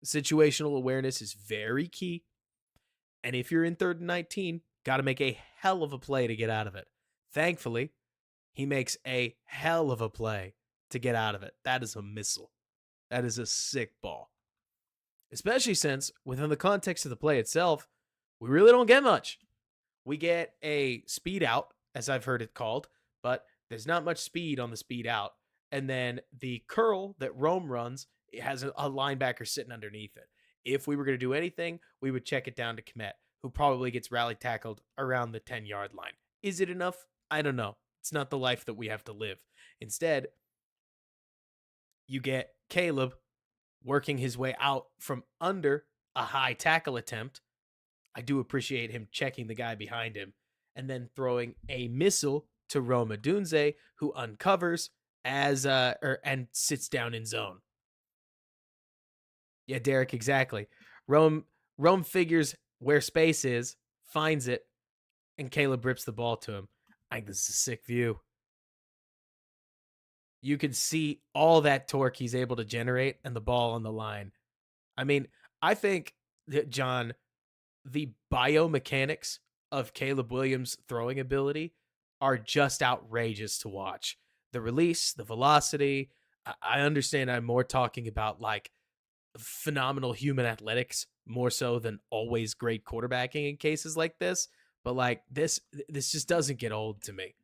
Situational awareness is very key. And if you're in third and 19, got to make a hell of a play to get out of it. Thankfully, he makes a hell of a play to get out of it. That is a missile. That is a sick ball. Especially since, within the context of the play itself, we really don't get much. We get a speed out, as I've heard it called, but there's not much speed on the speed out. And then the curl that Rome runs, it has a linebacker sitting underneath it. If we were going to do anything, we would check it down to Kmet, who probably gets rally tackled around the 10-yard line. Is it enough? I don't know. It's not the life that we have to live. Instead, you get Caleb working his way out from under a high tackle attempt. I do appreciate him checking the guy behind him and then throwing a missile to Rome Odunze, who uncovers and sits down in zone. Yeah, Derek, exactly. Rome figures where space is, finds it, and Caleb rips the ball to him. I think this is a sick view. You can see all that torque he's able to generate and the ball on the line. I mean, I think that, John, the biomechanics of Caleb Williams' throwing ability are just outrageous to watch. The release, the velocity. I understand I'm more talking about like phenomenal human athletics more so than always great quarterbacking in cases like this. But like this just doesn't get old to me.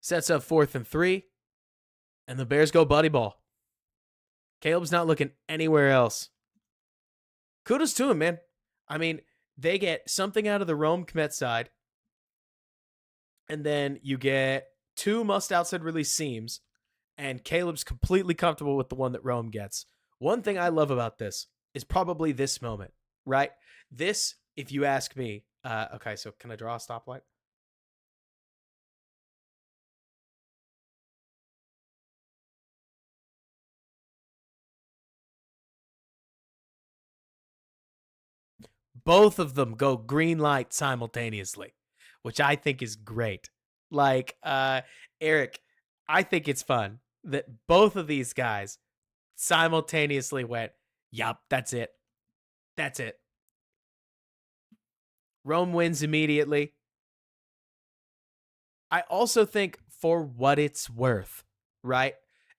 Sets up 4th and 3, and the Bears go buddy ball. Caleb's not looking anywhere else. Kudos to him, man. I mean, they get something out of the Rome Kmet side, and then you get 2 must outside release seams, and Caleb's completely comfortable with the one that Rome gets. One thing I love about this is probably this moment, right? This, if you ask me, okay, so can I draw a stoplight? Both of them go green light simultaneously, which I think is great. Like, Eric, I think it's fun that both of these guys simultaneously went, yup, that's it. That's it. Rome wins immediately. I also think for what it's worth, right?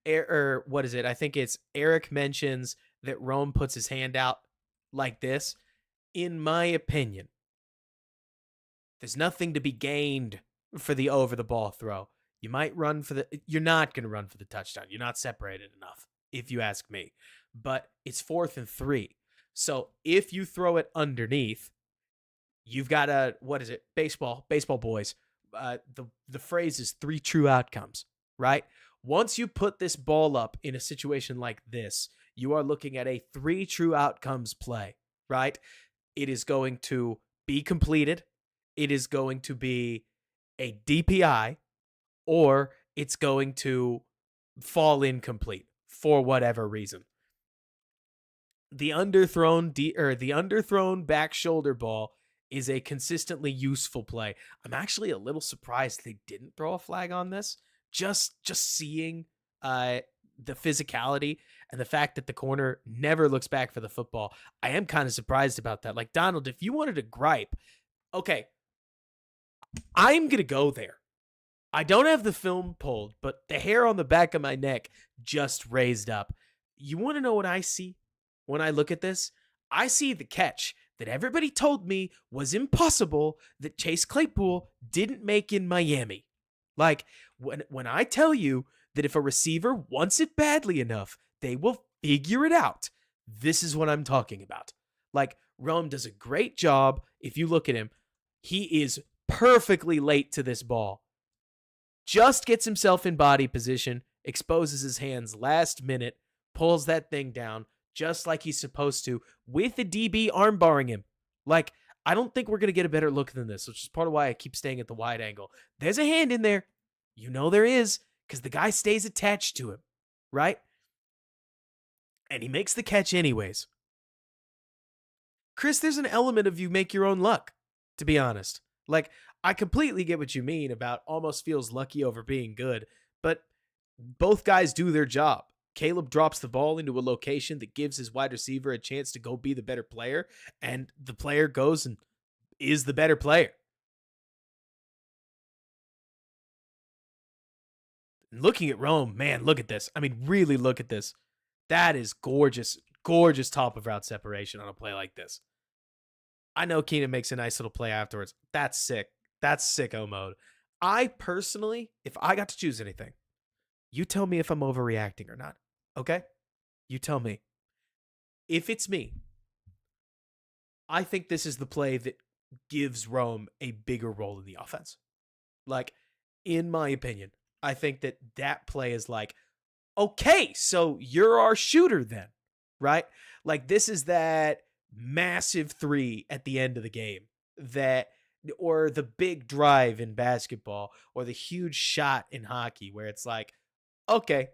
Or what is it? I think it's Eric mentions that Rome puts his hand out like this. In my opinion, there's nothing to be gained for the over the ball throw. You might run for you're not going to run for the touchdown. You're not separated enough, if you ask me. But it's 4th and 3. So if you throw it underneath, you've got a, what is it? Baseball boys. The phrase is 3 true outcomes, right? Once you put this ball up in a situation like this, you are looking at a 3 true outcomes play, right? It is going to be completed. It is going to be a DPI, or it's going to fall incomplete for whatever reason. The underthrown back shoulder ball is a consistently useful play. I'm actually a little surprised they didn't throw a flag on this. Just seeing uh the physicality and the fact that the corner never looks back for the football. I am kind of surprised about that. Like, Donald, if you wanted to gripe, okay, I'm going to go there. I don't have the film pulled, but the hair on the back of my neck just raised up. You want to know what I see when I look at this? I see the catch that everybody told me was impossible that Chase Claypool didn't make in Miami. Like, when I tell you that if a receiver wants it badly enough, they will figure it out. This is what I'm talking about. Like, Rome does a great job. If you look at him, he is perfectly late to this ball. Just gets himself in body position, exposes his hands last minute, pulls that thing down just like he's supposed to with the DB armbarring him. Like, I don't think we're going to get a better look than this, which is part of why I keep staying at the wide angle. There's a hand in there. You know there is, because the guy stays attached to him, right? And he makes the catch anyways. Chris, there's an element of you make your own luck, to be honest. Like, I completely get what you mean about almost feels lucky over being good, but both guys do their job. Caleb drops the ball into a location that gives his wide receiver a chance to go be the better player, and the player goes and is the better player. Looking at Rome, man, look at this. I mean, really look at this. That is gorgeous, gorgeous top of route separation on a play like this. I know Keenan makes a nice little play afterwards. That's sick. That's sicko mode. I personally, if I got to choose anything, you tell me if I'm overreacting or not. Okay? You tell me. If it's me, I think this is the play that gives Rome a bigger role in the offense. Like, in my opinion, I think that play is like, okay, so you're our shooter then, right? Like, this is that massive three at the end of the game or the big drive in basketball or the huge shot in hockey where it's like, okay.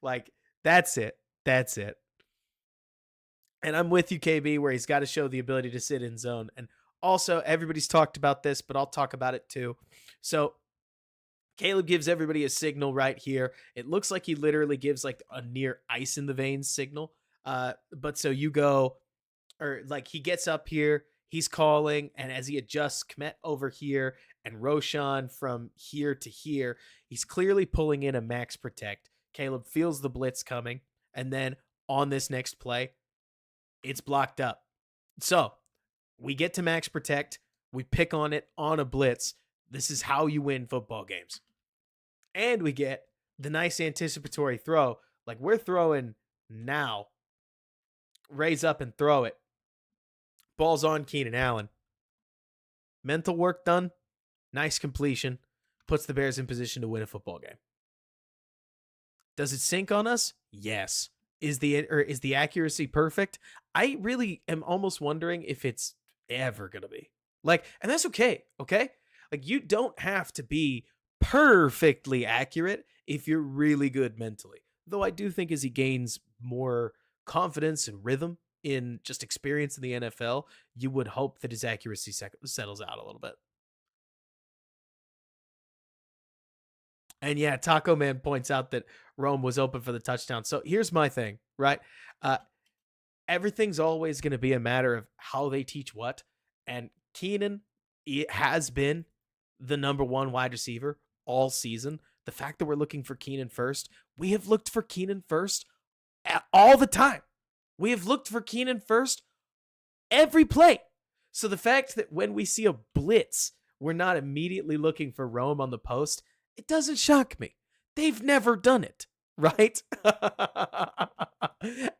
Like, that's it. And I'm with you, KB, where he's got to show the ability to sit in zone. And also, everybody's talked about this, but I'll talk about it too. So Caleb gives everybody a signal right here. It looks like he literally gives like a near ice in the veins signal. But so you go, or like he gets up here, he's calling, and as he adjusts Kmet over here and Roshan from here to here, he's clearly pulling in a max protect. Caleb feels the blitz coming, and then on this next play, it's blocked up. So we get to max protect, we pick on it on a blitz. This is how you win football games. And we get the nice anticipatory throw. Like, we're throwing now. Raise up and throw it. Ball's on Keenan Allen. Mental work done. Nice completion. Puts the Bears in position to win a football game. Does it sink on us? Yes. Is the accuracy perfect? I really am almost wondering if it's ever going to be. Like, and that's okay, okay? Like, you don't have to be perfectly accurate if you're really good mentally. Though I do think as he gains more confidence and rhythm in just experience in the NFL, you would hope that his accuracy settles out a little bit. And yeah, Taco Man points out that Rome was open for the touchdown. So here's my thing, right? Everything's always going to be a matter of how they teach what. And Keenan has been the number one wide receiver all season. The fact that we're looking for Keenan first, we have looked for Keenan first all the time. We have looked for Keenan first every play. So the fact that when we see a blitz, we're not immediately looking for Rome on the post, it doesn't shock me. They've never done it, right?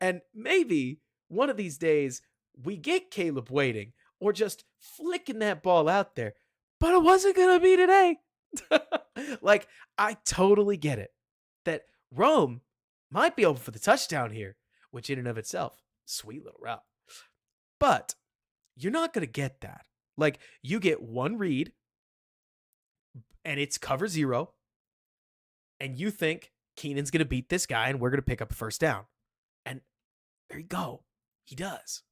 And maybe one of these days we get Caleb waiting or just flicking that ball out there, but it wasn't going to be today. Like, I totally get it that Rome might be open for the touchdown here, which in and of itself, sweet little route. But you're not going to get that. Like, you get one read and it's cover zero, and you think Keenan's going to beat this guy and we're going to pick up a first down. And there you go. He does.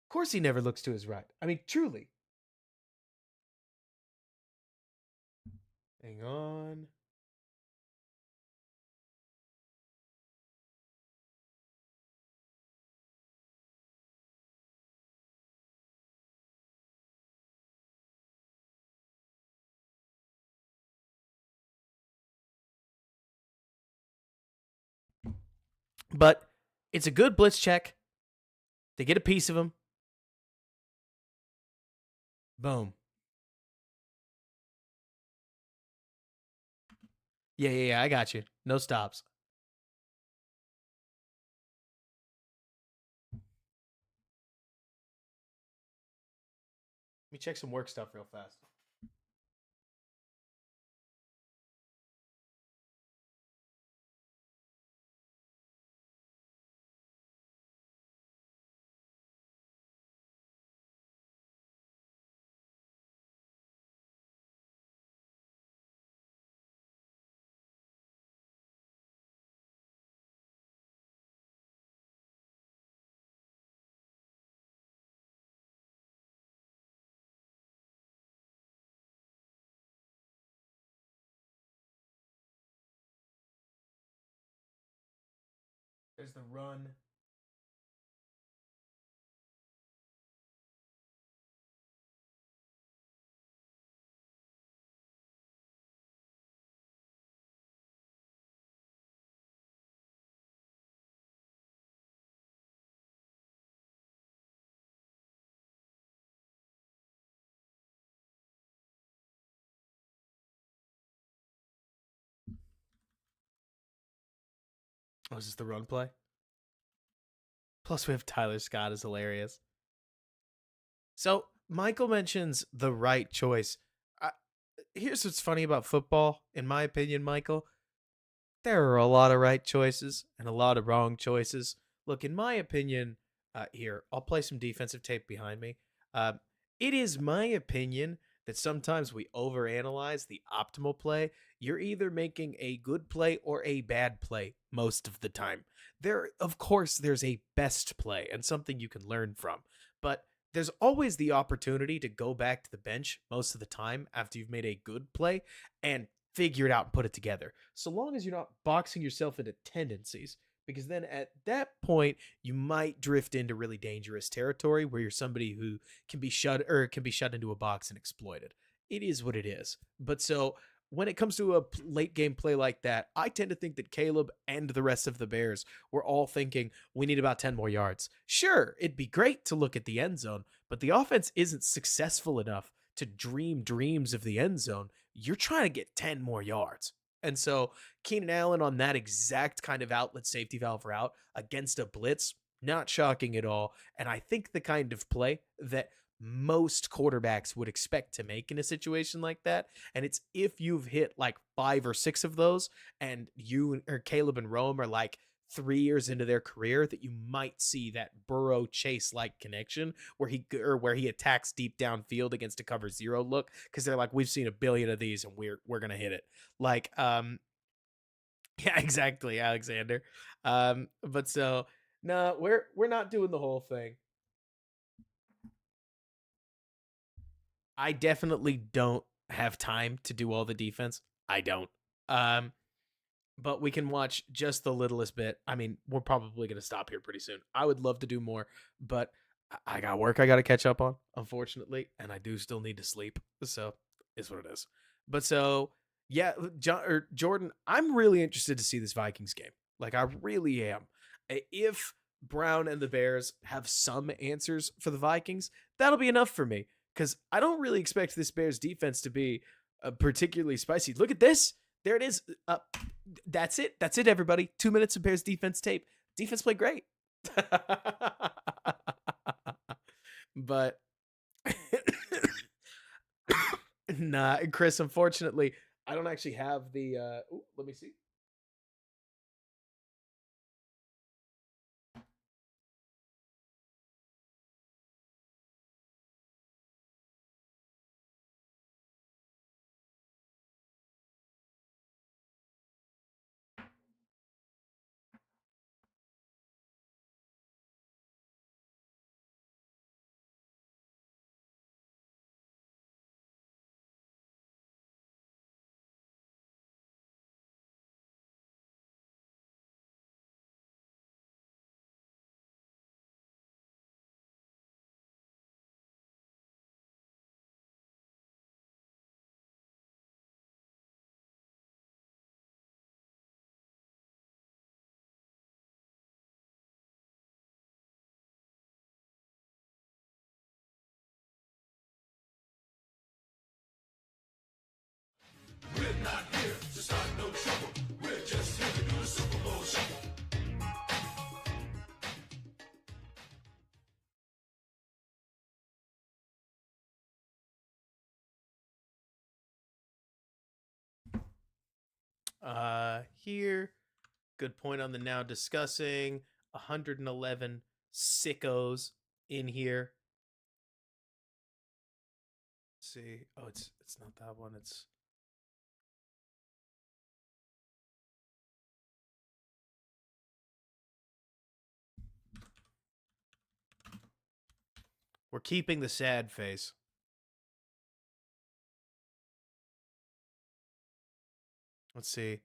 Of course, he never looks to his right. I mean, truly. Hang on. But it's a good blitz check. They get a piece of him. Boom. Yeah. I got you. No stops. Let me check some work stuff real fast. There's the run. Oh, is this the run play? Plus, we have Tyler Scott is hilarious. So Michael mentions the right choice. I, Here's what's funny about football, in my opinion, Michael. There are a lot of right choices and a lot of wrong choices. Look, in my opinion, here, I'll play some defensive tape behind me. Uh, it is my opinion that sometimes we overanalyze the optimal play. You're either making a good play or a bad play most of the time. Of course, there's a best play and something you can learn from, but there's always the opportunity to go back to the bench most of the time after you've made a good play and figure it out and put it together. So long as you're not boxing yourself into tendencies, because then at that point you might drift into really dangerous territory where you're somebody who can be shut into a box and exploited. It is what it is. But so when it comes to a late game play like that, I tend to think that Caleb and the rest of the Bears were all thinking we need about 10 more yards. Sure, it'd be great to look at the end zone, but the offense isn't successful enough to dream dreams of the end zone. You're trying to get 10 more yards. And so Keenan Allen on that exact kind of outlet safety valve route against a blitz, not shocking at all. And I think the kind of play that most quarterbacks would expect to make in a situation like that. And it's if you've hit like 5 or 6 of those and you or Caleb and Rome are like 3 years into their career that you might see that Burrow Chase like connection where he attacks deep downfield against a cover zero look because they're like we've seen a billion of these and we're gonna hit it like yeah, exactly, Alexander. But so no, we're not doing the whole thing. I definitely don't have time to do all the defense. I don't. Um, but we can watch just the littlest bit. I mean, we're probably going to stop here pretty soon. I would love to do more, but I got work I got to catch up on, unfortunately, and I do still need to sleep. So, is what it is. But so, yeah, Jordan, I'm really interested to see this Vikings game. Like, I really am. If Brown and the Bears have some answers for the Vikings, that'll be enough for me because I don't really expect this Bears defense to be particularly spicy. Look at this. There it is. That's it. That's it, everybody. 2 minutes of Bears defense tape. Defense played great. But nah, Chris, unfortunately, I don't actually have the let me see. Here, good point on the now discussing 111 sickos in here. Let's see. Oh, it's not that one. It's we're keeping the sad face. Let's see.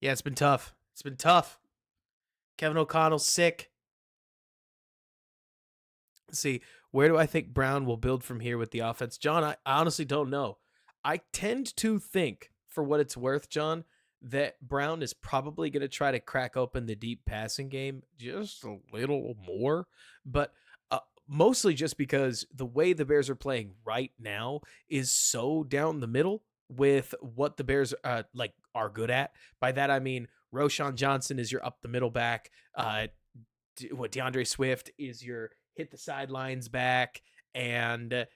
Yeah, it's been tough. It's been tough. Kevin O'Connell's sick. Let's see. Where do I think Brown will build from here with the offense? John, I honestly don't know. I tend to think, for what it's worth, John, that Brown is probably going to try to crack open the deep passing game just a little more. But mostly just because the way the Bears are playing right now is so down the middle with what the Bears are good at. By that I mean Roshan Johnson is your up the middle back. DeAndre Swift is your hit the sidelines back, and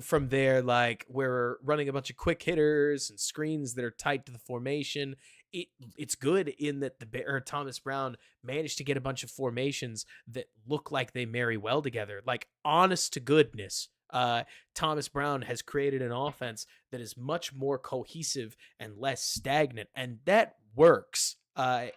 from there, like, we're running a bunch of quick hitters and screens that are tight to the formation. It's good in that Thomas Brown managed to get a bunch of formations that look like they marry well together. Like, honest to goodness, Thomas Brown has created an offense that is much more cohesive and less stagnant, and that works,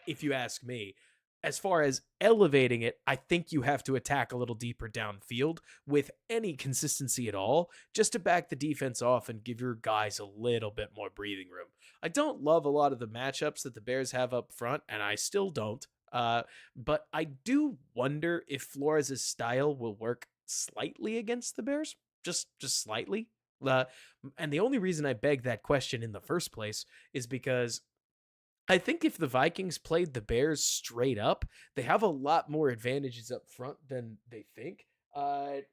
if you ask me. As far as elevating it, I think you have to attack a little deeper downfield with any consistency at all, just to back the defense off and give your guys a little bit more breathing room. I don't love a lot of the matchups that the Bears have up front, and I still don't. But I do wonder if Flores' style will work slightly against the Bears, just slightly. And the only reason I beg that question in the first place is because I think if the Vikings played the Bears straight up, they have a lot more advantages up front than they think. But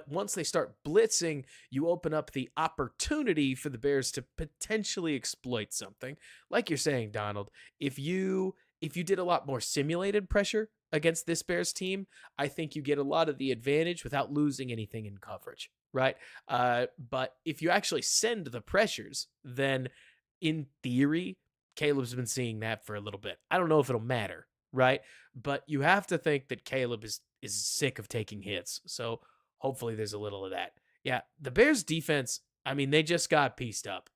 once they start blitzing, you open up the opportunity for the Bears to potentially exploit something. Like you're saying, Donald, if you did a lot more simulated pressure against this Bears team, I think you get a lot of the advantage without losing anything in coverage, right? But if you actually send the pressures, then in theory, Caleb's been seeing that for a little bit. I don't know if it'll matter, right? But you have to think that Caleb is sick of taking hits. So hopefully there's a little of that. Yeah, the Bears defense, I mean, they just got pieced up.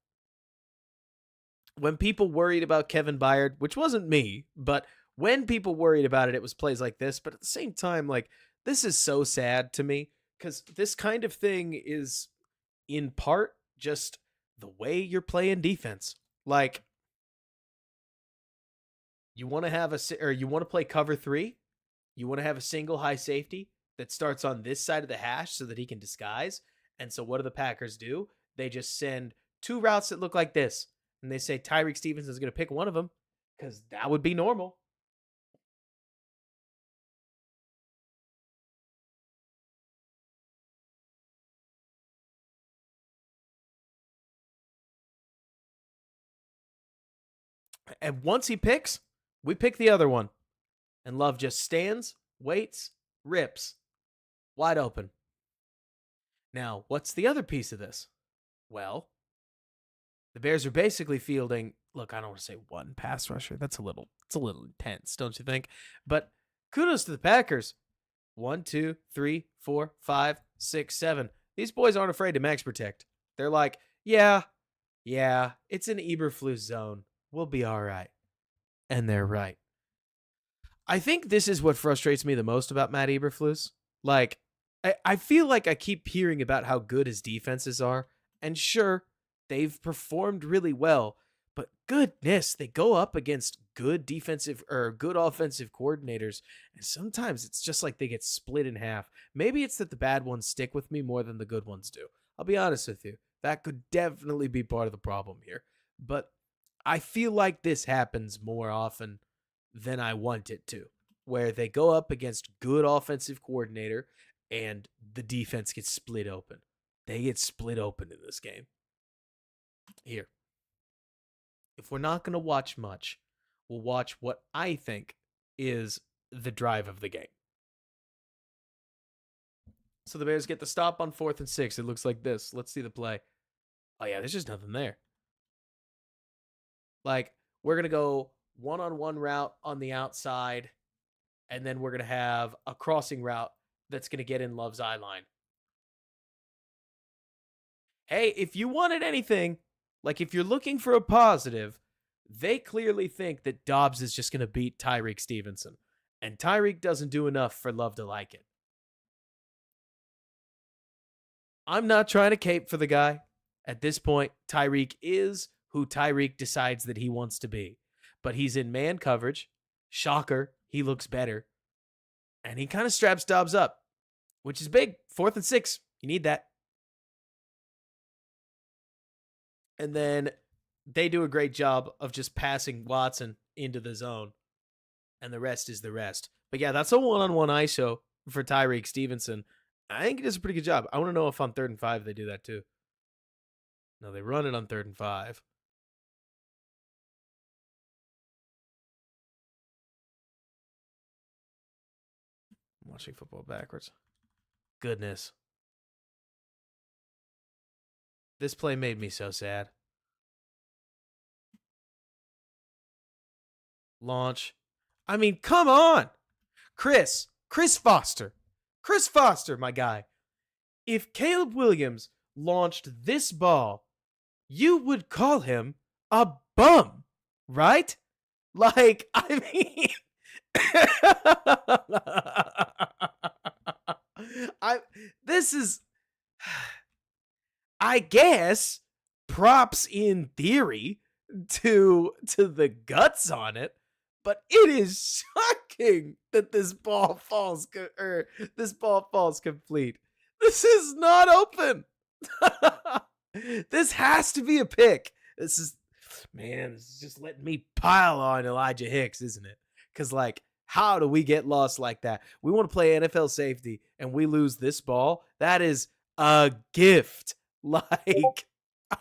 When people worried about Kevin Byard, which wasn't me, but when people worried about it, it was plays like this. But at the same time, like, this is so sad to me because this kind of thing is in part just the way you're playing defense. Like, you want to play cover 3, you want to have a single high safety that starts on this side of the hash so that he can disguise. And so what do the Packers do? They just send 2 routes that look like this. And they say Tyreek Stevens is going to pick one of them because that would be normal. And once he picks, we pick the other one. And Love just stands, waits, rips. Wide open. Now, what's the other piece of this? Well, the Bears are basically fielding, look, I don't want to say one pass rusher. It's a little intense, don't you think? But kudos to the Packers. 1, 2, 3, 4, 5, 6, 7. These boys aren't afraid to max protect. They're like, yeah, it's an Eberflus zone. We'll be all right. And they're right. I think this is what frustrates me the most about Matt Eberflus. Like, I feel like I keep hearing about how good his defenses are. And sure, they've performed really well. But goodness, they go up against good defensive or good offensive coordinators. And sometimes it's just like they get split in half. Maybe it's that the bad ones stick with me more than the good ones do. I'll be honest with you. That could definitely be part of the problem here. But I feel like this happens more often than I want it to, where they go up against good offensive coordinator and the defense gets split open. they get split open in this game. Here, if we're not going to watch much, we'll watch what I think is the drive of the game. So the Bears get the stop on 4th and 6. It looks like this. Let's see the play. Oh, yeah, there's just nothing there. Like, we're going to go one-on-one route on the outside, and then we're going to have a crossing route that's going to get in Love's eye line. Hey, if you wanted anything, like if you're looking for a positive, they clearly think that Dobbs is just going to beat Tyreek Stevenson. And Tyreek doesn't do enough for Love to like it. I'm not trying to cape for the guy. At this point, Tyreek is who Tyreek decides that he wants to be. But he's in man coverage. Shocker, he looks better. And he kind of straps Dobbs up, which is big. 4th and 6. You need that. And then they do a great job of just passing Watson into the zone. And the rest is the rest. But yeah, that's a one-on-one ISO for Tyreek Stevenson. I think he does a pretty good job. I want to know if on 3rd and 5 they do that too. No, they run it on 3rd and 5. I'm watching football backwards. Goodness. This play made me so sad. Launch. I mean, come on. Chris Foster, my guy. If Caleb Williams launched this ball, you would call him a bum, right? Like, I mean, I guess, props in theory to the guts on it, but it is shocking that this ball falls complete. This is not open. This has to be a pick. This is just letting me pile on Elijah Hicks, isn't it? Because, like, how do we get lost like that? We want to play NFL safety and we lose this ball. That is a gift. Like,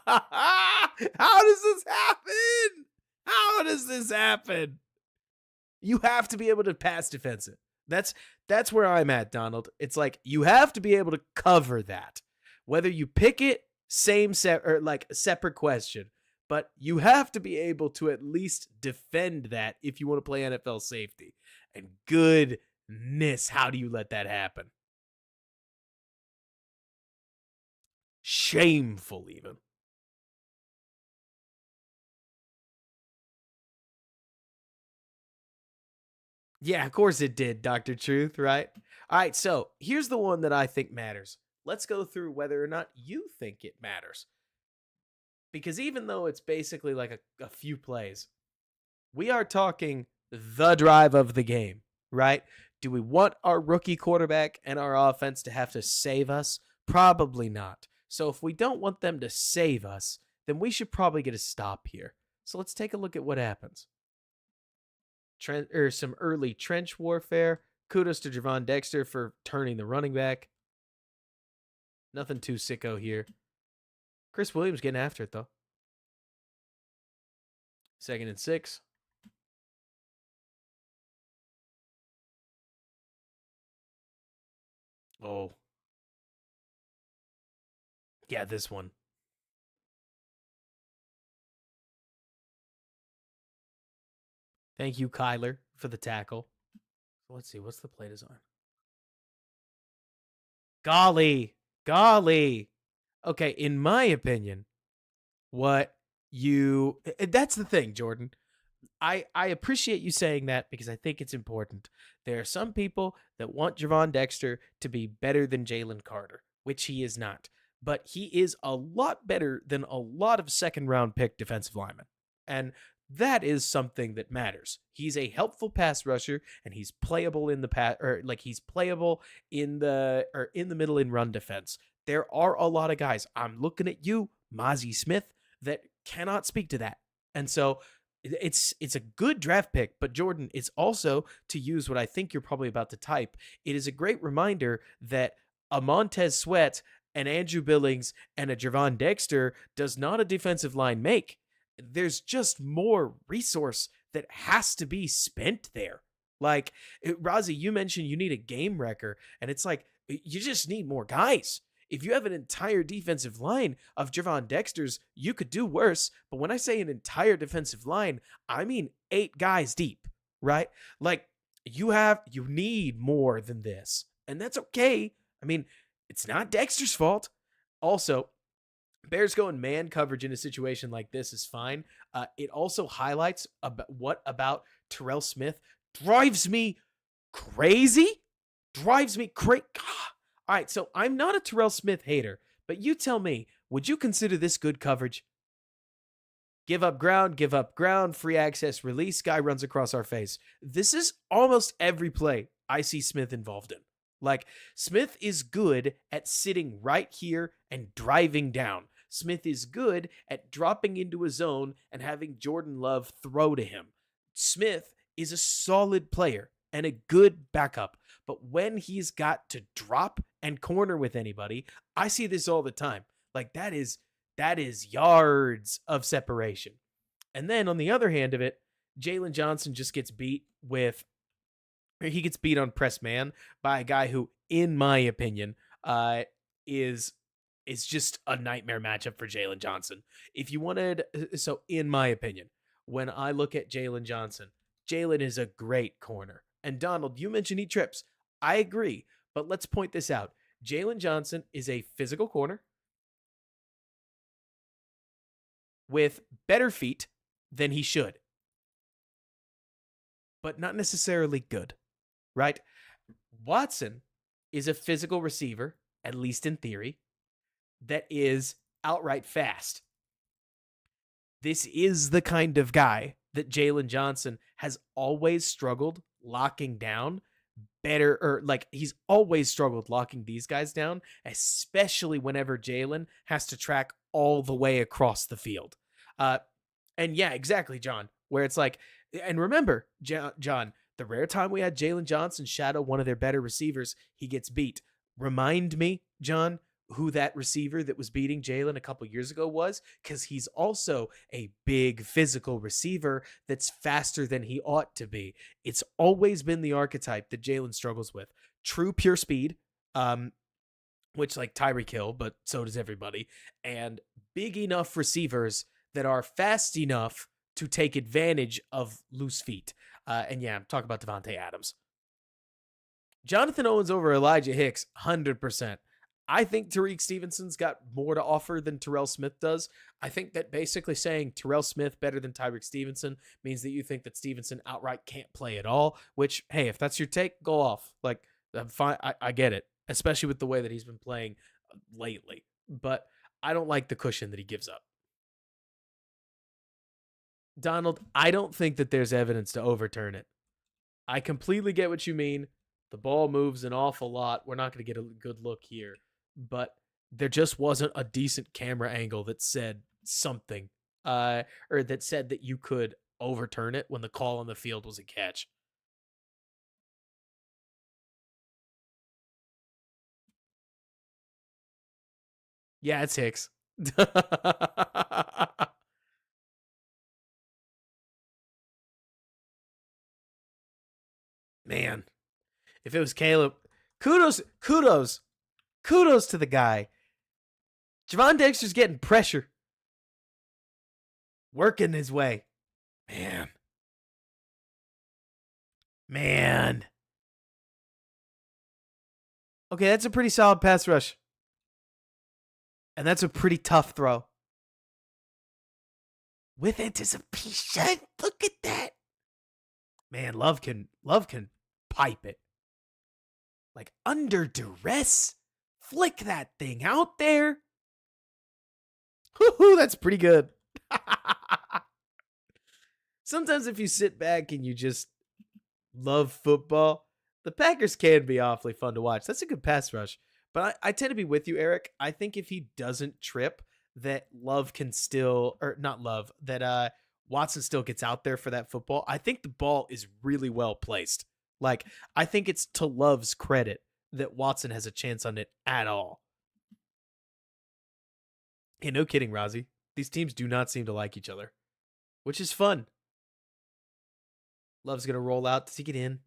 how does this happen? How does this happen? You have to be able to pass defensive. That's where I'm at, Donald. It's like you have to be able to cover that. Whether you pick it, separate question. But you have to be able to at least defend that if you want to play NFL safety. And goodness, how do you let that happen? Shameful, even. Yeah, of course it did, Dr. Truth, right? All right, so here's the one that I think matters. Let's go through whether or not you think it matters. Because even though it's basically like a few plays, we are talking the drive of the game, right? Do we want our rookie quarterback and our offense to have to save us? Probably not. So if we don't want them to save us, then we should probably get a stop here. So let's take a look at what happens. Some early trench warfare. Kudos to Javon Dexter for turning the running back. Nothing too sicko here. Chris Williams getting after it, though. 2nd and 6. Oh. Yeah, this one. Thank you, Kyler, for the tackle. Let's see. What's the play design? Golly. Okay, in my opinion, that's the thing, Jordan. I appreciate you saying that because I think it's important. There are some people that want Javon Dexter to be better than Jalen Carter, which he is not. But he is a lot better than a lot of 2nd-round pick defensive linemen. And that is something that matters. He's a helpful pass rusher, and he's playable in the he's playable in the middle in run defense. There are a lot of guys. I'm looking at you, Mozzie Smith, that cannot speak to that. And so it's a good draft pick, but Jordan, it's also, to use what I think you're probably about to type, it is a great reminder that a Montez Sweat and Andrew Billings and a Javon Dexter does not a defensive line make. There's just more resource that has to be spent there. Like, Razi, you mentioned you need a game wrecker, and it's like, you just need more guys. If you have an entire defensive line of Javon Dexters, you could do worse. But when I say an entire defensive line, I mean 8 guys deep, right? Like, you need more than this. And that's okay. I mean, it's not Dexter's fault. Also, Bears going man coverage in a situation like this is fine. It also highlights what about Terrell Smith drives me crazy. Drives me crazy. All right, so I'm not a Terrell Smith hater, but you tell me, would you consider this good coverage? Give up ground, free access, release, guy runs across our face. This is almost every play I see Smith involved in. Like, Smith is good at sitting right here and driving down. Smith is good at dropping into a zone and having Jordan Love throw to him. Smith is a solid player and a good backup. But when he's got to drop and corner with anybody, I see this all the time. Like, that is yards of separation. And then on the other hand of it, Jalen Johnson just gets beat on press man by a guy who, in my opinion, is just a nightmare matchup for Jalen Johnson. In my opinion, when I look at Jalen Johnson, Jalen is a great corner. And Donald, you mentioned he trips. I agree, but let's point this out. Jalen Johnson is a physical corner with better feet than he should, but not necessarily good, right? Watson is a physical receiver, at least in theory, that is outright fast. This is the kind of guy that Jalen Johnson has always struggled locking down he's always struggled locking these guys down, especially whenever Jalen has to track all the way across the field. And yeah, exactly, John, where it's like, and remember, John, the rare time we had Jalen Johnson shadow one of their better receivers, he gets beat. Remind me, John, who that receiver that was beating Jalen a couple years ago was, because he's also a big physical receiver that's faster than he ought to be. It's always been the archetype that Jalen struggles with. True pure speed, which like Tyreek Hill, but so does everybody, and big enough receivers that are fast enough to take advantage of loose feet. And yeah, I'm talking about Devontae Adams. Jonathan Owens over Elijah Hicks, 100%. I think Tariq Stevenson's got more to offer than Terrell Smith does. I think that basically saying Terrell Smith better than Tariq Stevenson means that you think that Stevenson outright can't play at all, which, hey, if that's your take, go off. Like, I'm fine. I get it, especially with the way that he's been playing lately. But I don't like the cushion that he gives up. Donald, I don't think that there's evidence to overturn it. I completely get what you mean. The ball moves an awful lot. We're not going to get a good look here. But there just wasn't a decent camera angle that said something, or that said that you could overturn it when the call on the field was a catch. Yeah, it's Hicks. Man, if it was Caleb, kudos to the guy. Javon Dexter's getting pressure, working his way. Man. Okay, that's a pretty solid pass rush. And that's a pretty tough throw. With anticipation. Look at that. Man, Love can pipe it. Like, under duress. Flick that thing out there. Woohoo, that's pretty good. Sometimes if you sit back and you just love football, the Packers can be awfully fun to watch. That's a good pass rush. But I tend to be with you, Eric. I think if he doesn't trip, that Love can still, or not Love, that Watson still gets out there for that football. I think the ball is really well placed. Like, I think it's to Love's credit that Watson has a chance on it at all. Hey, no kidding, Rozzy. These teams do not seem to like each other, which is fun. Love's going to roll out. Does he get in?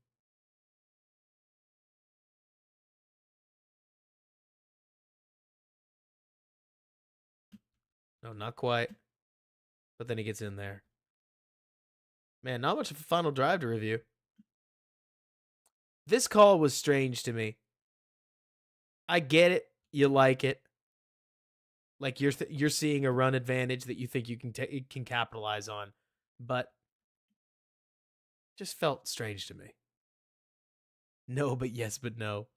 No, not quite. But then he gets in there. Man, not much of a final drive to review. This call was strange to me. I get it. You like it. Like you're seeing a run advantage that you think you can capitalize on, but just felt strange to me. No, but yes, but no.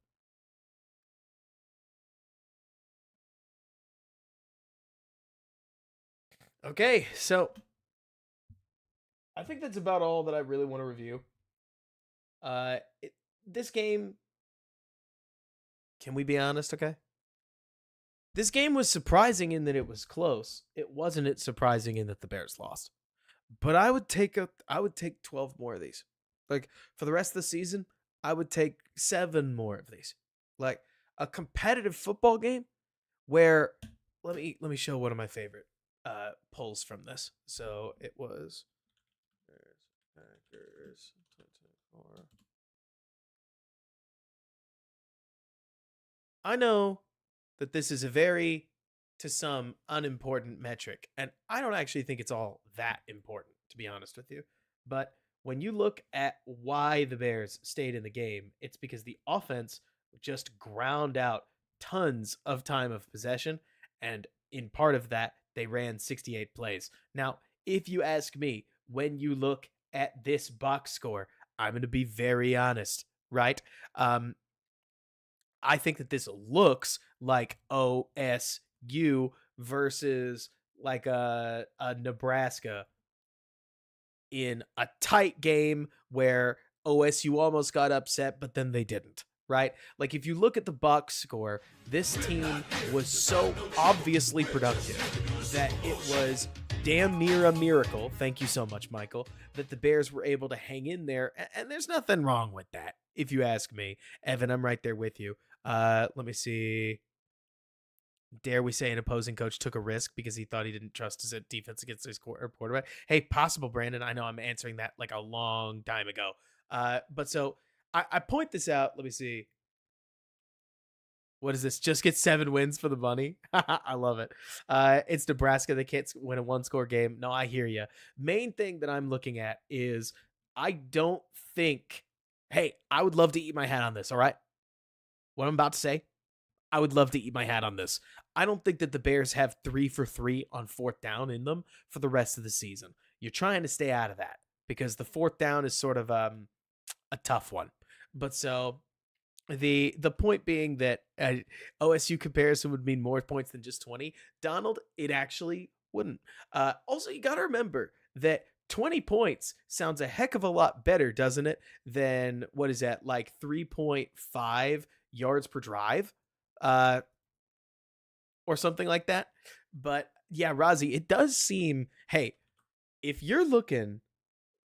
Okay, so I think that's about all that I really want to review. Uh, it, this game, can we be honest? Okay, this game was surprising in that it was close. It wasn't it surprising in that the Bears lost. But I would take 12 more of these. Like for the rest of the season, I would take 7 more of these. Like a competitive football game where let me show one of my favorite polls from this. So it was Packers 2024. I know that this is a very, to some, unimportant metric, and I don't actually think it's all that important, to be honest with you. But when you look at why the Bears stayed in the game, it's because the offense just ground out tons of time of possession, and in part of that, they ran 68 plays. Now, if you ask me, when you look at this box score, I'm going to be very honest, right? I think that this looks like OSU versus like a Nebraska in a tight game where OSU almost got upset, but then they didn't. Right? Like if you look at the box score, this team was so obviously productive that it was damn near a miracle. Thank you so much, Michael, that the Bears were able to hang in there. And there's nothing wrong with that, if you ask me. Evan, I'm right there with you. Let me see. Dare we say an opposing coach took a risk because he thought he didn't trust his defense against his quarterback? Hey, possible, Brandon. I know I'm answering that like a long time ago. But so I point this out. Let me see. What is this? Just get 7 wins for the money. I love it. It's Nebraska. They can't win a 1-score game. No, I hear you. Main thing that I'm looking at is I don't think. Hey, I would love to eat my hat on this. All right, what I'm about to say, I would love to eat my hat on this. I don't think that the Bears have 3 for 3 on 4th down in them for the rest of the season. You're trying to stay out of that because the 4th down is sort of a tough one. But so the point being that OSU comparison would mean more points than just 20. Donald, it actually wouldn't. Also, you got to remember that 20 points sounds a heck of a lot better, doesn't it, than what is that, like 3.5 yards per drive or something like that. But yeah, Rozzy, it does seem, hey, if you're looking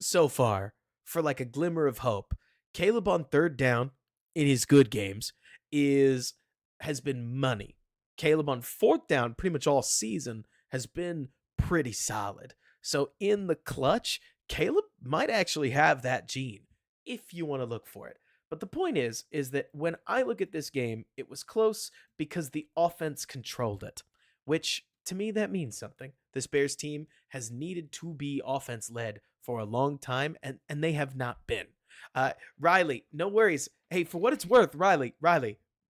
so far for like a glimmer of hope, Caleb on 3rd down in his good games has been money. Caleb on 4th down pretty much all season has been pretty solid. So in the clutch, Caleb might actually have that gene if you want to look for it. But the point is that when I look at this game, it was close because the offense controlled it, which to me that means something. This Bears team has needed to be offense led for a long time, and they have not been. Riley, no worries. Hey, for what it's worth, Riley,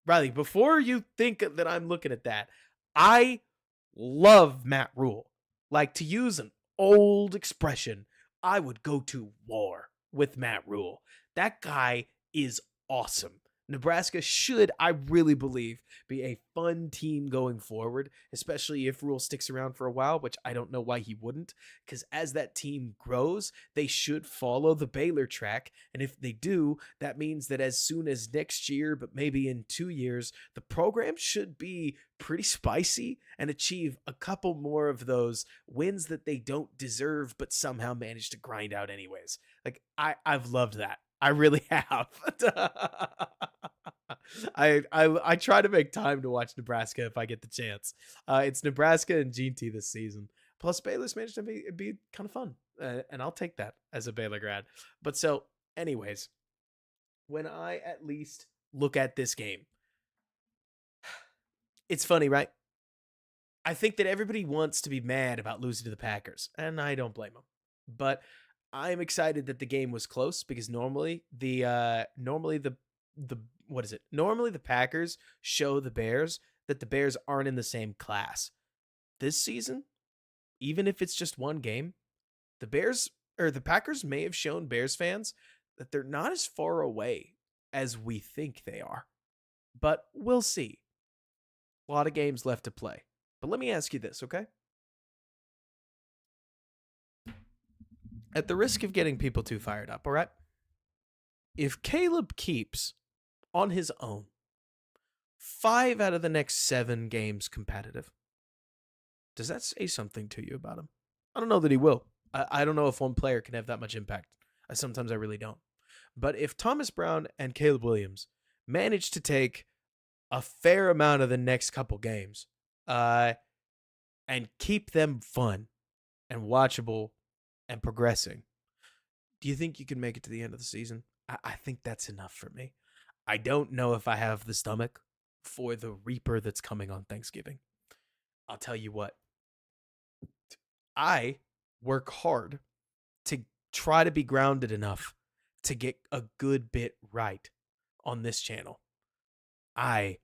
before you think that I'm looking at that, I love Matt Rule. Like, to use an old expression, I would go to war with Matt Rule. That guy is awesome. Nebraska should, I really believe, be a fun team going forward, especially if Rule sticks around for a while, which I don't know why he wouldn't, because as that team grows, they should follow the Baylor track, and if they do, that means that as soon as next year, but maybe in 2 years, the program should be pretty spicy and achieve a couple more of those wins that they don't deserve, but somehow manage to grind out anyways. Like, I've loved that. I really have. I try to make time to watch Nebraska if I get the chance. It's Nebraska and GT this season. Plus, Baylor's managed to be kind of fun, and I'll take that as a Baylor grad. But so, anyways, when I at least look at this game, it's funny, right? I think that everybody wants to be mad about losing to the Packers, and I don't blame them. But I'm excited that the game was close because normally the what is it? Normally the Packers show the Bears that the Bears aren't in the same class. This season, even if it's just one game, the Bears or the Packers may have shown Bears fans that they're not as far away as we think they are. But we'll see. A lot of games left to play. But let me ask you this, okay? At the risk of getting people too fired up, all right? If Caleb keeps on his own 5 out of the next 7 games competitive, does that say something to you about him? I don't know that he will. I don't know if one player can have that much impact. Sometimes I really don't. But if Thomas Brown and Caleb Williams manage to take a fair amount of the next couple games and keep them fun and watchable and progressing, do you think you can make it to the end of the season? I think that's enough for me. I don't know if I have the stomach for the Reaper that's coming on Thanksgiving. I'll tell you what. I work hard to try to be grounded enough to get a good bit right on this channel. I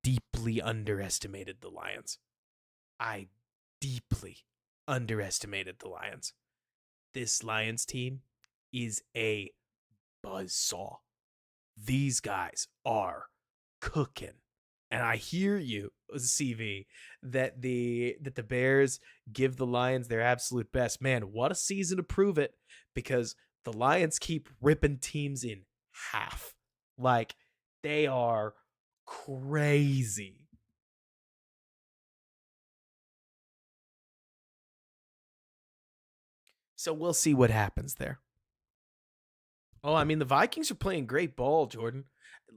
deeply underestimated the Lions. I deeply underestimated the Lions. This Lions team is a buzzsaw. These guys are cooking. And I hear you, CV, that the Bears give the Lions their absolute best. Man, what a season to prove it, because the Lions keep ripping teams in half. Like, they are crazy. So we'll see what happens there. Oh, I mean, the Vikings are playing great ball, Jordan.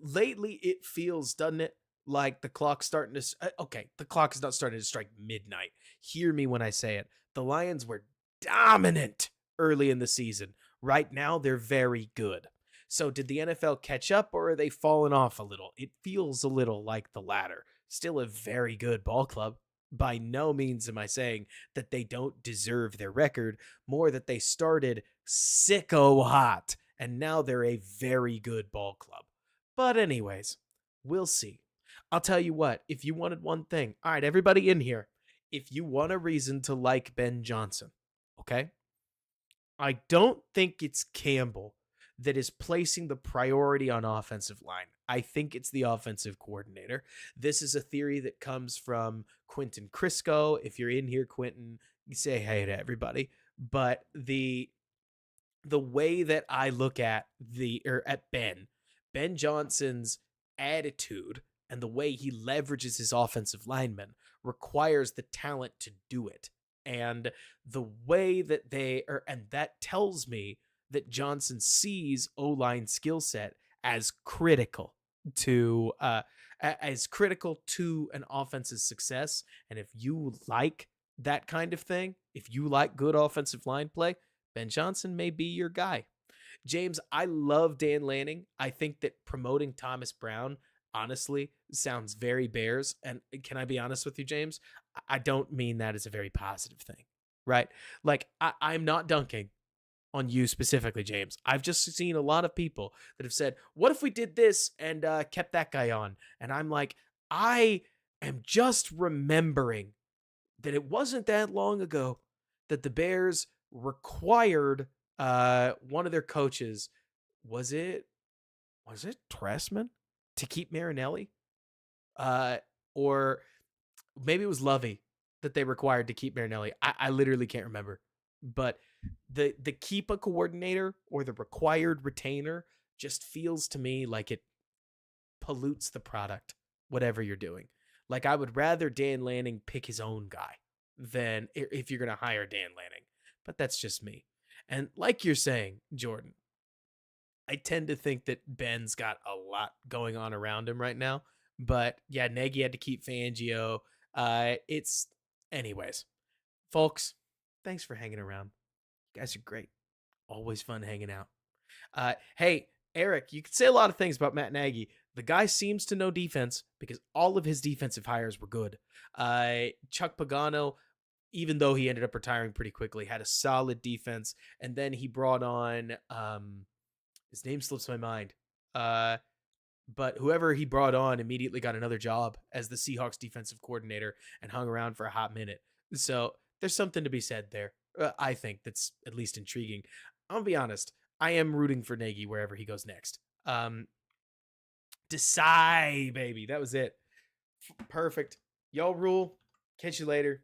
Lately, it feels, doesn't it, like the clock's starting to. Okay, the clock is not starting to strike midnight. Hear me when I say it. The Lions were dominant early in the season. Right now, they're very good. So, did the NFL catch up, or are they falling off a little? It feels a little like the latter. Still a very good ball club. By no means am I saying that they don't deserve their record, more that they started sicko hot, and now they're a very good ball club. But anyways, we'll see. I'll tell you what, if you wanted one thing, all right, everybody in here, if you want a reason to like Ben Johnson, okay? I don't think it's Campbell that is placing the priority on offensive line. I think it's the offensive coordinator. This is a theory that comes from Quentin Crisco. If you're in here, Quentin, you say hey to everybody. But the way that I look at Ben Johnson's attitude and the way he leverages his offensive linemen requires the talent to do it. And the way that and that tells me that Johnson sees O-line skill set as critical to an offense's success. And if you like that kind of thing, if you like good offensive line play, Ben Johnson may be your guy. James, I love Dan Lanning. I think that promoting Thomas Brown, honestly, sounds very Bears. And can I be honest with you, James? I don't mean that as a very positive thing, right? Like, I'm not dunking on you specifically, James. I've just seen a lot of people that have said, what if we did this and kept that guy on? And I'm like, I am just remembering that it wasn't that long ago that the Bears required one of their coaches, was it Tressman, to keep Marinelli? Or maybe it was Lovey that they required to keep Marinelli. I literally can't remember. But the keep a coordinator or the required retainer just feels to me like it pollutes the product, whatever you're doing. Like, I would rather Dan Lanning pick his own guy than if you're going to hire Dan Lanning. But that's just me. And like you're saying, Jordan, I tend to think that Ben's got a lot going on around him right now. But yeah, Nagy had to keep Fangio. It's anyways, folks. Thanks for hanging around. You guys are great. Always fun hanging out. Hey, Eric, you could say a lot of things about Matt Nagy. The guy seems to know defense because all of his defensive hires were good. Chuck Pagano, even though he ended up retiring pretty quickly, had a solid defense. And then he brought on, his name slips my mind. But whoever he brought on immediately got another job as the Seahawks defensive coordinator and hung around for a hot minute. So there's something to be said there. I think that's at least intriguing. I'll be honest. I am rooting for Nagy wherever he goes next. Decide, baby. That was it. Perfect. Y'all rule. Catch you later.